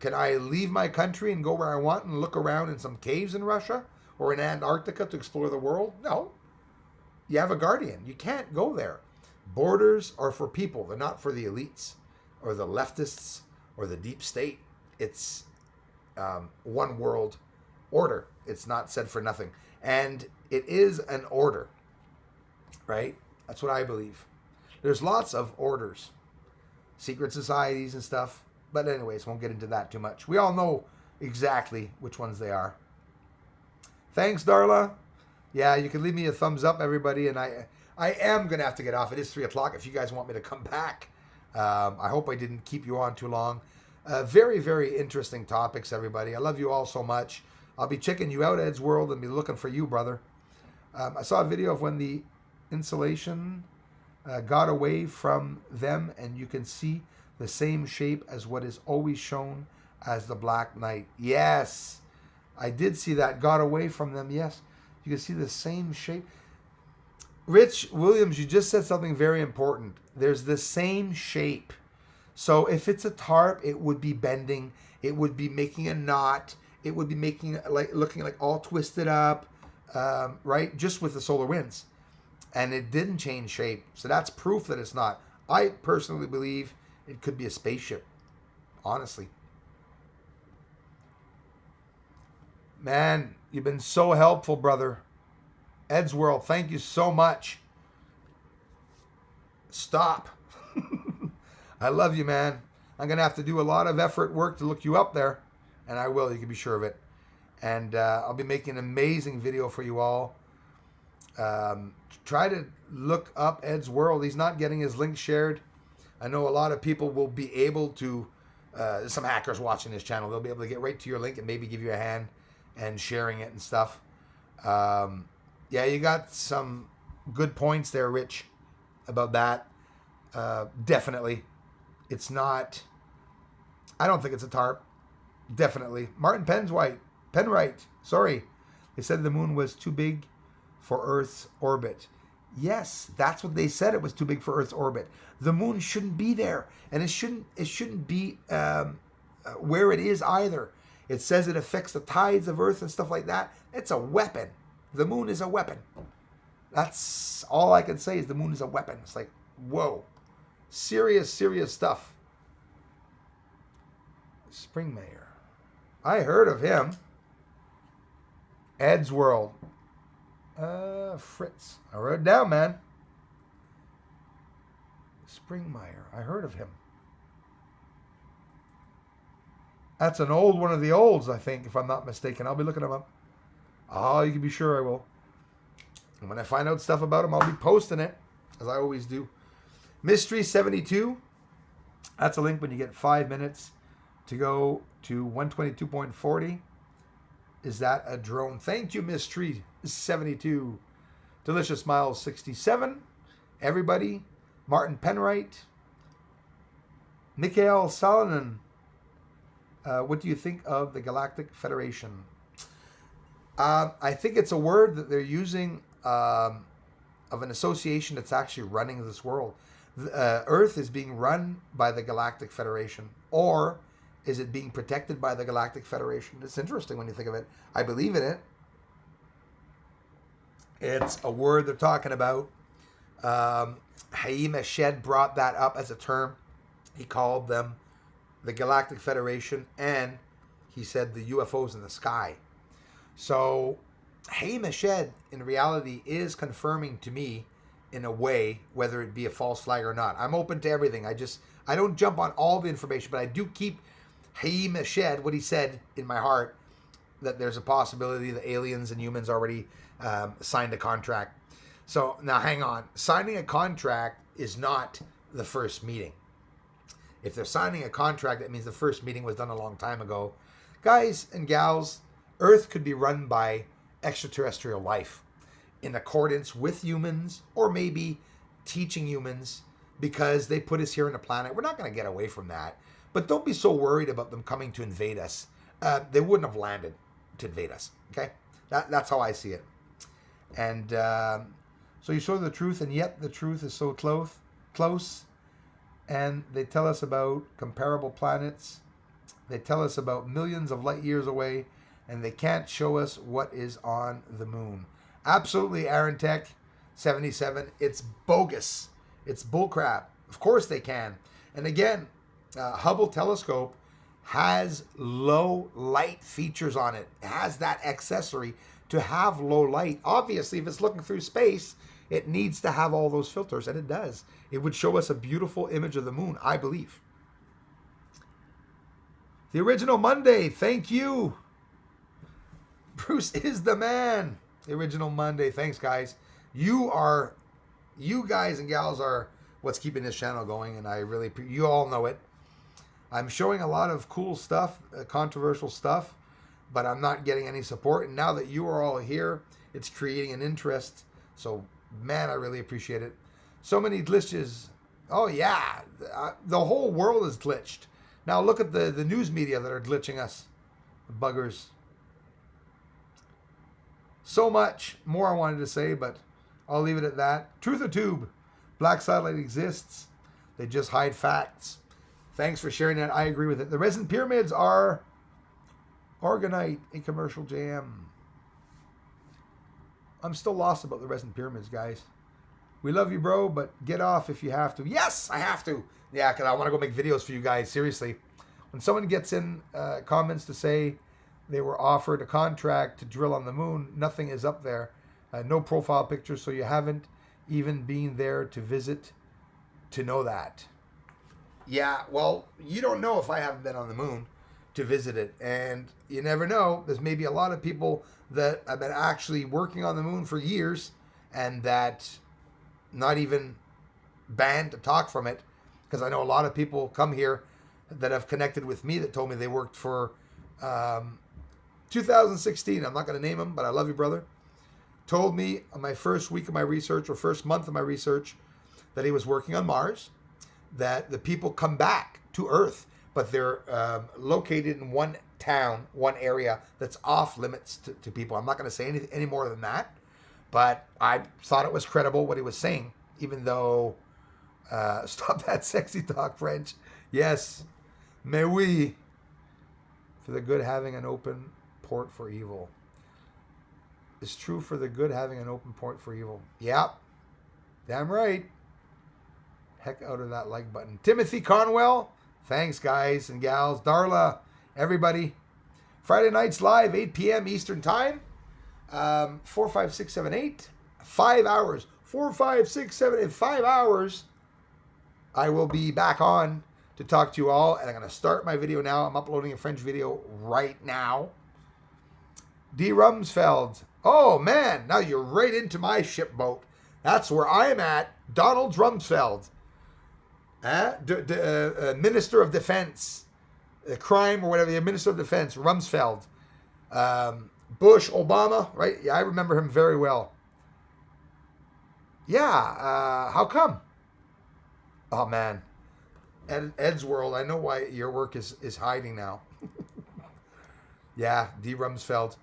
Can I leave my country and go where I want and look around in some caves in Russia or in Antarctica to explore the world? No. You have a guardian. You can't go there. Borders are for people. They're not for the elites or the leftists or the deep state. It's one world order. It's not said for nothing. And it is an order, right? That's what I believe. There's lots of orders, secret societies and stuff. But anyways, won't get into that too much. We all know exactly which ones they are. Thanks, Darla. Yeah, you can leave me a thumbs up, everybody. And I am going to have to get off. It is 3 o'clock if you guys want me to come back. I hope I didn't keep you on too long. Very, very interesting topics, everybody. I love you all so much. I'll be checking you out, Ed's World, and be looking for you, brother. I saw a video of when the insulation got away from them, and you can see the same shape as what is always shown as the Black Knight. Yes, I did see that. Got away from them, yes. You can see the same shape. Rich Williams, you just said something very important. There's the same shape. So if it's a tarp, it would be bending. It would be making a knot. It would be making looking like all twisted up. right? Just with the solar winds. And it didn't change shape. So that's proof that it's not. I personally believe it could be a spaceship. Honestly. Man, you've been so helpful, brother. Ed's World, thank you so much. Stop. I love you, man. I'm going to have to do a lot of effort work to look you up there. And I will, you can be sure of it. And I'll be making an amazing video for you all. Try to look up Ed's World. He's not getting his link shared. I know a lot of people will be able to, some hackers watching this channel, they'll be able to get right to your link and maybe give you a hand and sharing it and stuff. Yeah, you got some good points there, Rich, about that. Definitely. It's not, I don't think it's a tarp. Definitely. Martin Penwright, sorry. They said the moon was too big for Earth's orbit. Yes, that's what they said. It was too big for Earth's orbit. The moon shouldn't be there, and it shouldn't be where it is either. It says it affects the tides of Earth and stuff like that. It's a weapon. The moon is a weapon. That's all I can say is the moon is a weapon. It's like, whoa, serious stuff. Springmayer, I heard of him. Ed's World. Fritz. I wrote it down, man. Springmeyer. I heard of him. That's an old one of the olds, I think, if I'm not mistaken. I'll be looking him up. Oh, you can be sure I will. And when I find out stuff about him, I'll be posting it, as I always do. Mystery 72. That's a link when you get 5 minutes to go to 122.40. Is that a drone? Thank you, Mystery 72. Delicious Miles 67. Everybody. Martin Penwright. Mikhail Salonen. What do you think of the Galactic Federation? I think it's a word that they're using of an association that's actually running this world. Earth is being run by the Galactic Federation, or is it being protected by the Galactic Federation? It's interesting when you think of it. I believe in it. It's a word they're talking about. Haim Eshed brought that up as a term. He called them the Galactic Federation, and he said the UFOs in the sky. So Haim Eshed, in reality, is confirming to me, in a way, whether it be a false flag or not. I'm open to everything. I don't jump on all the information, but I do keep Haim Eshed, what he said, in my heart, that there's a possibility that aliens and humans already signed a contract. So now hang on. Signing a contract is not the first meeting. If they're signing a contract, that means the first meeting was done a long time ago. Guys and gals, Earth could be run by extraterrestrial life in accordance with humans, or maybe teaching humans, because they put us here on the planet. We're not going to get away from that. But don't be so worried about them coming to invade us. They wouldn't have landed to invade us. Okay? That's how I see it. And so you saw the truth, and yet the truth is so close. And they tell us about comparable planets. They tell us about millions of light years away, and they can't show us what is on the moon. Absolutely, Aaron Tech 77. It's bogus. It's bullcrap. Of course they can. And again, Hubble telescope has low light features on it. It has that accessory to have low light. Obviously, if it's looking through space, it needs to have all those filters, and it does. It would show us a beautiful image of the moon, I believe. The Original Monday, thank you. Bruce is the man. The Original Monday, thanks, guys. You guys and gals are what's keeping this channel going, and I really, you all know it. I'm showing a lot of cool stuff, controversial stuff, but I'm not getting any support. And now that you are all here, it's creating an interest. So, man, I really appreciate it. So many glitches. Oh, yeah. The whole world is glitched. Now look at the news media that are glitching us. The buggers. So much more I wanted to say, but I'll leave it at that. Truth or tube. Black satellite exists. They just hide facts. Thanks for sharing that. I agree with it. The resin pyramids are organite, a commercial jam. I'm still lost about the resin pyramids, guys. We love you, bro, but get off if you have to. Yes, I have to. Yeah, because I want to go make videos for you guys. Seriously. When someone gets in comments to say they were offered a contract to drill on the moon, nothing is up there. No profile pictures, so you haven't even been there to visit to know that. Yeah, well, you don't know if I haven't been on the moon to visit it. And you never know. There's maybe a lot of people that have been actually working on the moon for years and that not even banned to talk from it. Because I know a lot of people come here that have connected with me that told me they worked for 2016. I'm not going to name them, but I love you, brother. Told me on my first week of my research or first month of my research that he was working on Mars, that the people come back to Earth, but they're located in one town, one area that's off limits to people. I'm not going to say any more than that, but I thought it was credible what he was saying, even though, stop that sexy talk, French. Yes, mais oui, for the good having an open port for evil. It's true for the good having an open port for evil. Yep, damn right. Heck out of that like button. Timothy Conwell, thanks guys and gals. Darla, everybody. Friday nights live, 8 p.m. Eastern Time. 4, 5, 6, 7, 8. 5 hours. 4, 5, 6, 7, 8. 5 hours. I will be back on to talk to you all. And I'm going to start my video now. I'm uploading a French video right now. D. Rumsfeld. Oh, man. Now you're right into my ship boat. That's where I'm at. Donald Rumsfeld. Minister of Defense. Crime or whatever. The Minister of Defense. Rumsfeld. Bush, Obama. Right? Yeah, I remember him very well. Yeah. How come? Oh, man. Ed's World. I know why your work is hiding now. Yeah, D. Rumsfeld.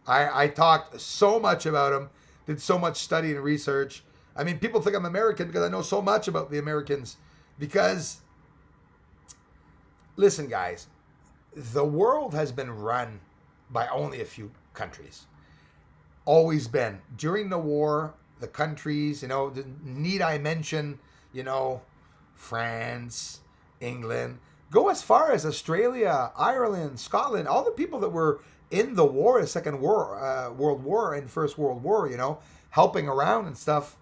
I talked so much about him, did so much study and research. I mean, people think I'm American because I know so much about the Americans. Because, listen, guys, the world has been run by only a few countries. Always been. During the war, the countries, need I mention, France, England, go as far as Australia, Ireland, Scotland, all the people that were in the war, the Second World War and First World War, helping around and stuff.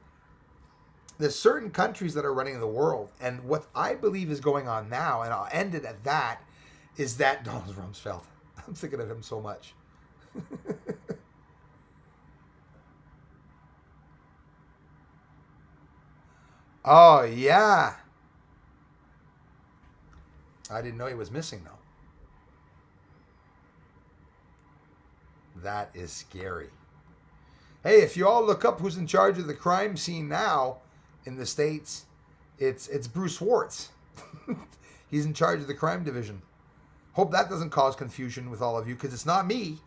There's certain countries that are running the world. And what I believe is going on now, and I'll end it at that, is that Donald Rumsfeld. I'm thinking of him so much. Oh, yeah. I didn't know he was missing, though. That is scary. Hey, if you all look up who's in charge of the crime scene now in the States, it's Bruce Schwartz. He's in charge of the crime division. Hope that doesn't cause confusion with all of you, because it's not me.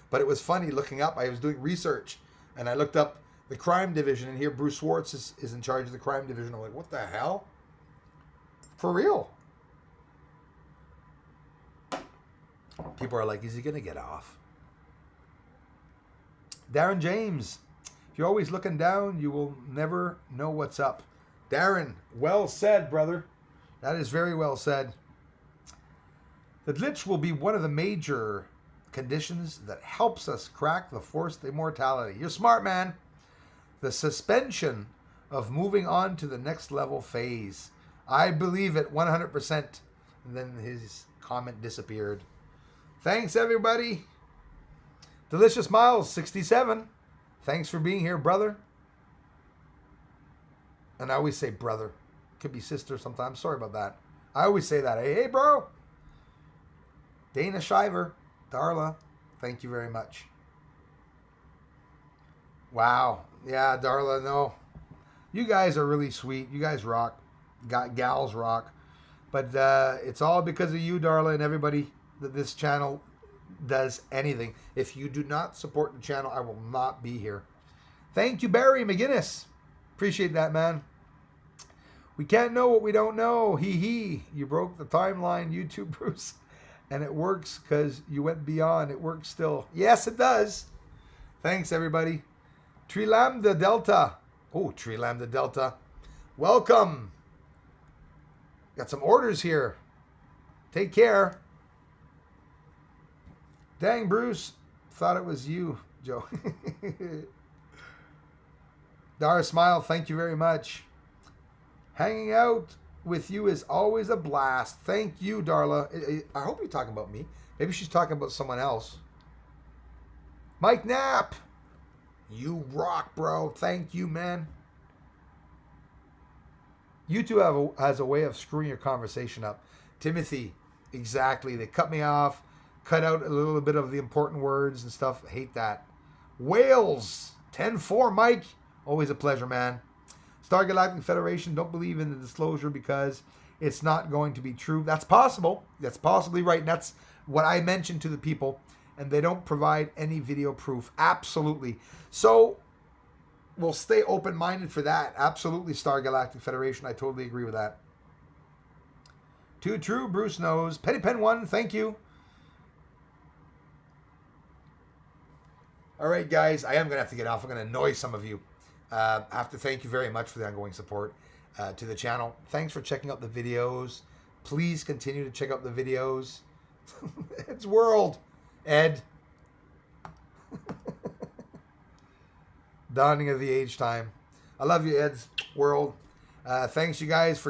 But it was funny looking up. I was doing research, and I looked up the crime division, and here Bruce Schwartz is in charge of the crime division. I'm like, what the hell? For real. People are like, is he going to get off? Darren James, if you're always looking down, you will never know what's up. Darren, well said, brother. That is very well said. The glitch will be one of the major conditions that helps us crack the forced immortality. You're smart, man. The suspension of moving on to the next level phase. I believe it 100%. And then his comment disappeared. Thanks, everybody. Delicious Miles, 67. Thanks for being here, brother. And I always say brother. Could be sister sometimes. Sorry about that. I always say that. Hey, bro. Dana Shiver. Darla, thank you very much. Wow. Yeah, Darla, no. You guys are really sweet. You guys rock. Gals rock. But it's all because of you, Darla, and everybody that this channel does anything. If you do not support the channel, I will not be here. Thank you, Barry McGinnis. Appreciate that, man. We can't know what we don't know. Hee. You broke the timeline, YouTube, Bruce. And it works because you went beyond. It works still. Yes, it does. Thanks, everybody. Tree Lambda Delta. Oh, Tree Lambda Delta. Welcome. Got some orders here. Take care. Dang, Bruce. Thought it was you, Joe. Dara Smile, thank you very much. Hanging out with you is always a blast. Thank you, Darla. I hope you're talking about me. Maybe she's talking about someone else. Mike Knapp. You rock, bro. Thank you, man. YouTube has a way of screwing your conversation up. Timothy, exactly. They cut me off, cut out a little bit of the important words and stuff. I hate that. Wales, 10-4, Mike. Always a pleasure, man. Star Galactic Federation don't believe in the disclosure because it's not going to be true. That's possible. That's possibly right. And that's what I mentioned to the people. And they don't provide any video proof. Absolutely. So we'll stay open-minded for that. Absolutely, Star Galactic Federation. I totally agree with that. Too true, Bruce knows. Petty Pen 1, thank you. All right, guys. I am going to have to get off. I'm going to annoy some of you. I have to thank you very much for the ongoing support to the channel. Thanks for checking out the videos. Please continue to check out the videos. It's World. Ed. Dawning of the age time. I love you, Ed's World. Thanks, you guys, for